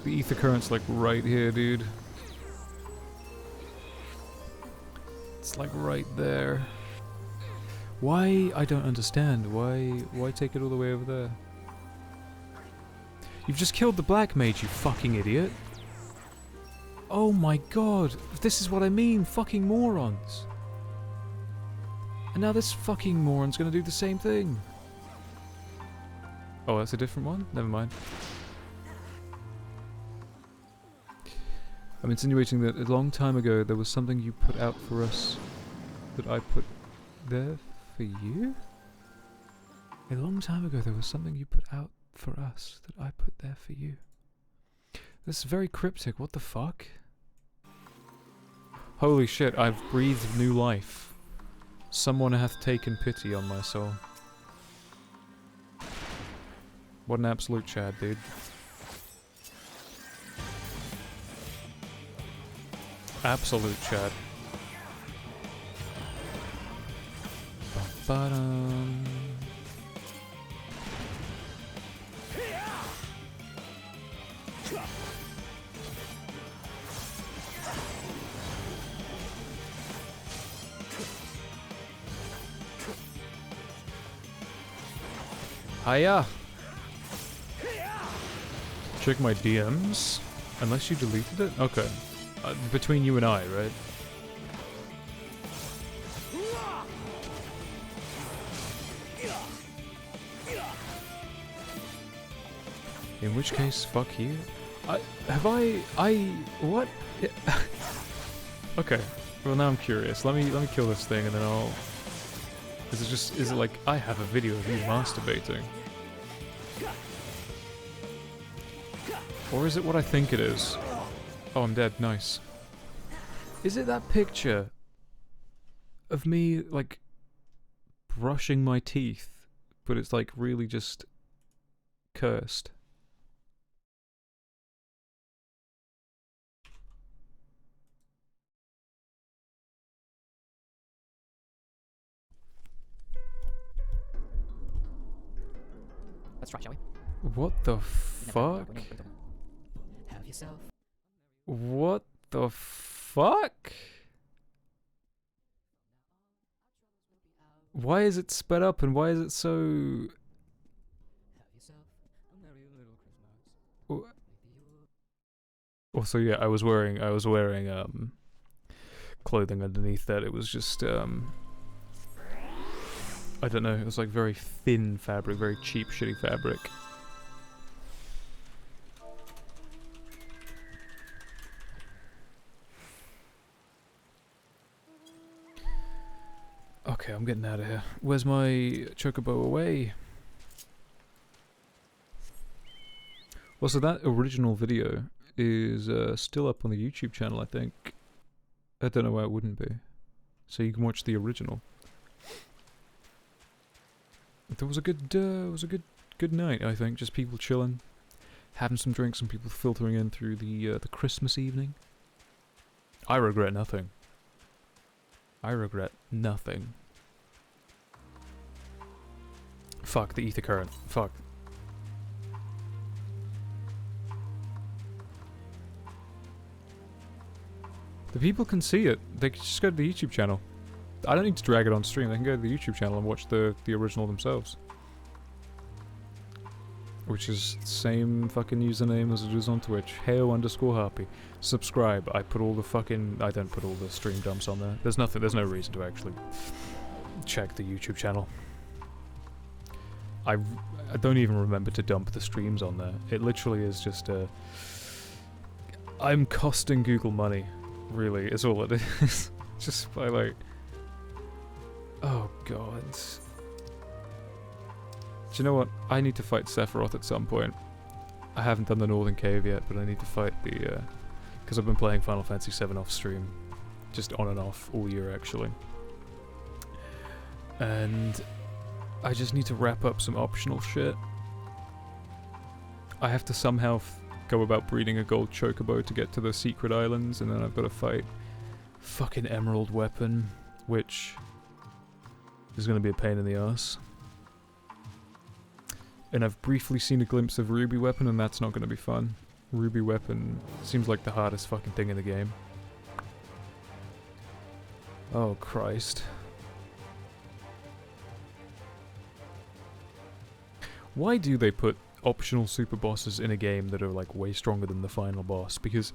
The ether current's like right here, dude. It's like right there. Why? I don't understand. Why take it all the way over there? You've just killed the Black Mage, you fucking idiot. Oh my god. This is what I mean. Fucking morons. And now this fucking moron's gonna do the same thing. Oh, that's a different one? Never mind. I'm insinuating that a long time ago there was something you put out for us that I put there for you? A long time ago there was something you put out for us that I put there for you. This is very cryptic, what the fuck? Holy shit, I've breathed new life. Someone hath taken pity on my soul. What an absolute Chad, dude. Absolute Chad. Ba-dum. Hiya! Check my DMs. Unless you deleted it? Okay. Between you and I, right? In which case, fuck you. What? Okay. Well, now I'm curious. Let me kill this thing and then I'll... Is it like, I have a video of you masturbating? Or is it what I think it is? Oh, I'm dead. Nice. Is it that picture of me, like, brushing my teeth, but it's, like, really just cursed? Let's try, shall we? What the fuck? Have yourself. What the fuck? Why is it sped up and why is it so... Have yourself a merry little Christmas. Also, yeah, I was wearing clothing underneath that. It was just I don't know, it was like very thin fabric, very cheap, shitty fabric. Okay, I'm getting out of here. Where's my chocobo away? Well, so that original video is still up on the YouTube channel, I think. I don't know why it wouldn't be. So you can watch the original. There was a good night, I think. Just people chilling, having some drinks, and people filtering in through the Christmas evening. I regret nothing. I regret nothing. Fuck the ether current. Fuck. The people can see it. They can just go to the YouTube channel. I don't need to drag it on stream. They can go to the YouTube channel and watch the original themselves. Which is the same fucking username as it is on Twitch. Heyoh_Harpy. Subscribe. I put all the fucking... I don't put all the stream dumps on there. There's no reason to actually check the YouTube channel. I don't even remember to dump the streams on there. It literally is just I'm costing Google money. Really, is all it is. Just by like... Oh god. Do you know what? I need to fight Sephiroth at some point. I haven't done the Northern Cave yet, but I need to fight the... because I've been playing Final Fantasy VII off stream. Just on and off all year, actually. And I just need to wrap up some optional shit. I have to somehow go about breeding a gold chocobo to get to the secret islands, and then I've got to fight fucking Emerald Weapon, which is going to be a pain in the ass. And I've briefly seen a glimpse of Ruby Weapon, and that's not going to be fun. Ruby Weapon seems like the hardest fucking thing in the game. Oh Christ. Why do they put optional super bosses in a game that are like way stronger than the final boss? Because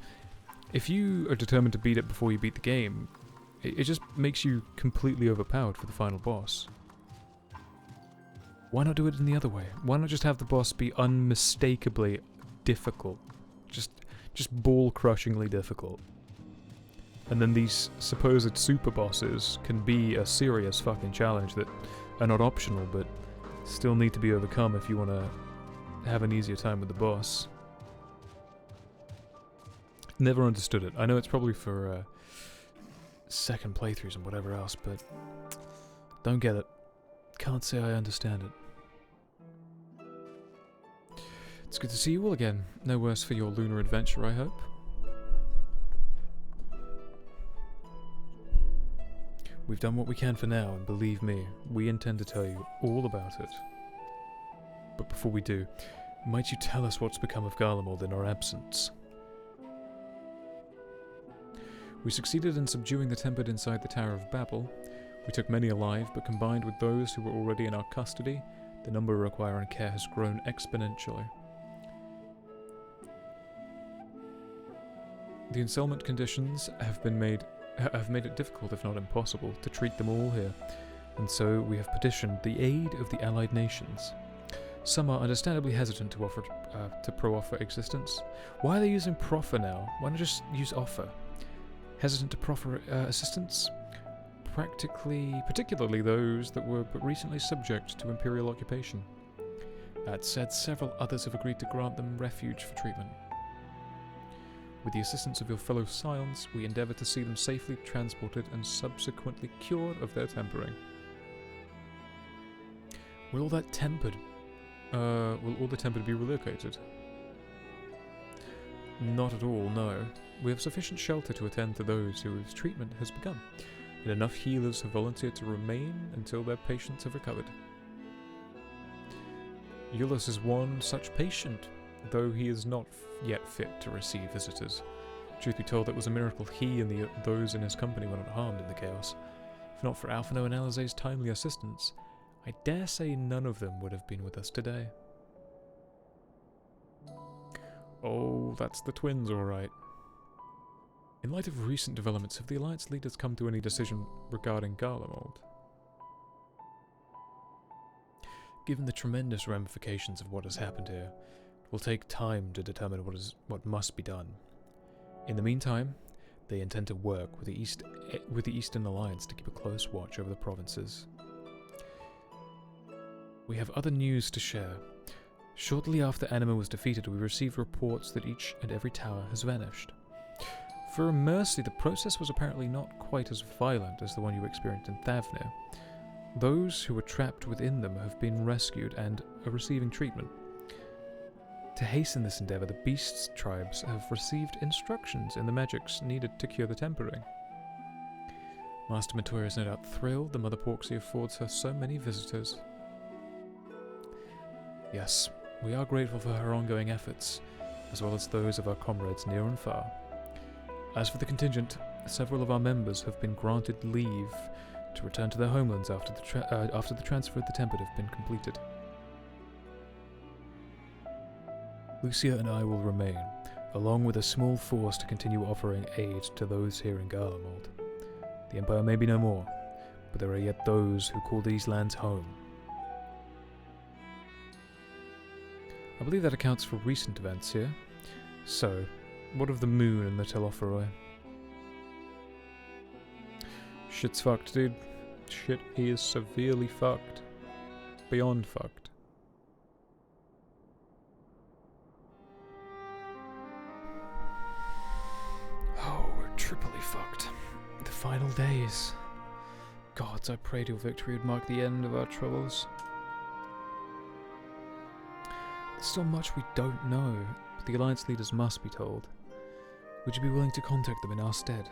if you are determined to beat it before you beat the game, it just makes you completely overpowered for the final boss. Why not do it in the other way? Why not just have the boss be unmistakably difficult? Just ball-crushingly difficult. And then these supposed super bosses can be a serious fucking challenge that are not optional, but still need to be overcome if you want to have an easier time with the boss. Never understood it. I know it's probably for second playthroughs and whatever else, but don't get it. Can't say I understand it. It's good to see you all again. No worse for your lunar adventure, I hope. We've done what we can for now, and believe me, we intend to tell you all about it. But before we do, might you tell us what's become of Garlemald in our absence? We succeeded in subduing the Thancred inside the Tower of Babel. We took many alive, but combined with those who were already in our custody, the number requiring care has grown exponentially. The ensealment conditions have made it difficult, if not impossible, to treat them all here, and so we have petitioned the aid of the allied nations. Some are understandably hesitant to pro-offer existence. Why are they using proffer now? Why not just use offer? Hesitant to proffer assistance? Particularly those that were but recently subject to imperial occupation. That said, several others have agreed to grant them refuge for treatment. With the assistance of your fellow scions, we endeavour to see them safely transported and subsequently cured of their tempering. Will all the tempered be relocated? Not at all, no. We have sufficient shelter to attend to those whose treatment has begun, and enough healers have volunteered to remain until their patients have recovered. Ulus is one such patient, though he is not yet fit to receive visitors. Truth be told, it was a miracle he and those in his company were not harmed in the chaos. If not for Alphino and Alizé's timely assistance, I dare say none of them would have been with us today. Oh, that's the twins, alright. In light of recent developments, have the Alliance leaders come to any decision regarding Garlemald? Given the tremendous ramifications of what has happened here, it will take time to determine what must be done. In the meantime, they intend to work with the Eastern Alliance to keep a close watch over the provinces. We have other news to share. Shortly after Anima was defeated, we received reports that each and every tower has vanished. For a mercy, the process was apparently not quite as violent as the one you experienced in Thancred. Those who were trapped within them have been rescued and are receiving treatment. To hasten this endeavour, the Beasts tribes have received instructions in the magics needed to cure the tempering. Master Matoya is no doubt thrilled the Mother Porksy affords her so many visitors. Yes, we are grateful for her ongoing efforts, as well as those of our comrades near and far. As for the contingent, several of our members have been granted leave to return to their homelands after the transfer of the Thancred have been completed. Lucia and I will remain, along with a small force to continue offering aid to those here in Garlemald. The Empire may be no more, but there are yet those who call these lands home. I believe that accounts for recent events here. So, what of the moon and the Telophoroi? Shit's fucked, dude. Shit is severely fucked. Beyond fucked. Oh, we're triply fucked. The final days. Gods, I prayed your victory would mark the end of our troubles. There's still much we don't know, but the Alliance leaders must be told. Would you be willing to contact them in our stead?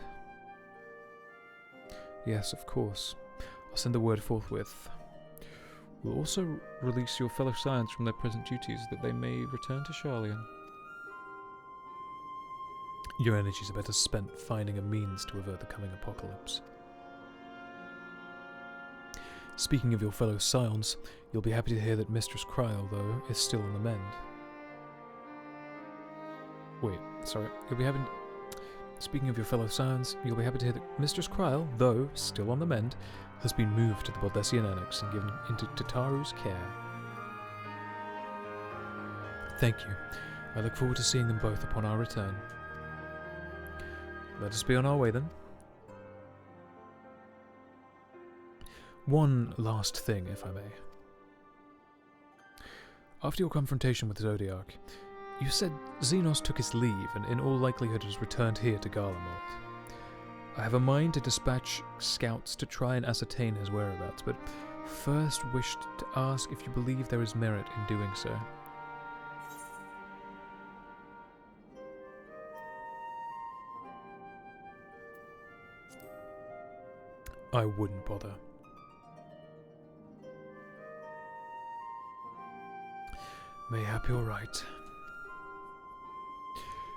Yes, of course. I'll send the word forthwith. We'll also release your fellow scions from their present duties that they may return to Sharlayan. Your energies are better spent finding a means to avert the coming apocalypse. Speaking of your fellow scions, you'll be happy to hear that Mistress Kryl, though, is still on the mend. Wait, sorry. Speaking of your fellow scions, you'll be happy to hear that Mistress Kryl, though still on the mend, has been moved to the Baldessian Annex and given into Tataru's care. Thank you. I look forward to seeing them both upon our return. Let us be on our way then. One last thing, if I may. After your confrontation with the Zodiac, you said Xenos took his leave and in all likelihood has returned here to Garlemald. I have a mind to dispatch scouts to try and ascertain his whereabouts, but first wished to ask if you believe there is merit in doing so. I wouldn't bother. Mayhap you're right.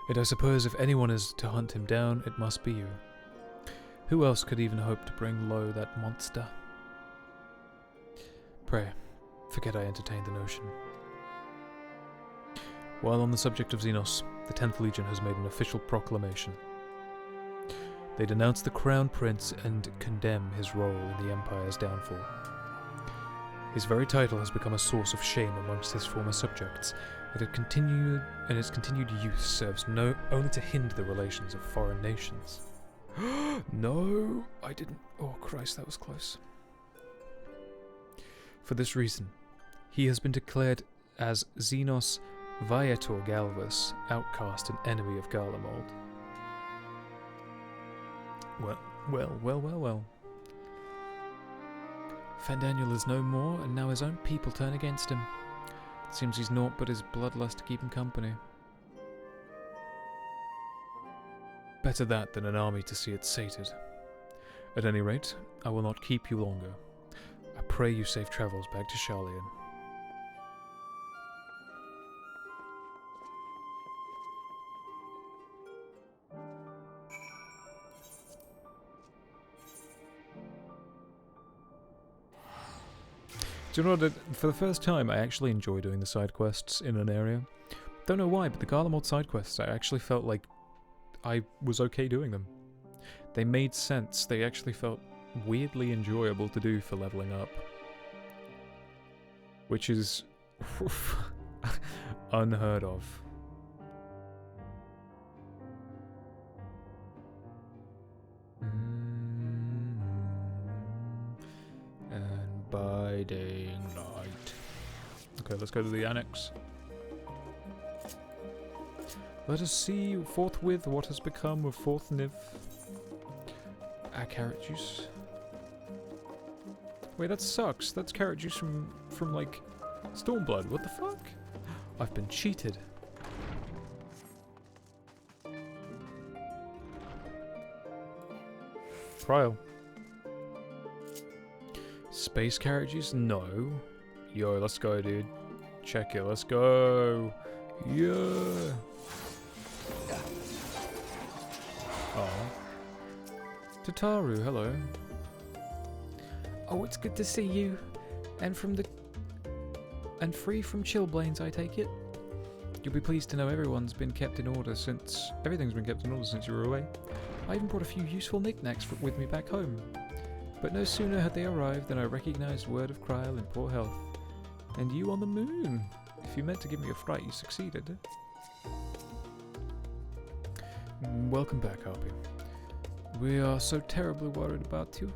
And I suppose if anyone is to hunt him down, it must be you. Who else could even hope to bring low that monster? Pray, forget I entertained the notion. While on the subject of Xenos, the 10th Legion has made an official proclamation. They denounce the Crown Prince and condemn his role in the Empire's downfall. His very title has become a source of shame amongst his former subjects, and its continued use serves only to hinder the relations of foreign nations. No, I didn't. Oh Christ, that was close. For this reason, he has been declared as Xenos Viator Galvus, outcast and enemy of Garlemald. Well. Fandaniel is no more, and now his own people turn against him. It seems he's naught but his bloodlust to keep him company. Better that than an army to see it sated. At any rate, I will not keep you longer. I pray you safe travels back to Sharlayan. Do you know what? For the first time, I actually enjoy doing the side quests in an area. Don't know why, but the Garlemald side quests, I actually felt like I was okay doing them. They made sense. They actually felt weirdly enjoyable to do for leveling up. Which is unheard of. And biding light. Okay, let's go to the annex. Let us see forthwith what has become of Fourth Niv. Ah, carrot juice. Wait, that sucks. That's carrot juice from like Stormblood. What the fuck? I've been cheated. Trial. Space carrot juice? No. Yo, let's go, dude. Check it. Let's go. Yeah. Oh. Tataru, hello. Oh, it's good to see you. And free from chilblains, I take it. You'll be pleased to know everything's been kept in order since you were away. I even brought a few useful knickknacks with me back home. But no sooner had they arrived than I recognized word of Kryl in poor health. And you on the moon. If you meant to give me a fright, you succeeded. Welcome back, Harpy. We are so terribly worried about you.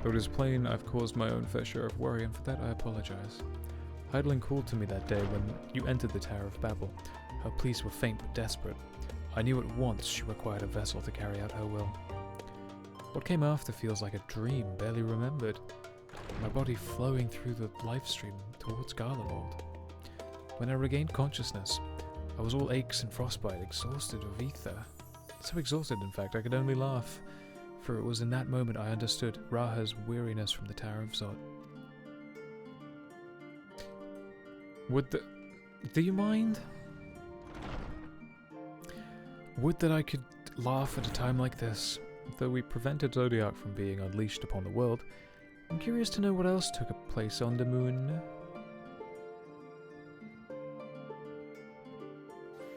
Though it is plain I've caused my own fair share of worry, and for that I apologize. Hydaelyn called to me that day when you entered the Tower of Babel. Her pleas were faint but desperate. I knew at once she required a vessel to carry out her will. What came after feels like a dream, barely remembered. My body flowing through the life stream towards Garlemald. When I regained consciousness, I was all aches and frostbite, exhausted of ether. So exhausted, in fact, I could only laugh, for it was in that moment I understood Raha's weariness from the Tower of Zot. Do you mind? Would that I could laugh at a time like this. Though we prevented Zodiac from being unleashed upon the world, I'm curious to know what else took place on the moon.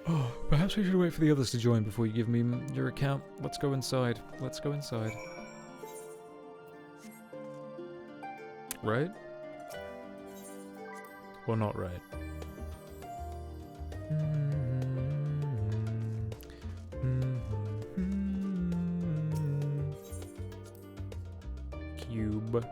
Oh, perhaps we should wait for the others to join before you give me your account. Let's go inside. Let's go inside. Right? Or not right? Cube.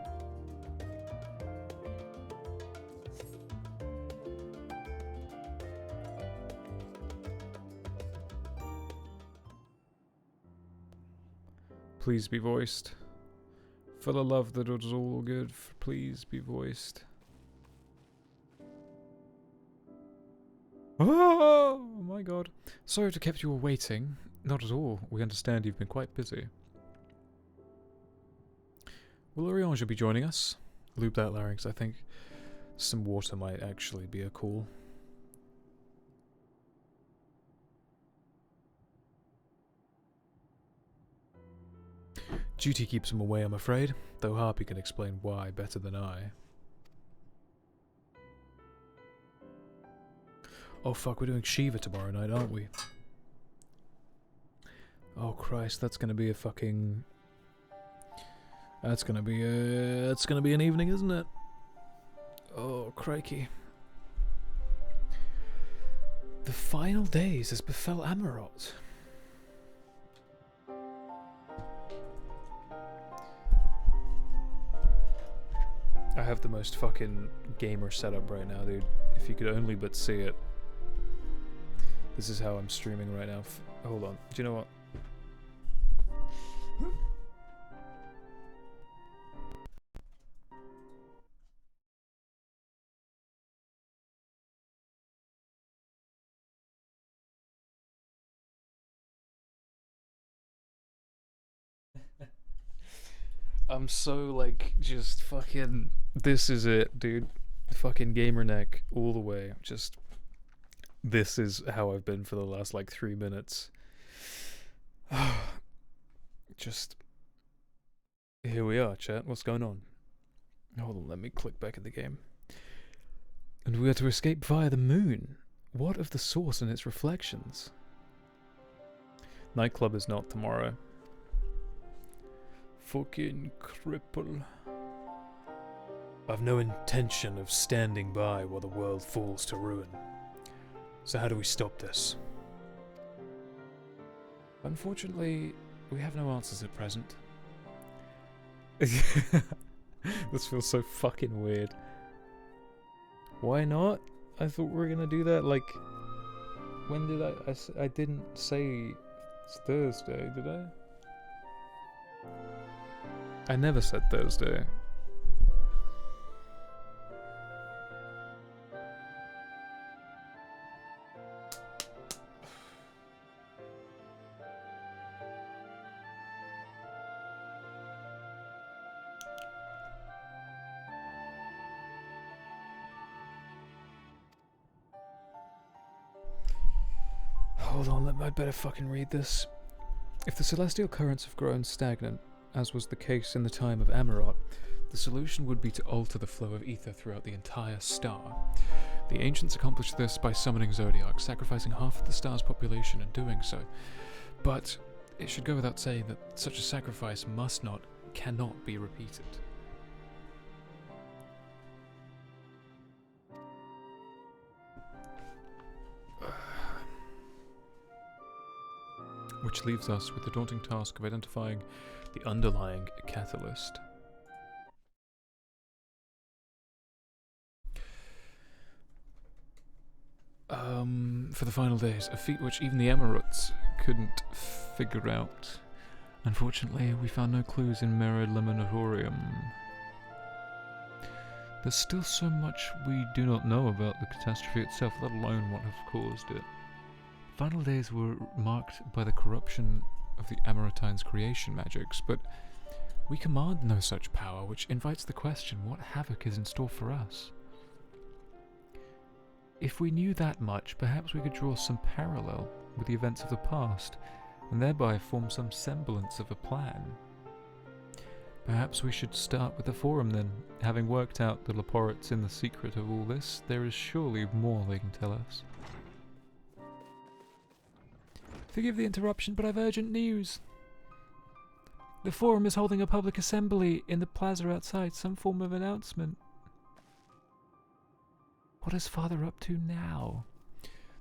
Please be voiced. For the love that was all good, please be voiced. Oh my god. Sorry to kept you all waiting. Not at all. We understand you've been quite busy. Well, Orion should be joining us. Lube that larynx. I think some water might actually be a call. Duty keeps him away, I'm afraid, though Harpy can explain why better than I. Oh fuck, we're doing Shiva tomorrow night, aren't we? Oh Christ, that's gonna be a fucking... That's gonna be an evening, isn't it? Oh, crikey. The final days as befell Amarot. I have the most fucking gamer setup right now, dude. If you could only but see it. This is how I'm streaming right now. Hold on. Do you know what? I'm so, like, just fucking... This is it, dude. Fucking gamer neck all the way. Just... This is how I've been for the last, like, 3 minutes. Just... Here we are, chat. What's going on? Hold on, let me click back in the game. And we are to escape via the moon. What of the source and its reflections? Nightclub is not tomorrow. Fucking cripple. I've no intention of standing by while the world falls to ruin. So how do we stop this? Unfortunately, we have no answers at present. This feels so fucking weird. Why not? I thought we were gonna do that, like... When did I didn't say it's Thursday, did I? I never said Thursday. Hold on, I'd better fucking read this. If the celestial currents have grown stagnant, as was the case in the time of Amarot, the solution would be to alter the flow of ether throughout the entire star. The ancients accomplished this by summoning zodiacs, sacrificing half of the star's population in doing so. But it should go without saying that such a sacrifice cannot be repeated. Which leaves us with the daunting task of identifying the underlying catalyst. For the final days, a feat which even the Emirates couldn't figure out. Unfortunately, we found no clues in Mera Eliminatorium. There's still so much we do not know about the catastrophe itself, let alone what have caused it. Final days were marked by the corruption of the Amarantine's creation magics, but we command no such power, which invites the question, what havoc is in store for us? If we knew that much, perhaps we could draw some parallel with the events of the past, and thereby form some semblance of a plan. Perhaps we should start with the Forum then. Having worked out the Laporets in the secret of all this, there is surely more they can tell us. Forgive the interruption, but I've urgent news. The Forum is holding a public assembly in the plaza outside, some form of announcement. What is Father up to now?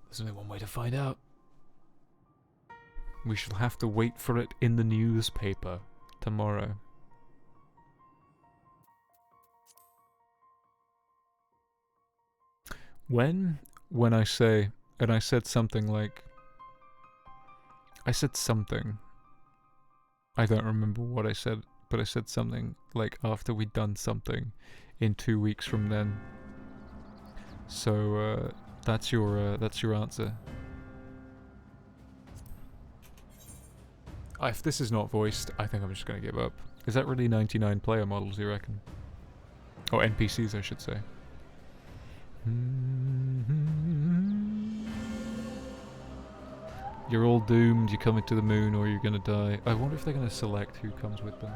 There's only one way to find out. We shall have to wait for it in the newspaper tomorrow. When I say, and I said something like, I said something. I don't remember what I said, but I said something like after we'd done something in 2 weeks from then. So that's your answer. If this is not voiced, I think I'm just going to give up. Is that really 99 player models, you reckon? Or NPCs, I should say. You're all doomed, you're coming to the moon or you're going to die. I wonder if they're going to select who comes with them.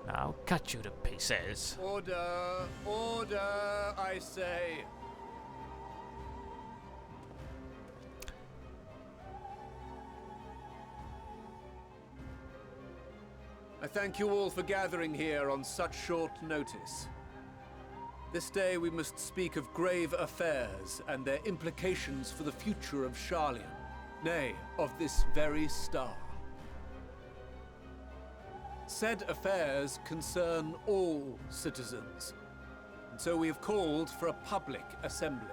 I'll cut you to pieces. Order! Order, I say! I thank you all for gathering here on such short notice. This day we must speak of grave affairs and their implications for the future of Sharlayan, nay, of this very star. Said affairs concern all citizens, and so we have called for a public assembly.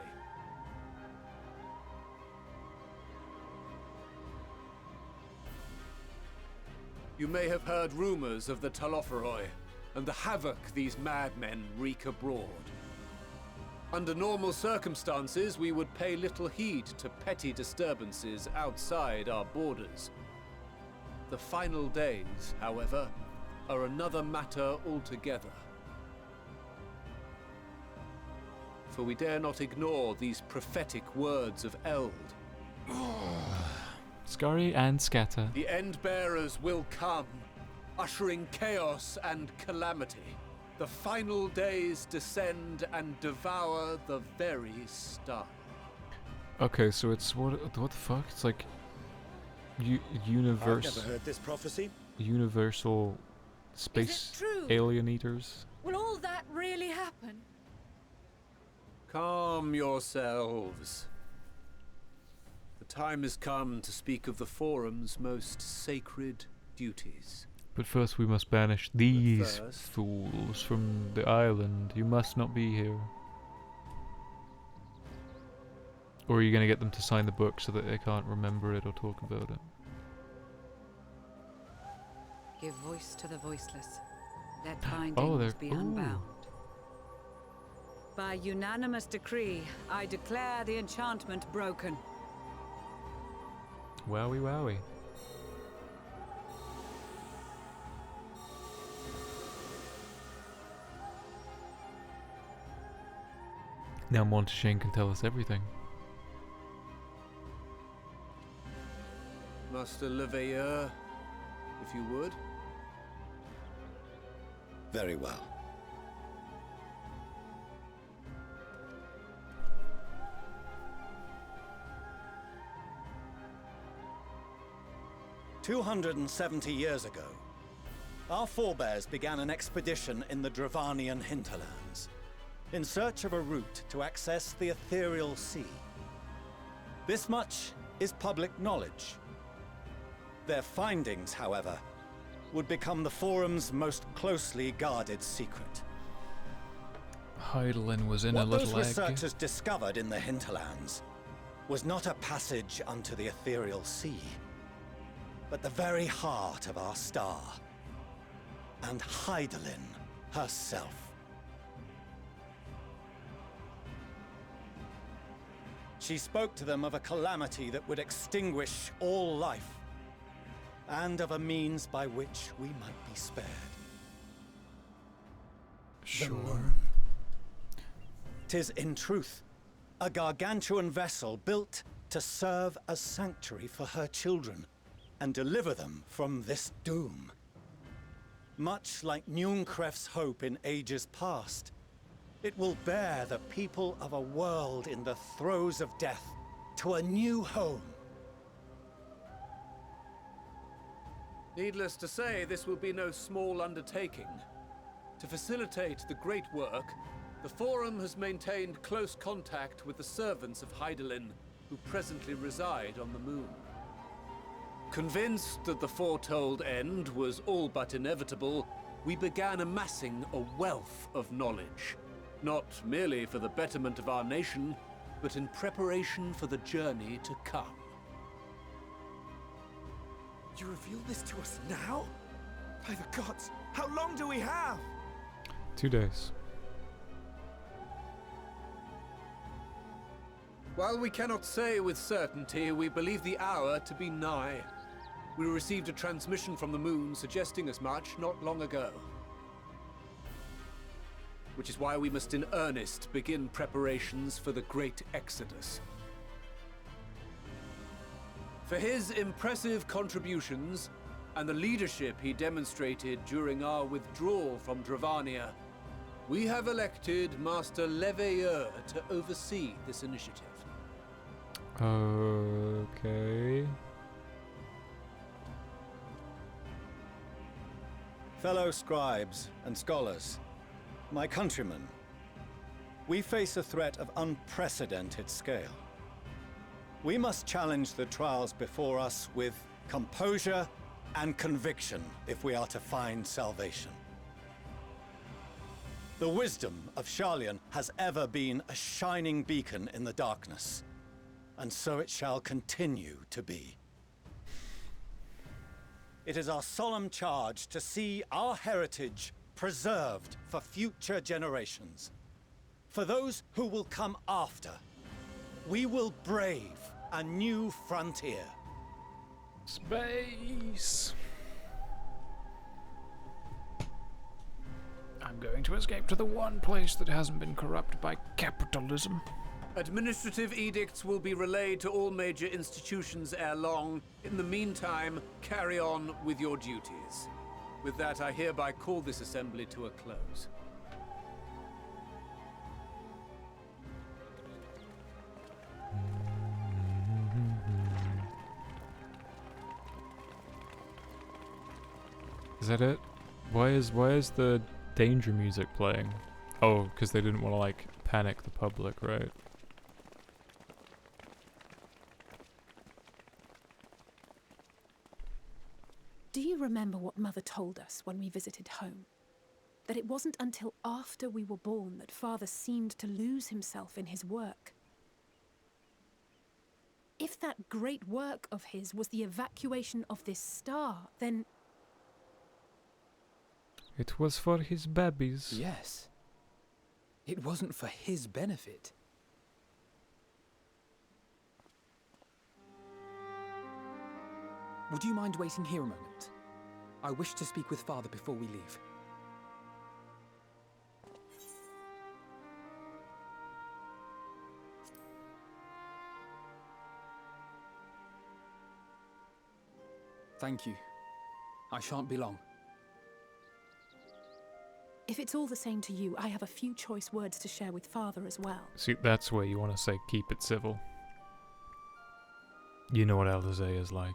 You may have heard rumors of the Talopheroi and the havoc these madmen wreak abroad. Under normal circumstances, we would pay little heed to petty disturbances outside our borders. The final days, however, are another matter altogether. For we dare not ignore these prophetic words of Eld. Scurry and scatter. The End-Bearers will come, ushering chaos and calamity. The final days descend and devour the very star. Okay, so it's what the fuck? It's like I've never heard this prophecy. Universal space true? alien eaters. Will all that really happen? Calm yourselves. The time has come to speak of the Forum's most sacred duties. But first we must banish these fools from the island. You must not be here. Or are you going to get them to sign the book so that they can't remember it or talk about it? Give voice to the voiceless. Let bindings be unbound. By unanimous decree, I declare the enchantment broken. Wowie wowie. Now Monteshane can tell us everything. Master Leveilleur, if you would. Very well. "270 years ago, our forebears began an expedition in the Dravanian hinterlands, in search of a route to access the ethereal sea. This much is public knowledge. Their findings, however, would become the Forum's most closely guarded secret. Hydaelyn was in a What little those egg. researchers discovered in the hinterlands was not a passage unto the ethereal sea, but the very heart of our star, and Hydaelyn herself. She spoke to them of a calamity that would extinguish all life, and of a means by which we might be spared. Sure. The moon. 'Tis in truth a gargantuan vessel built to serve as sanctuary for her children and deliver them from this doom. Much like Nunkref's hope in ages past, it will bear the people of a world in the throes of death to a new home. Needless to say, this will be no small undertaking. To facilitate the great work, the Forum has maintained close contact with the servants of Hydaelyn, who presently reside on the moon. Convinced that the foretold end was all but inevitable, we began amassing a wealth of knowledge, not merely for the betterment of our nation, but in preparation for the journey to come. You reveal this to us now? By the gods, how long do we have? 2 days. While we cannot say with certainty, we believe the hour to be nigh. We received a transmission from the moon suggesting as much not long ago. Which is why we must in earnest begin preparations for the Great Exodus. For his impressive contributions and the leadership he demonstrated during our withdrawal from Dravania, we have elected Master Leveilleur to oversee this initiative. Okay. Fellow scribes and scholars, my countrymen, we face a threat of unprecedented scale. We must challenge the trials before us with composure and conviction if we are to find salvation. The wisdom of Sharlayan has ever been a shining beacon in the darkness, and so it shall continue to be. It is our solemn charge to see our heritage preserved for future generations. For those who will come after, we will brave a new frontier. Space! I'm going to escape to the one place that hasn't been corrupted by capitalism. Administrative edicts will be relayed to all major institutions ere long. In the meantime, carry on with your duties. With that, I hereby call this assembly to a close. Is that it? Why is the danger music playing? Oh, because they didn't want to like panic the public, right? Do you remember what Mother told us when we visited home? That it wasn't until after we were born that Father seemed to lose himself in his work. If that great work of his was the evacuation of this star, then... It was for his babies. Yes. It wasn't for his benefit. Would you mind waiting here a moment? I wish to speak with Father before we leave. Thank you. I shan't be long. If it's all the same to you, I have a few choice words to share with Father as well. See, that's where you want to say keep it civil. You know what Elderzay is like.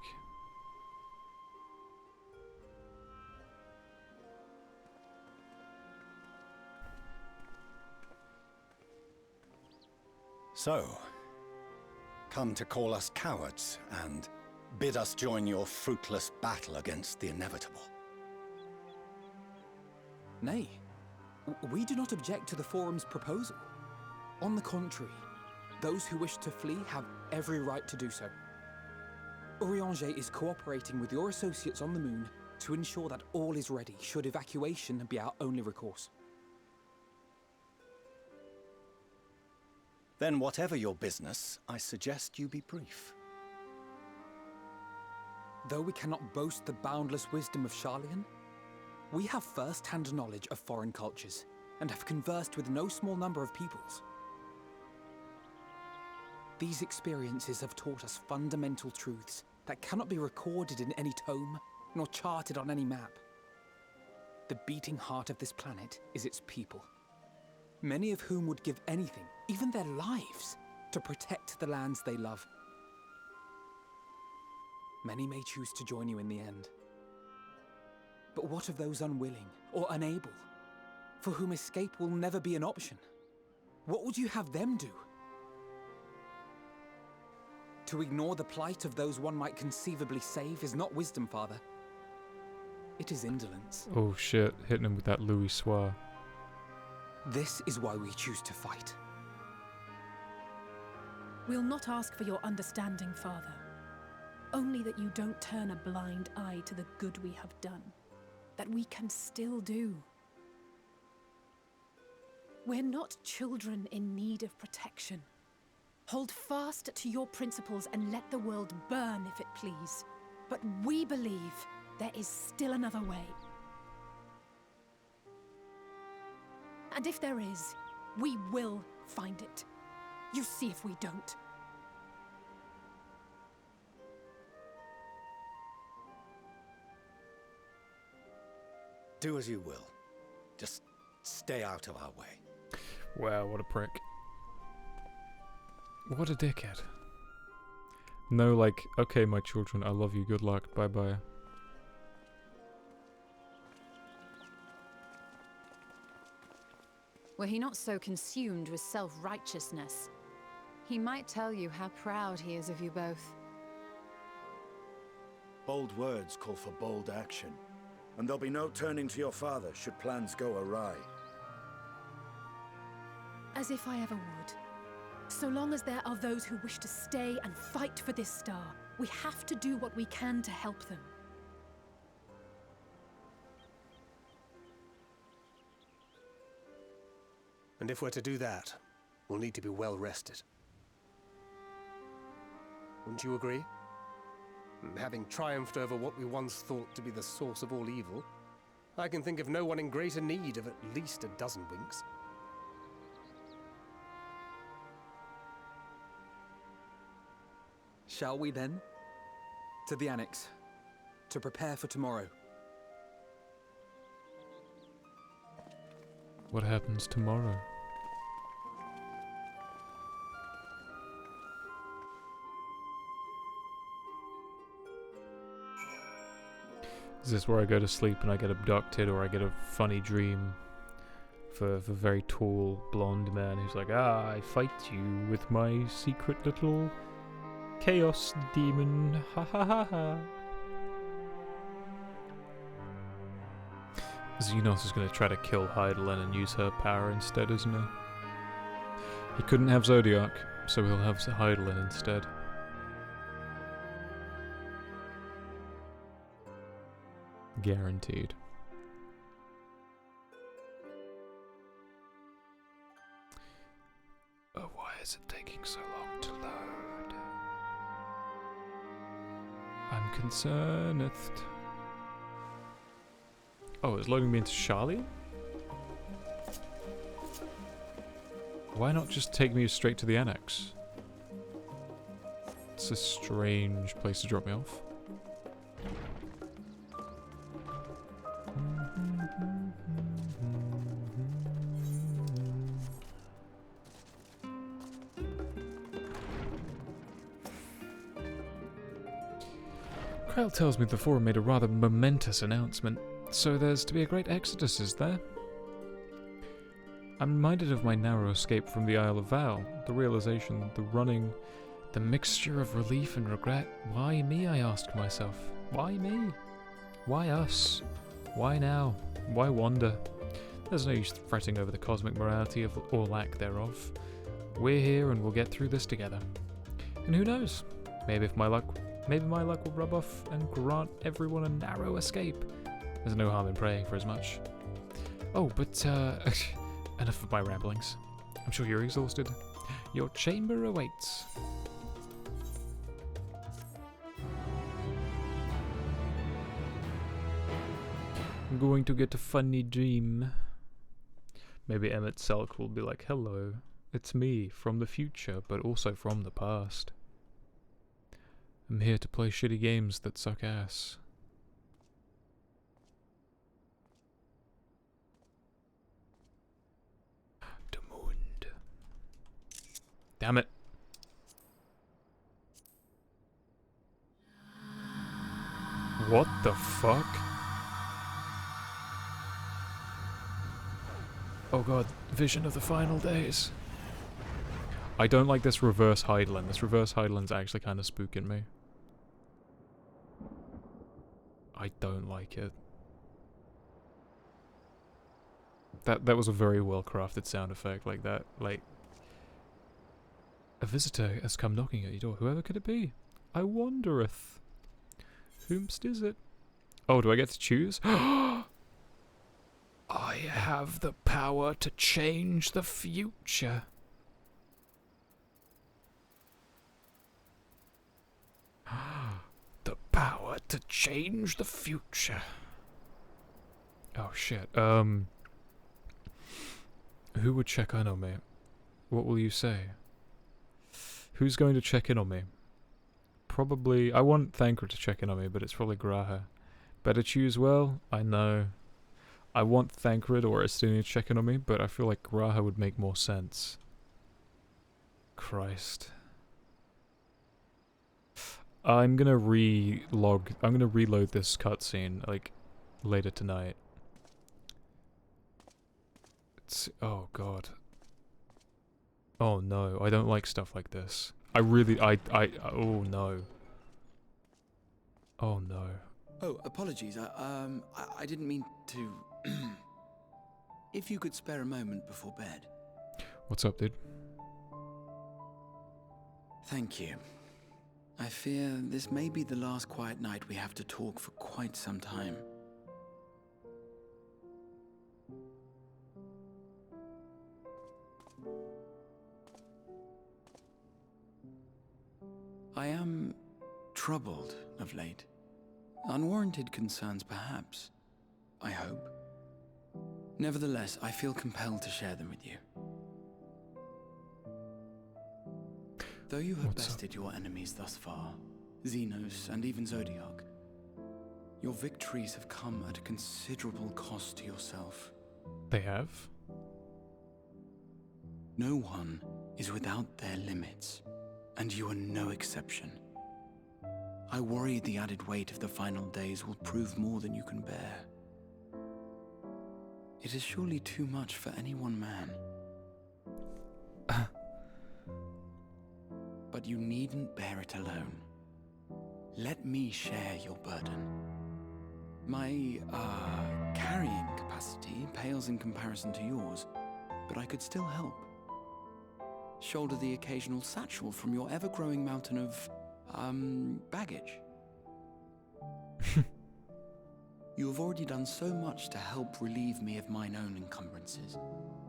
So, come to call us cowards and bid us join your fruitless battle against the inevitable. Nay, we do not object to the Forum's proposal. On the contrary, those who wish to flee have every right to do so. Urianger is cooperating with your associates on the moon to ensure that all is ready should evacuation be our only recourse. Then whatever your business, I suggest you be brief. Though we cannot boast the boundless wisdom of Sharlayan, we have first-hand knowledge of foreign cultures, and have conversed with no small number of peoples. These experiences have taught us fundamental truths that cannot be recorded in any tome, nor charted on any map. The beating heart of this planet is its people, many of whom would give anything, even their lives, to protect the lands they love. Many may choose to join you in the end. But what of those unwilling or unable, for whom escape will never be an option? What would you have them do? To ignore the plight of those one might conceivably save is not wisdom, Father. It is indolence. Oh shit, hitting him with that Louis Soir. This is why we choose to fight. We'll not ask for your understanding, Father. Only that you don't turn a blind eye to the good we have done. That we can still do. We're not children in need of protection. Hold fast to your principles and let the world burn if it please. But we believe there is still another way. And if there is, we will find it. You see if we don't. Do as you will. Just stay out of our way. Wow, what a prick. What a dickhead. No, like, okay, my children, I love you, good luck, bye-bye. Were he not so consumed with self-righteousness, he might tell you how proud he is of you both. Bold words call for bold action, and there'll be no turning to your father should plans go awry. As if I ever would. So long as there are those who wish to stay and fight for this star, we have to do what we can to help them. And if we're to do that, we'll need to be well rested. Wouldn't you agree? And having triumphed over what we once thought to be the source of all evil, I can think of no one in greater need of at least a dozen winks. Shall we then? To the Annex, to prepare for tomorrow. What happens tomorrow? Is this where I go to sleep and I get abducted, or I get a funny dream for a very tall blonde man who's like, ah, I fight you with my secret little chaos demon, ha ha ha ha. Xenos is going to try to kill Heidelin and use her power instead, isn't he? He couldn't have Zodiac, so he'll have Heidelin instead. Guaranteed. Oh, why is it taking so long to load? I'm concerned. Oh, it's loading me into Charlie? Why not just take me straight to the Annex? It's a strange place to drop me off. Kyle tells me the Forum made a rather momentous announcement, so there's to be a great exodus, is there? I'm reminded of my narrow escape from the Isle of Val, the realization, the running, the mixture of relief and regret. Why me, I asked myself. Why me? Why us? Why now? Why wander? There's no use fretting over the cosmic morality of or lack thereof. We're here and we'll get through this together. And who knows? Maybe my luck will rub off and grant everyone a narrow escape. There's no harm in praying for as much. Oh, but enough of my ramblings. I'm sure you're exhausted. Your chamber awaits. I'm going to get a funny dream. Maybe Emmett Selk will be like, hello, it's me from the future, but also from the past. I'm here to play shitty games that suck ass. Demund. Damn it. What the fuck? Oh god, vision of the final days. I don't like this reverse Heidelin. This reverse Heidelin's actually kind of spooking me. I don't like it. That was a very well crafted sound effect, like that. Like, a visitor has come knocking at your door. Whoever could it be? I wondereth. Whomst is it? Oh, do I get to choose? I have the power to change the future. to change the future. Oh shit. Who would check in on me? What will you say? Who's going to check in on me? Probably... I want Thancred to check in on me, but it's probably Graha. Better choose well? I know. I want Thancred or Estinian to check in on me, but I feel like Graha would make more sense. Christ. I'm gonna reload this cutscene, like, later tonight. Oh god. Oh no, I don't like stuff like this. Oh no. Oh no. Oh, apologies. I didn't mean to... If you could spare a moment before bed. What's up, dude? Thank you. I fear this may be the last quiet night we have to talk for quite some time. I am troubled of late. Unwarranted concerns, perhaps. I hope. Nevertheless, I feel compelled to share them with you. Though you have bested your enemies thus far, Xenos and even Zodiac, your victories have come at a considerable cost to yourself. They have? No one is without their limits, and you are no exception. I worry the added weight of the final days will prove more than you can bear. It is surely too much for any one man. But you needn't bear it alone. Let me share your burden. My, carrying capacity pales in comparison to yours, but I could still help. Shoulder the occasional satchel from your ever-growing mountain of, baggage. You have already done so much to help relieve me of mine own encumbrances.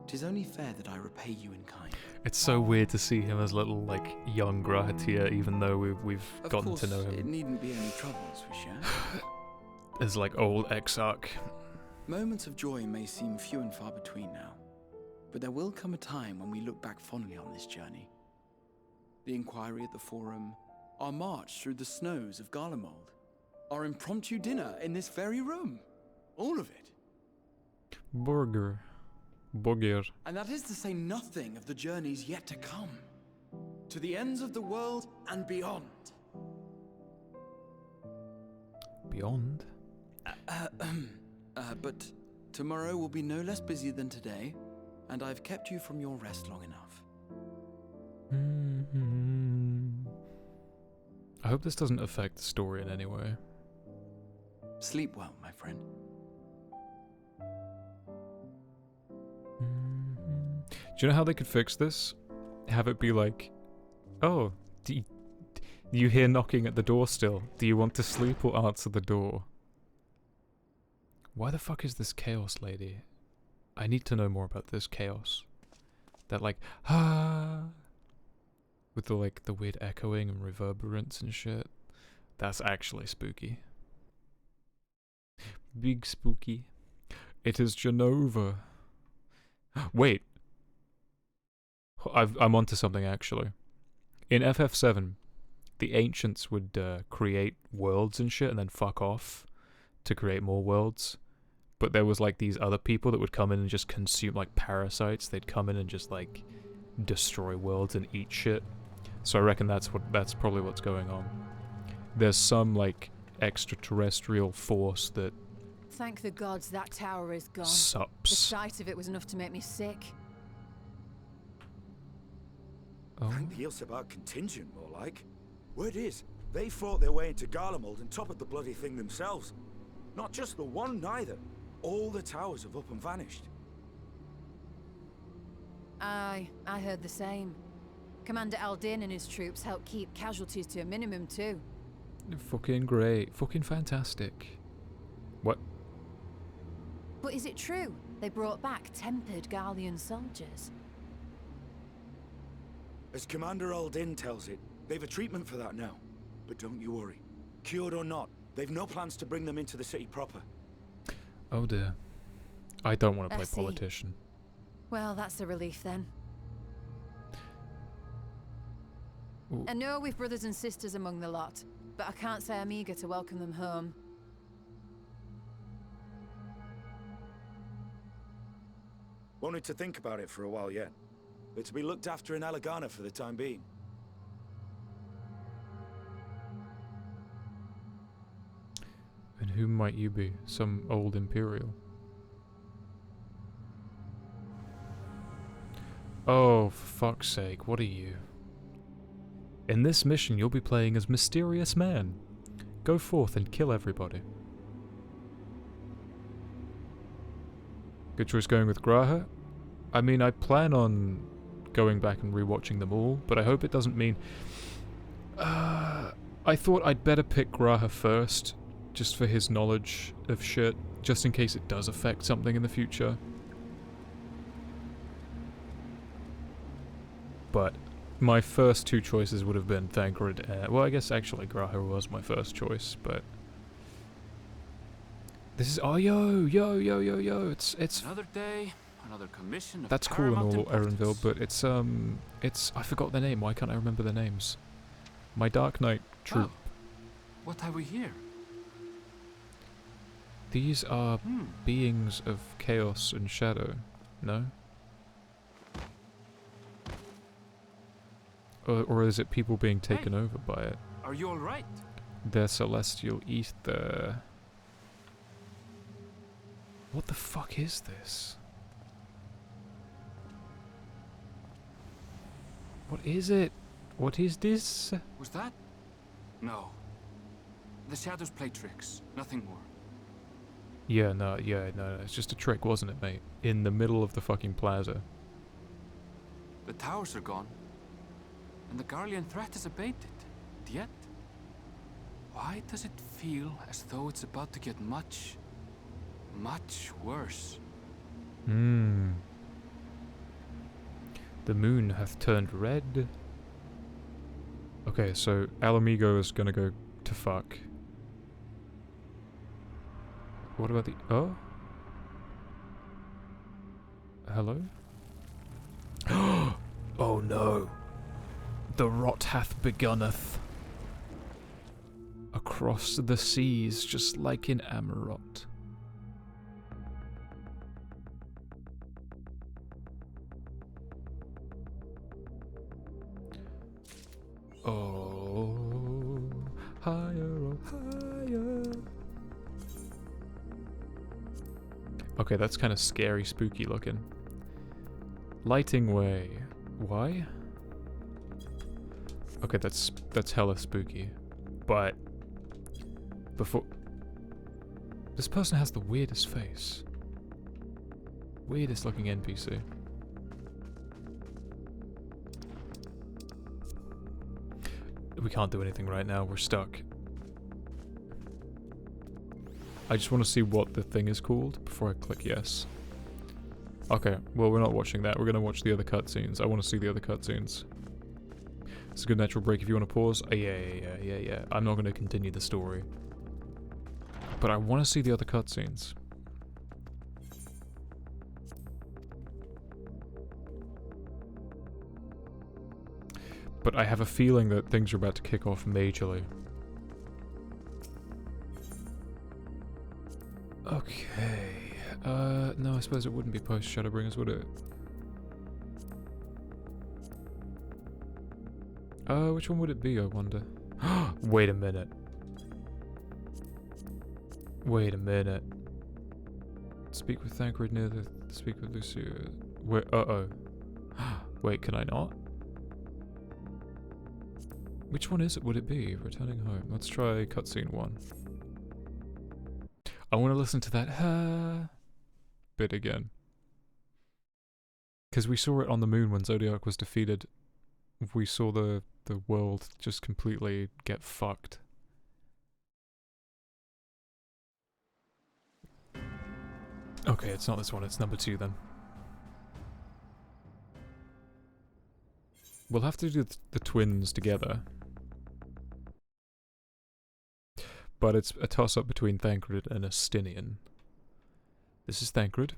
'Tis only fair that I repay you in kind. It's so weird to see him as little, like, young Grahatia, even though we've gotten to know him. It needn't be any troubles we share. As, like, old Exarch. Moments of joy may seem few and far between now, but there will come a time when we look back fondly on this journey. The inquiry at the Forum, our march through the snows of Garlemald, our impromptu dinner in this very room. All of it. Burger. And that is to say nothing of the journeys yet to come. To the ends of the world and beyond. Beyond? But tomorrow will be no less busy than today, and I've kept you from your rest long enough. I hope this doesn't affect the story in any way. Sleep well, my friend. Do you know how they could fix this? Have it be like, oh, do you hear knocking at the door still? Do you want to sleep or answer the door? Why the fuck is this Chaos lady? I need to know more about this Chaos. That like, with the like the weird echoing and reverberance and shit. That's actually spooky. Big spooky. It is Genova. Wait. I'm onto something actually. In FF7, the ancients would create worlds and shit and then fuck off to create more worlds. But there was like these other people that would come in and just consume like parasites. They'd come in and just like destroy worlds and eat shit. So I reckon that's probably what's going on. There's some like extraterrestrial force that Thank the gods that tower is gone. Sups. The sight of it was enough to make me sick. Oh. Thank the Ilsebar contingent, more like. Word is, they fought their way into Garlemald and toppled the bloody thing themselves. Not just the one, neither. All the towers have up and vanished. Aye, I heard the same. Commander Aldin and his troops helped keep casualties to a minimum too. Fucking great. Fucking fantastic. What? But is it true? They brought back tempered Gallian soldiers. As Commander Aldin tells it, they've a treatment for that now. But don't you worry. Cured or not, They've no plans to bring them into the city proper. Oh dear. I don't want to I play see. politician. Well, that's a relief then. Ooh. I know we've brothers and sisters among the lot, but I can't say I'm eager to welcome them home. Wanted to think about it for a while yet. But to be looked after in Alagana for the time being. And who might you be? Some old Imperial? Oh, for fuck's sake, what are you? In this mission, you'll be playing as Mysterious Man. Go forth and kill everybody. Good choice going with Graha. I mean, I plan on going back and rewatching them all, but I hope it doesn't mean... I thought I'd better pick Graha first, just for his knowledge of shit, just in case it does affect something in the future. But my first two choices would have been Thancred. Well, I guess actually Graha was my first choice, but... This is... Oh, yo! It's... Another day, another commission of That's cool in all paramount Erenville, but it's... I forgot their name. Why can't I remember their names? My Dark Knight troop. Oh, what have we here? These are beings of chaos and shadow, no? Or is it people being taken over by it? Are you alright? Their celestial ether. What the fuck is this? What is it? What is this? Was that? No. The shadows play tricks, nothing more. Yeah, no, it's just a trick, wasn't it, mate? In the middle of the fucking plaza. The towers are gone, and the Garlean threat is abated. Yet, why does it feel as though it's about to get much worse? The moon hath turned red. Okay, so Alamigo is gonna go to fuck. What about the... Oh? Hello? Oh no. The rot hath begunneth. Across the seas, just like in Amarot. Oh, higher, oh, higher. Okay, that's kind of scary, spooky looking. Lighting way. Why? Okay, that's hella spooky. But before... This person has the weirdest face. Weirdest looking NPC. We can't do anything right now, we're stuck. I just want to see what the thing is called before I click yes. Okay, well we're not watching that, we're gonna watch the other cutscenes. I want to see the other cutscenes. It's a good natural break if you want to pause. Yeah. I'm not gonna continue the story. But I want to see the other cutscenes. But I have a feeling that things are about to kick off majorly. Okay. No, I suppose it wouldn't be post Shadowbringers, would it? Which one would it be, I wonder? Wait a minute. Wait a minute. Speak with Thancred near the... Speak with Lucia... Wait, uh-oh. Wait, can I not? Which one is it? Would it be? Returning home. Let's try cutscene 1. I want to listen to that bit again. Because we saw it on the moon when Zodiac was defeated. We saw the world just completely get fucked. Okay, it's not this one, it's number 2 then. We'll have to do the twins together. but it's a toss-up between Thancred and Estinian. This is Thancred.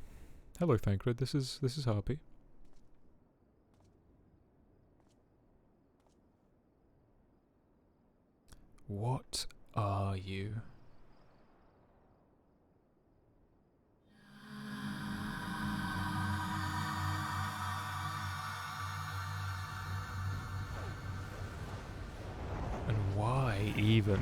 Hello, Thancred. This is Harpy. What are you? And why even?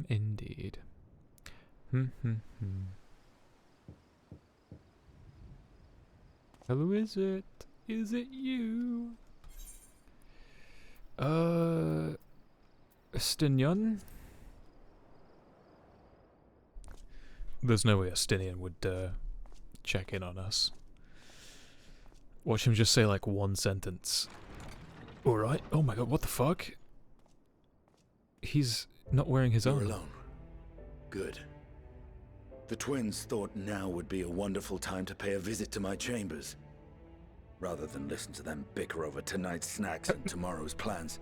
Indeed. Who is it? Is it you? Estinian? There's no way Estinian would, check in on us. Watch him just say, like, one sentence. Alright. Oh my god, what the fuck? He's not wearing his You're own. alone. Good. The twins thought now would be a wonderful time to pay a visit to my chambers. Rather than listen to them bicker over tonight's snacks and tomorrow's plans,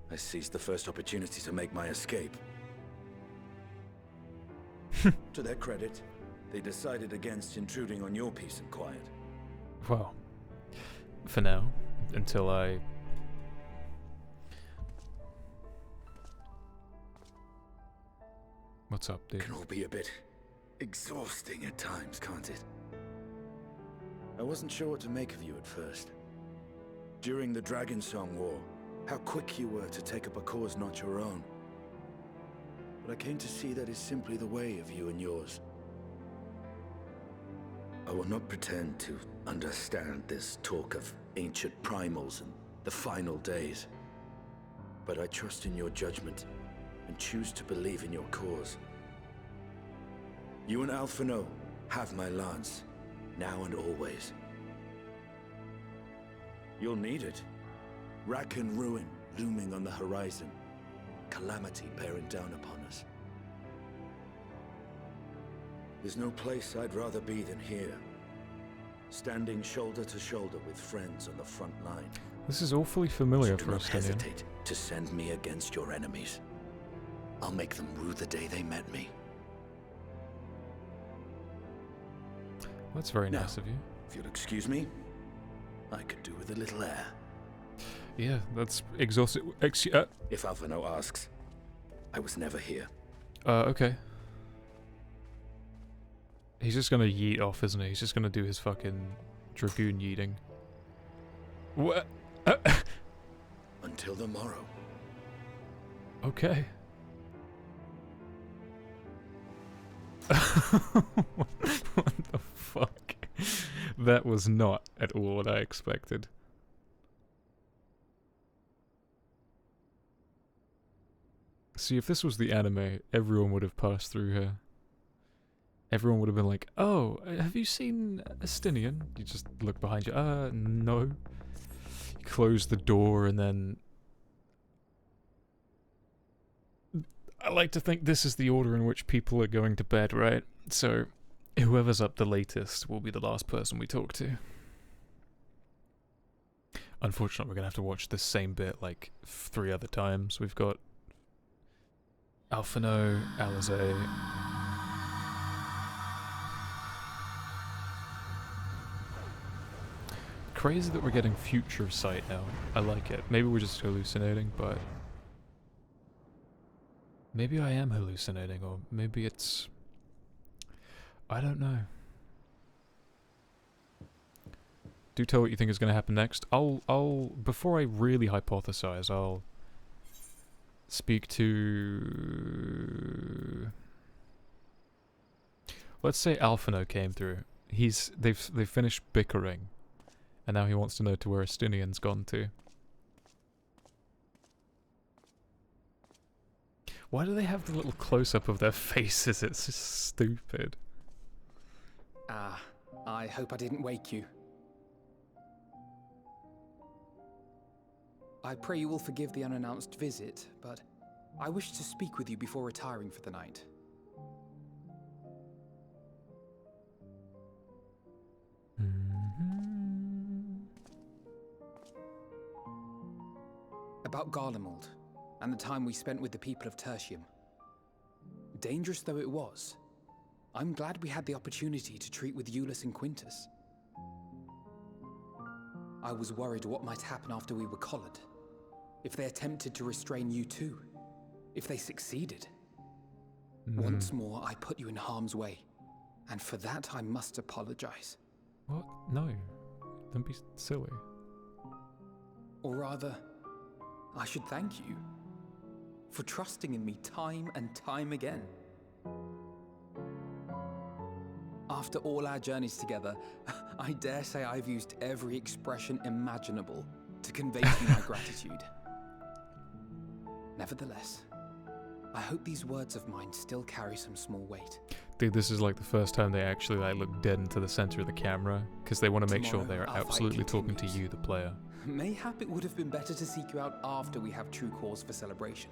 I seized the first opportunity to make my escape. To their credit, they decided against intruding on your peace and quiet. Well, for now, until I... What's up, dude? It can all be a bit exhausting at times, can't it? I wasn't sure what to make of you at first. During the Dragon Song War, how quick you were to take up a cause not your own. But I came to see that is simply the way of you and yours. I will not pretend to understand this talk of ancient primals and the final days. But I trust in your judgment and choose to believe in your cause. You and Alphino have my lance, now and always. You'll need it. Rack and ruin looming on the horizon. Calamity bearing down upon us. There's no place I'd rather be than here. Standing shoulder to shoulder with friends on the front line. This is awfully familiar So for do us, not Daniel. hesitate to send me against your enemies. I'll make them rue the day they met me. That's very nice of you. If you'll excuse me, I could do with a little air. Yeah, that's exhausting. If Alphino asks, I was never here. Okay. He's just gonna yeet off, isn't he? He's just gonna do his fucking dragoon yeeting. What? Until the morrow. Okay. What the fuck? That was not at all what I expected. See, if this was the anime, everyone would have passed through here. Everyone would have been like, oh, have you seen Estinian? You just look behind you. No. You close the door and then... I like to think this is the order in which people are going to bed, right? So, whoever's up the latest will be the last person we talk to. Unfortunately, we're going to have to watch this same bit like 3 other times. We've got Alphino, Alizé... Crazy that we're getting future sight now. I like it. Maybe we're just hallucinating, but... Maybe I am hallucinating, or maybe it's... I don't know. Do tell what you think is going to happen next. Before I really hypothesize, I'll speak to... Let's say Alphino came through. They've finished bickering. And now he wants to know to where Estinian's gone to. Why do they have the little close-up of their faces? It's just stupid. Ah, I hope I didn't wake you. I pray you will forgive the unannounced visit, but I wish to speak with you before retiring for the night. about Garlemald and the time we spent with the people of Tertium. Dangerous though it was, I'm glad we had the opportunity to treat with Euless and Quintus. I was worried what might happen after we were collared. If they attempted to restrain you too. If they succeeded. Once more, I put you in harm's way. And for that, I must apologize. What? No. Don't be silly. Or rather, I should thank you for trusting in me time and time again. After all our journeys together, I dare say I've used every expression imaginable to convey to you my gratitude. Nevertheless, I hope these words of mine still carry some small weight. Dude, this is like the first time they actually like look dead into the center of the camera, because they want to make sure they're absolutely talking to you, the player. Mayhap it would have been better to seek you out after we have true cause for celebration.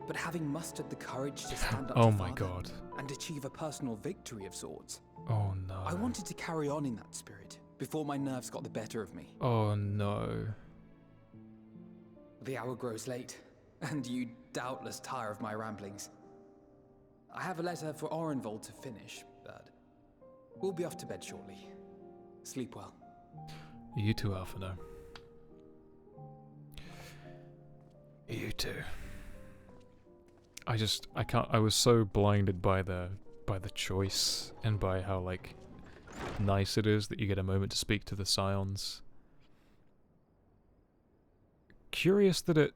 But having mustered the courage to stand up oh to my Father god. and achieve a personal victory of sorts, oh no. I wanted to carry on in that spirit before my nerves got the better of me. Oh no. The hour grows late, and you doubtless tire of my ramblings. I have a letter for Orenvold to finish, but we'll be off to bed shortly. Sleep well. You too, Alphino. You too. I was so blinded by the choice and by how like nice it is that you get a moment to speak to the Scions. Curious that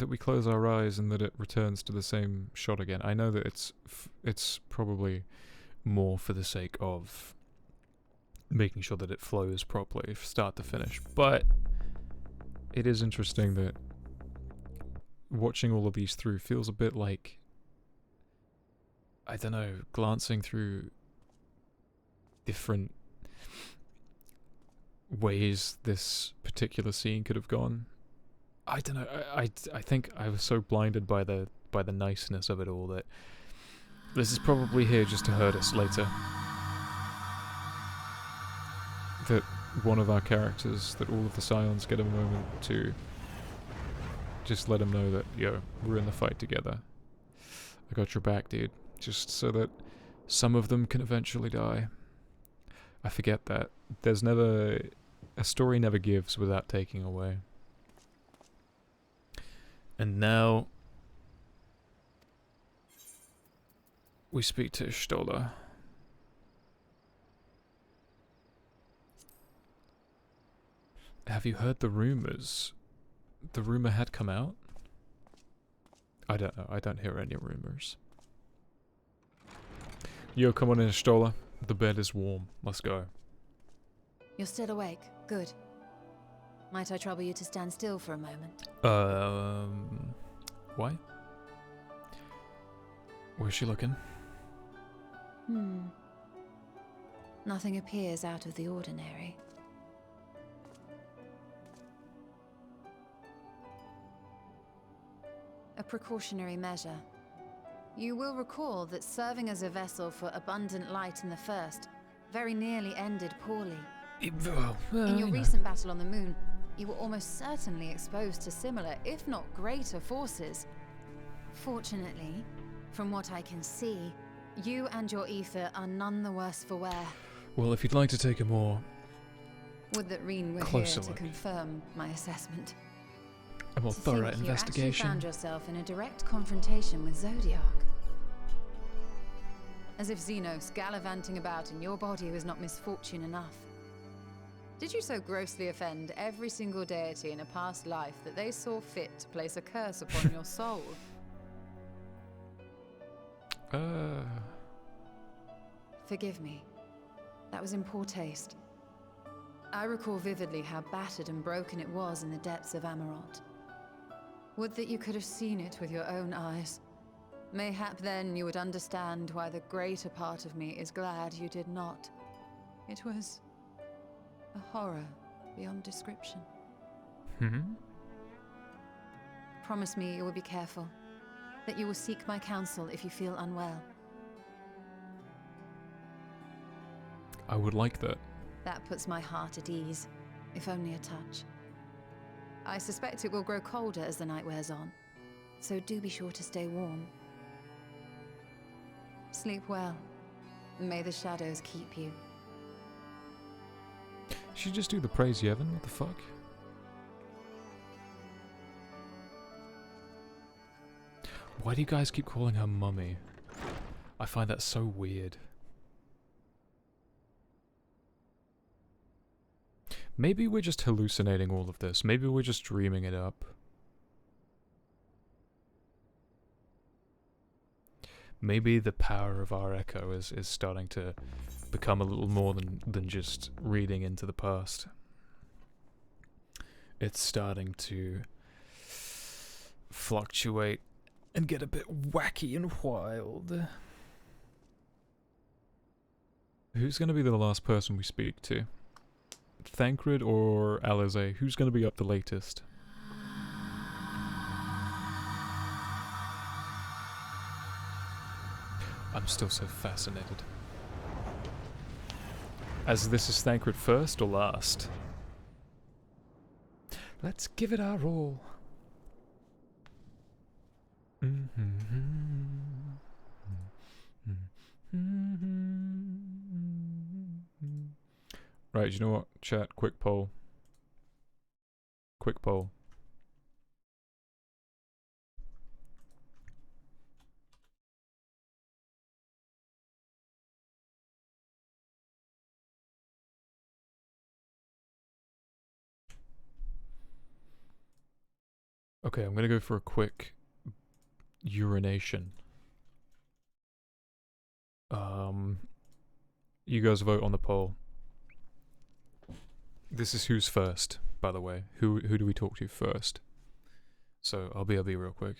we close our eyes and that it returns to the same shot again. I know that it's probably more for the sake of making sure that it flows properly start to finish, but it is interesting that watching all of these through feels a bit like, I don't know, glancing through different ways this particular scene could have gone. I don't know. I think I was so blinded by the niceness of it all that this is probably here just to hurt us later. That one of our characters, that all of the Scions get a moment to just let him know that, yo, we're in the fight together. I got your back, dude. Just so that some of them can eventually die. I forget that. There's never... A story never gives without taking away. And now... we speak to Stola. Have you heard the rumors? The rumor had come out? I don't know. I don't hear any rumors. Yo, come on in, Stola. The bed is warm. Let's go. You're still awake. Good. Might I trouble you to stand still for a moment? Why? Where's she looking? Nothing appears out of the ordinary. A precautionary measure. You will recall that serving as a vessel for abundant light in the First very nearly ended poorly. In your recent battle on the moon, you were almost certainly exposed to similar, if not greater, forces. Fortunately, from what I can see, you and your ether are none the worse for wear. Well, if you'd like to take a more... Would that Reen were here to confirm my assessment. A more thorough investigation. You actually found yourself in a direct confrontation with Zodiac. As if Xenos gallivanting about in your body was not misfortune enough. Did you so grossly offend every single deity in a past life that they saw fit to place a curse upon your soul? Forgive me. That was in poor taste. I recall vividly how battered and broken it was in the depths of Amarot. Would that you could have seen it with your own eyes. Mayhap then you would understand why the greater part of me is glad you did not. It was a horror beyond description. Promise me you will be careful, that you will seek my counsel if you feel unwell. I would like that. That puts my heart at ease, if only a touch. I suspect it will grow colder as the night wears on, so do be sure to stay warm. Sleep well. May the shadows keep you. Should just do the praise Yevon, what the fuck? Why do you guys keep calling her mummy? I find that so weird. Maybe we're just hallucinating all of this. Maybe we're just dreaming it up. Maybe the power of our echo is starting to become a little more than just reading into the past. It's starting to fluctuate and get a bit wacky and wild. Who's going to be the last person we speak to? Thancred or Alize? Who's going to be up the latest? I'm still so fascinated. As this is Thancred first or last? Let's give it our all. Right, you know what? Chat, quick poll. Quick poll. Okay, I'm gonna go for a quick urination. You guys vote on the poll. This is who's first, by the way. Who do we talk to first? So I'll be real quick.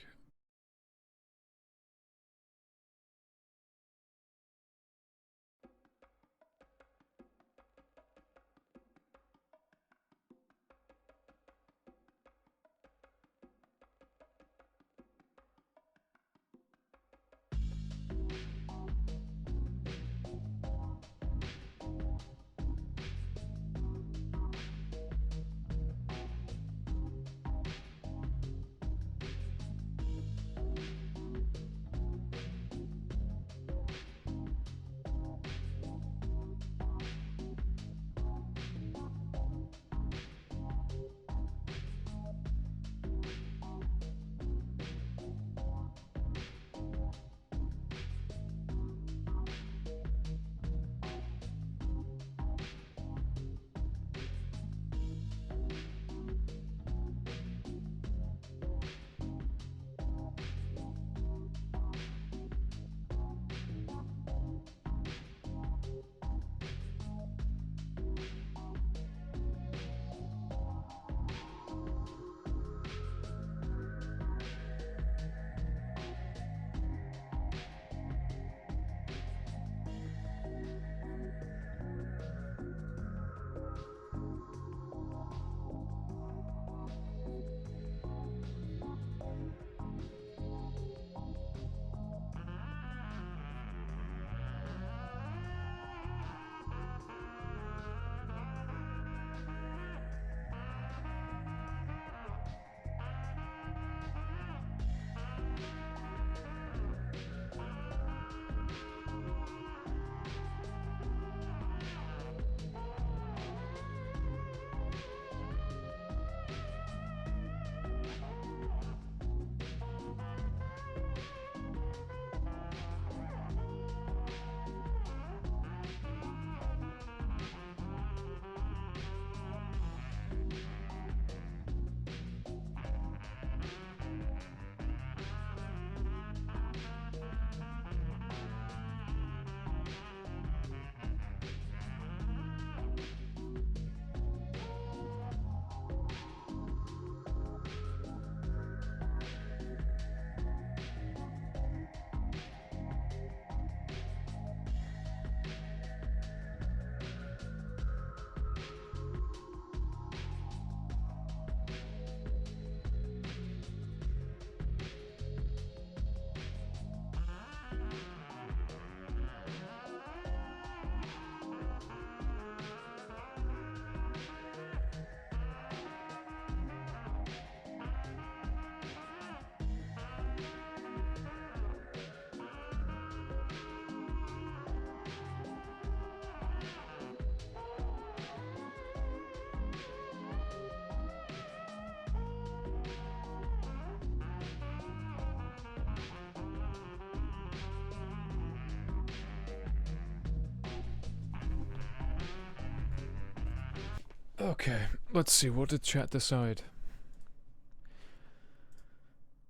Okay, let's see, what did chat decide?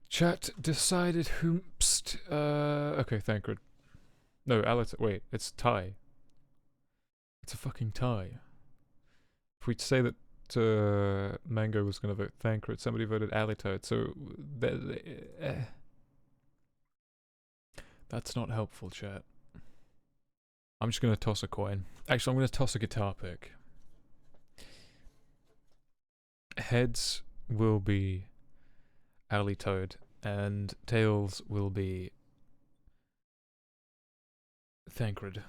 Chat decided okay, Thancred. No, wait, it's tie. It's a fucking tie. If we say that Mango was gonna vote Thancred, somebody voted Alitoad, so that's not helpful, chat. I'm just gonna toss a coin. Actually, I'm gonna toss a guitar pick. Heads will be Alitoad, and tails will be Thancred.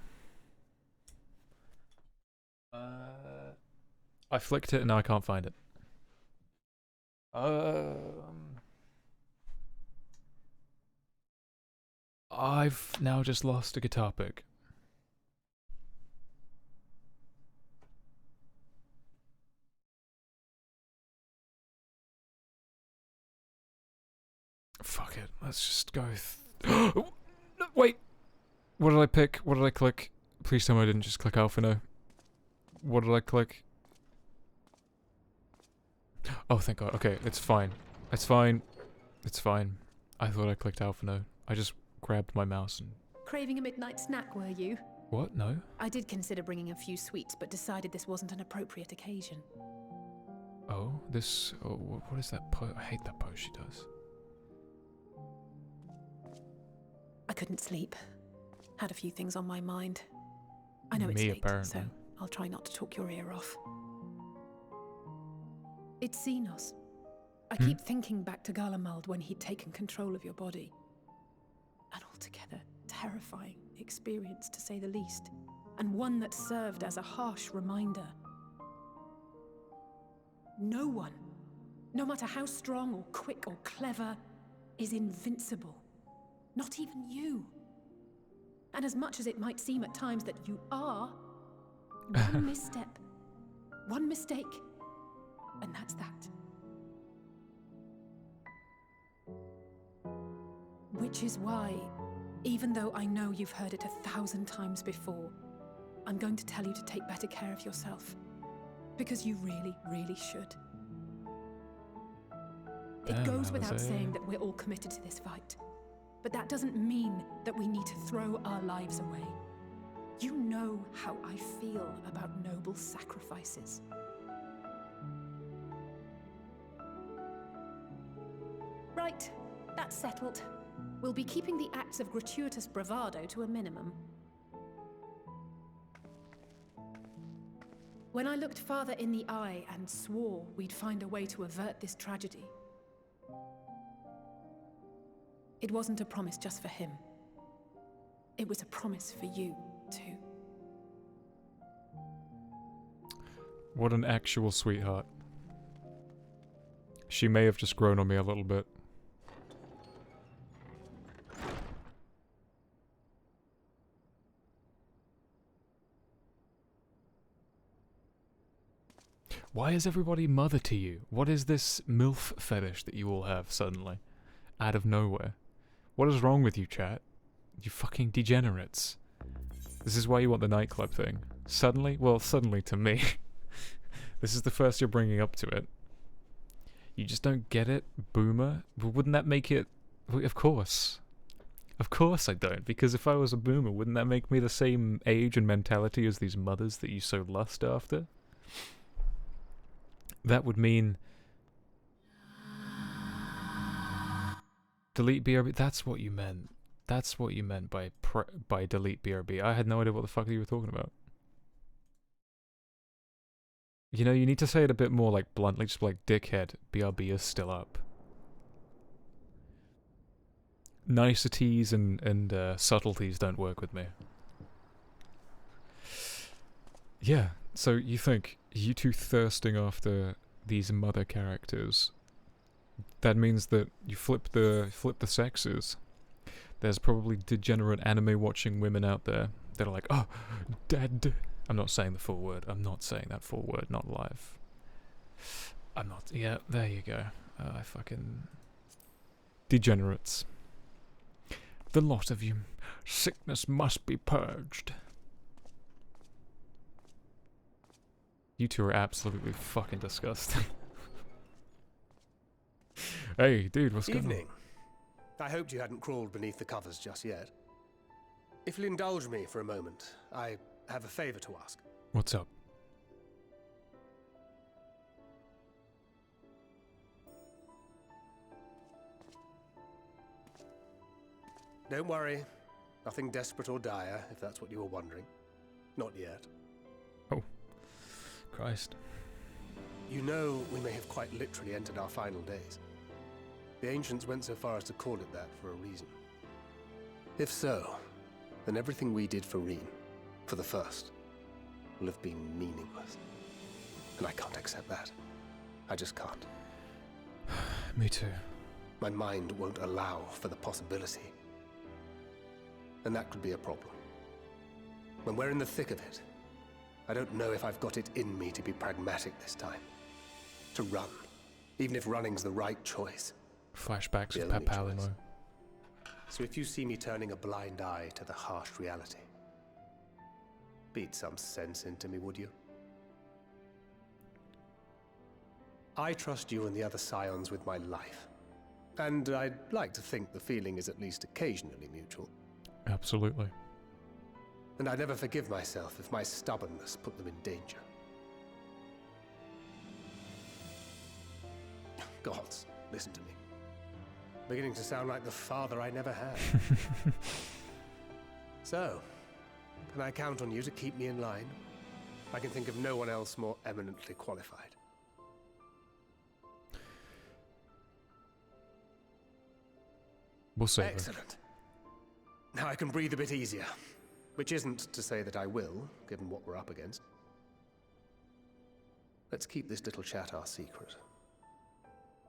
I flicked it and now I can't find it. I've now just lost a guitar pick. Fuck it, let's just go. Wait! What did I pick? What did I click? Please tell me I didn't just click Alpha No. What did I click? Oh, thank God. Okay, it's fine. It's fine. It's fine. I thought I clicked Alpha No. I just grabbed my mouse and... Craving a midnight snack, were you? What? No? I did consider bringing a few sweets, but decided this wasn't an appropriate occasion. Oh, this... Oh, what is that pose? I hate that pose she does. I couldn't sleep. Had a few things on my mind. I know it's Me, late, apparently. so I'll try not to talk your ear off. It's Xenos. I keep thinking back to Garlemald when he'd taken control of your body. An altogether terrifying experience, to say the least, and one that served as a harsh reminder. No one, no matter how strong or quick or clever, is invincible. Not even you. And as much as it might seem at times that you are, one misstep, one mistake, and that's that. Which is why, even though I know you've heard it 1,000 times before, I'm going to tell you to take better care of yourself. Because you really, really should. It goes without saying that we're all committed to this fight. But that doesn't mean that we need to throw our lives away. You know how I feel about noble sacrifices. Right, that's settled. We'll be keeping the acts of gratuitous bravado to a minimum. When I looked Father in the eye and swore we'd find a way to avert this tragedy, it wasn't a promise just for him. It was a promise for you, too. What an actual sweetheart. She may have just grown on me a little bit. Why is everybody mother to you? What is this MILF fetish that you all have suddenly? Out of nowhere. What is wrong with you, chat? You fucking degenerates. This is why you want the nightclub thing. Suddenly? Well, suddenly to me. This is the first you're bringing up to it. You just don't get it, boomer? But wouldn't that make it... Of course. Of course I don't, because if I was a boomer, wouldn't that make me the same age and mentality as these mothers that you so lust after? That would mean... Delete BRB, that's what you meant. That's what you meant by delete BRB. I had no idea what the fuck you were talking about. You know, you need to say it a bit more like bluntly, just like dickhead, BRB is still up. Niceties and subtleties don't work with me. Yeah, so you think, you two thirsting after these mother characters, that means that you flip the sexes. There's probably degenerate anime watching women out there that are like, oh, dead. I'm not saying the full word. I'm not saying that full word, not live. I'm not. Yeah, there you go. I fucking... Degenerates. The lot of you. Sickness must be purged. You two are absolutely fucking disgusting. Hey, dude, what's going on? Evening. I hoped you hadn't crawled beneath the covers just yet. If you'll indulge me for a moment, I have a favor to ask. What's up? Don't worry. Nothing desperate or dire, if that's what you were wondering. Not yet. Oh. Christ. You know we may have quite literally entered our final days. The ancients went so far as to call it that for a reason. If so, then everything we did for Reen, for the first, will have been meaningless. And I can't accept that. I just can't. Me too. My mind won't allow for the possibility. And that could be a problem. When we're in the thick of it, I don't know if I've got it in me to be pragmatic this time. To run, even if running's the right choice. Flashbacks of Papalino. So if you see me turning a blind eye to the harsh reality, beat some sense into me, would you? I trust you and the other Scions with my life. And I'd like to think the feeling is at least occasionally mutual. Absolutely. And I never forgive myself if my stubbornness put them in danger. Gods, listen to me. Beginning to sound like the father I never had. So, can I count on you to keep me in line? I can think of no one else more eminently qualified. We'll see. Excellent. Now I can breathe a bit easier. Which isn't to say that I will, given what we're up against. Let's keep this little chat our secret.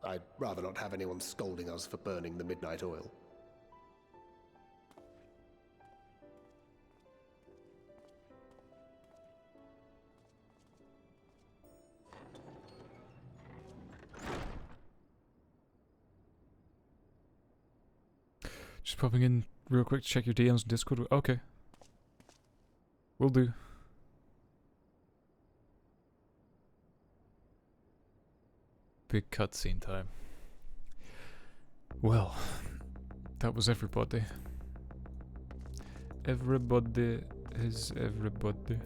I'd rather not have anyone scolding us for burning the midnight oil. Just popping in real quick to check your DMs and Discord. Okay. Will do. Big cutscene time. Well, that was everybody. Everybody is everybody.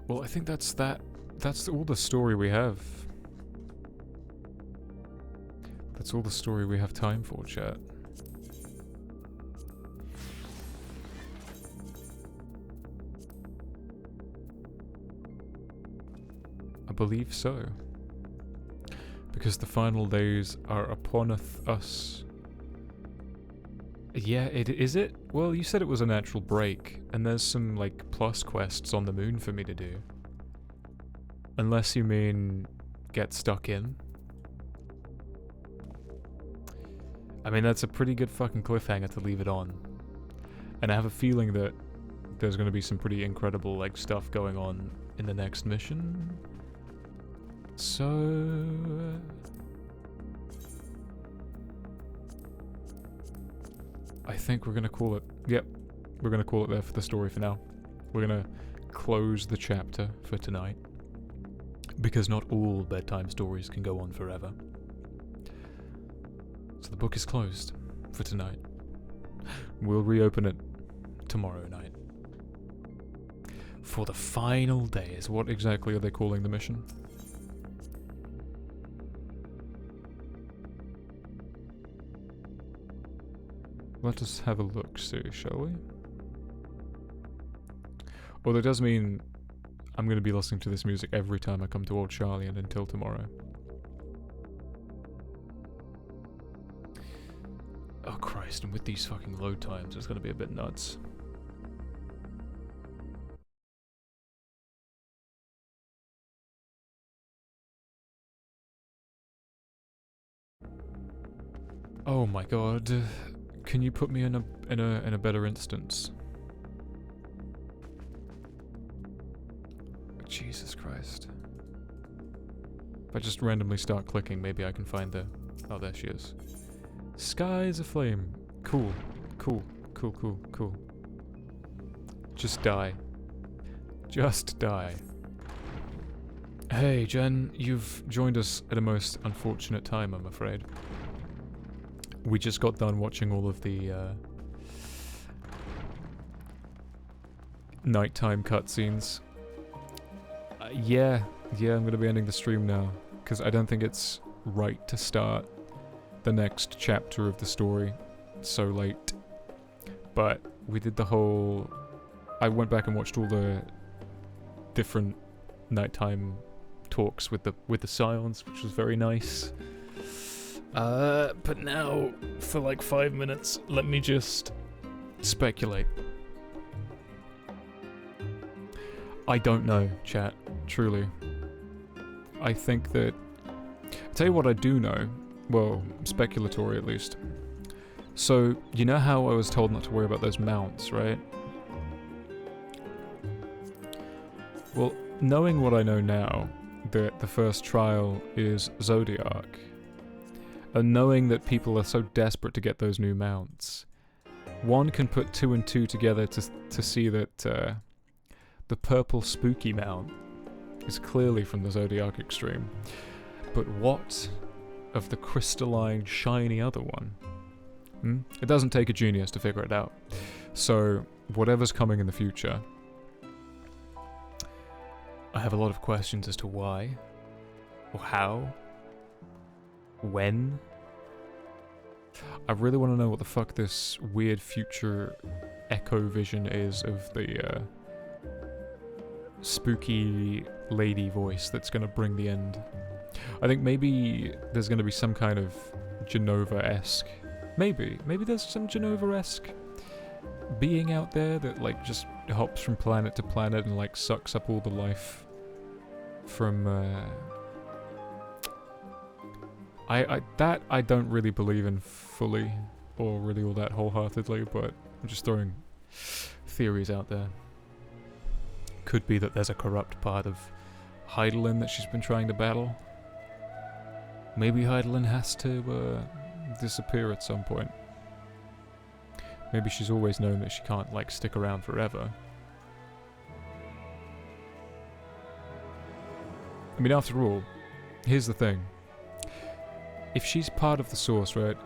Well, I think that's all the story we have. That's all the story we have time for, chat. I believe so. Because the final days are upon us. Yeah, is it? Well, you said it was a natural break, and there's some, like, plus quests on the moon for me to do. Unless you mean get stuck in. I mean, that's a pretty good fucking cliffhanger to leave it on. And I have a feeling that there's gonna be some pretty incredible, like, stuff going on in the next mission. So... I think we're gonna call it. Yep, we're gonna call it there for the story for now. We're gonna close the chapter for tonight. Because not all bedtime stories can go on forever. So the book is closed for tonight. We'll reopen it tomorrow night. For the final days. What exactly are they calling the mission? Let us have a look, see, shall we? Well, that does mean I'm going to be listening to this music every time I come to Old Charlie and until tomorrow. Oh Christ, and with these fucking load times, it's going to be a bit nuts. Oh my god. Can you put me in a better instance? Jesus Christ. If I just randomly start clicking, maybe I can find the... Oh, there she is. Skies aflame. Cool. Cool. Cool, cool, cool. Just die. Just die. Hey, Jen, you've joined us at a most unfortunate time, I'm afraid. We just got done watching all of the, nighttime cutscenes. Yeah, I'm gonna be ending the stream now, because I don't think it's right to start the next chapter of the story so late. But we did the whole... I went back and watched all the different nighttime talks with the Scions, which was very nice. But now, for like 5 minutes, let me just speculate. I don't know, chat, truly. I think that... I'll tell you what I do know, well, speculatory at least. So, you know how I was told not to worry about those mounts, right? Well, knowing what I know now, that the first trial is Zodiac, and knowing that people are so desperate to get those new mounts, one can put 2 and 2 together to see that the purple spooky mount is clearly from the Zodiac Extreme. But what of the crystalline, shiny other one? It doesn't take a genius to figure it out. So, whatever's coming in the future, I have a lot of questions as to why, or how, when. I really want to know what the fuck this weird future echo vision is of the spooky lady voice that's going to bring the end. I think maybe there's going to be some kind of Genova-esque, maybe there's some Genova-esque being out there that like just hops from planet to planet and like sucks up all the life from that I don't really believe in fully, or really all that wholeheartedly, but I'm just throwing theories out there. Could be that there's a corrupt part of Heidelin that she's been trying to battle. Maybe Heidelin has to disappear at some point. Maybe she's always known that she can't like stick around forever. I mean, after all, here's the thing. If she's part of the source, right?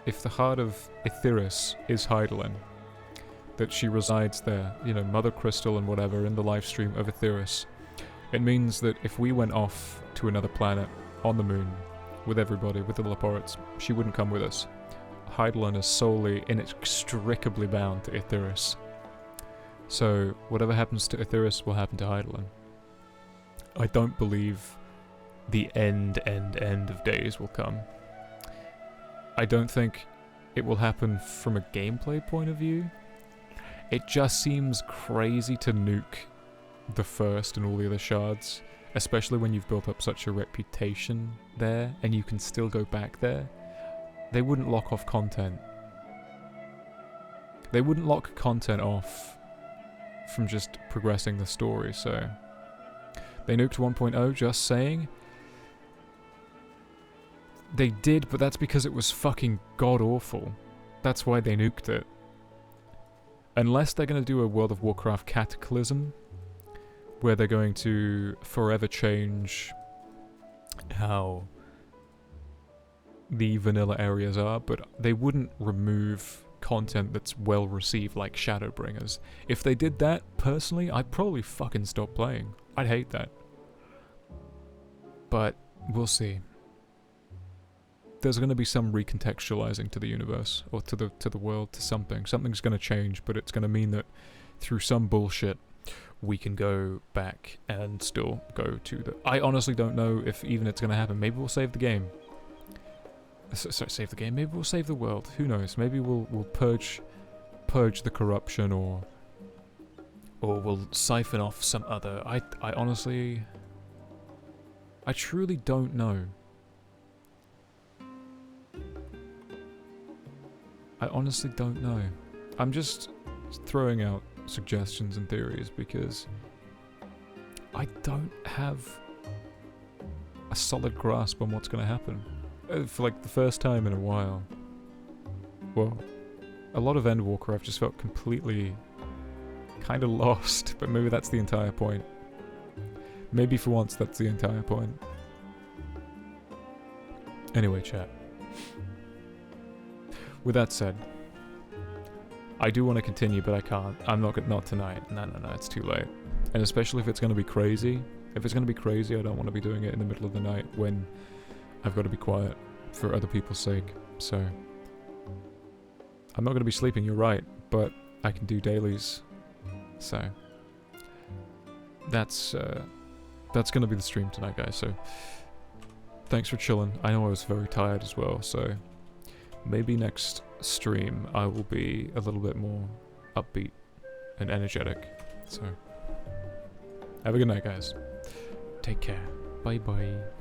If the heart of Aetheris is Heidelin, that she resides there, you know, Mother Crystal and whatever, in the live stream of Aetheris, it means that if we went off to another planet on the moon with everybody, with the Laportes, she wouldn't come with us. Heidelin is solely, inextricably bound to Aetheris. So, whatever happens to Aetheris will happen to Heidelin. I don't believe the end of days will come. I don't think it will happen from a gameplay point of view. It just seems crazy to nuke the first and all the other shards, especially when you've built up such a reputation there and you can still go back there. They wouldn't lock off content. They wouldn't lock content off from just progressing the story, so... They nuked 1.0, just saying. They did, but that's because it was fucking god-awful. That's why they nuked it. Unless they're going to do a World of Warcraft Cataclysm, where they're going to forever change how the vanilla areas are, but they wouldn't remove content that's well received like Shadowbringers. If they did that, personally, I'd probably fucking stop playing. I'd hate that. But we'll see. There's going to be some recontextualizing to the universe, or to the world, to something. Something's going to change, but it's going to mean that through some bullshit, we can go back and still go to the... I honestly don't know if even it's going to happen. Maybe we'll save the game. Sorry, save the game? Maybe we'll save the world. Who knows? Maybe we'll purge the corruption, or we'll siphon off some other... I honestly... I truly don't know. I honestly don't know. I'm just throwing out suggestions and theories because I don't have a solid grasp on what's going to happen. For like the first time in a while. Well, a lot of Endwalker I've just felt completely kind of lost, but maybe that's the entire point. Maybe for once that's the entire point. Anyway, chat. With that said, I do want to continue, but I can't. I'm not tonight. No, it's too late. And especially if it's going to be crazy. If it's going to be crazy, I don't want to be doing it in the middle of the night when I've got to be quiet for other people's sake. So, I'm not going to be sleeping, you're right, but I can do dailies. So, that's going to be the stream tonight, guys. So, thanks for chilling. I know I was very tired as well, so maybe next stream I will be a little bit more upbeat and energetic. So, have a good night, guys. Take care. Bye-bye.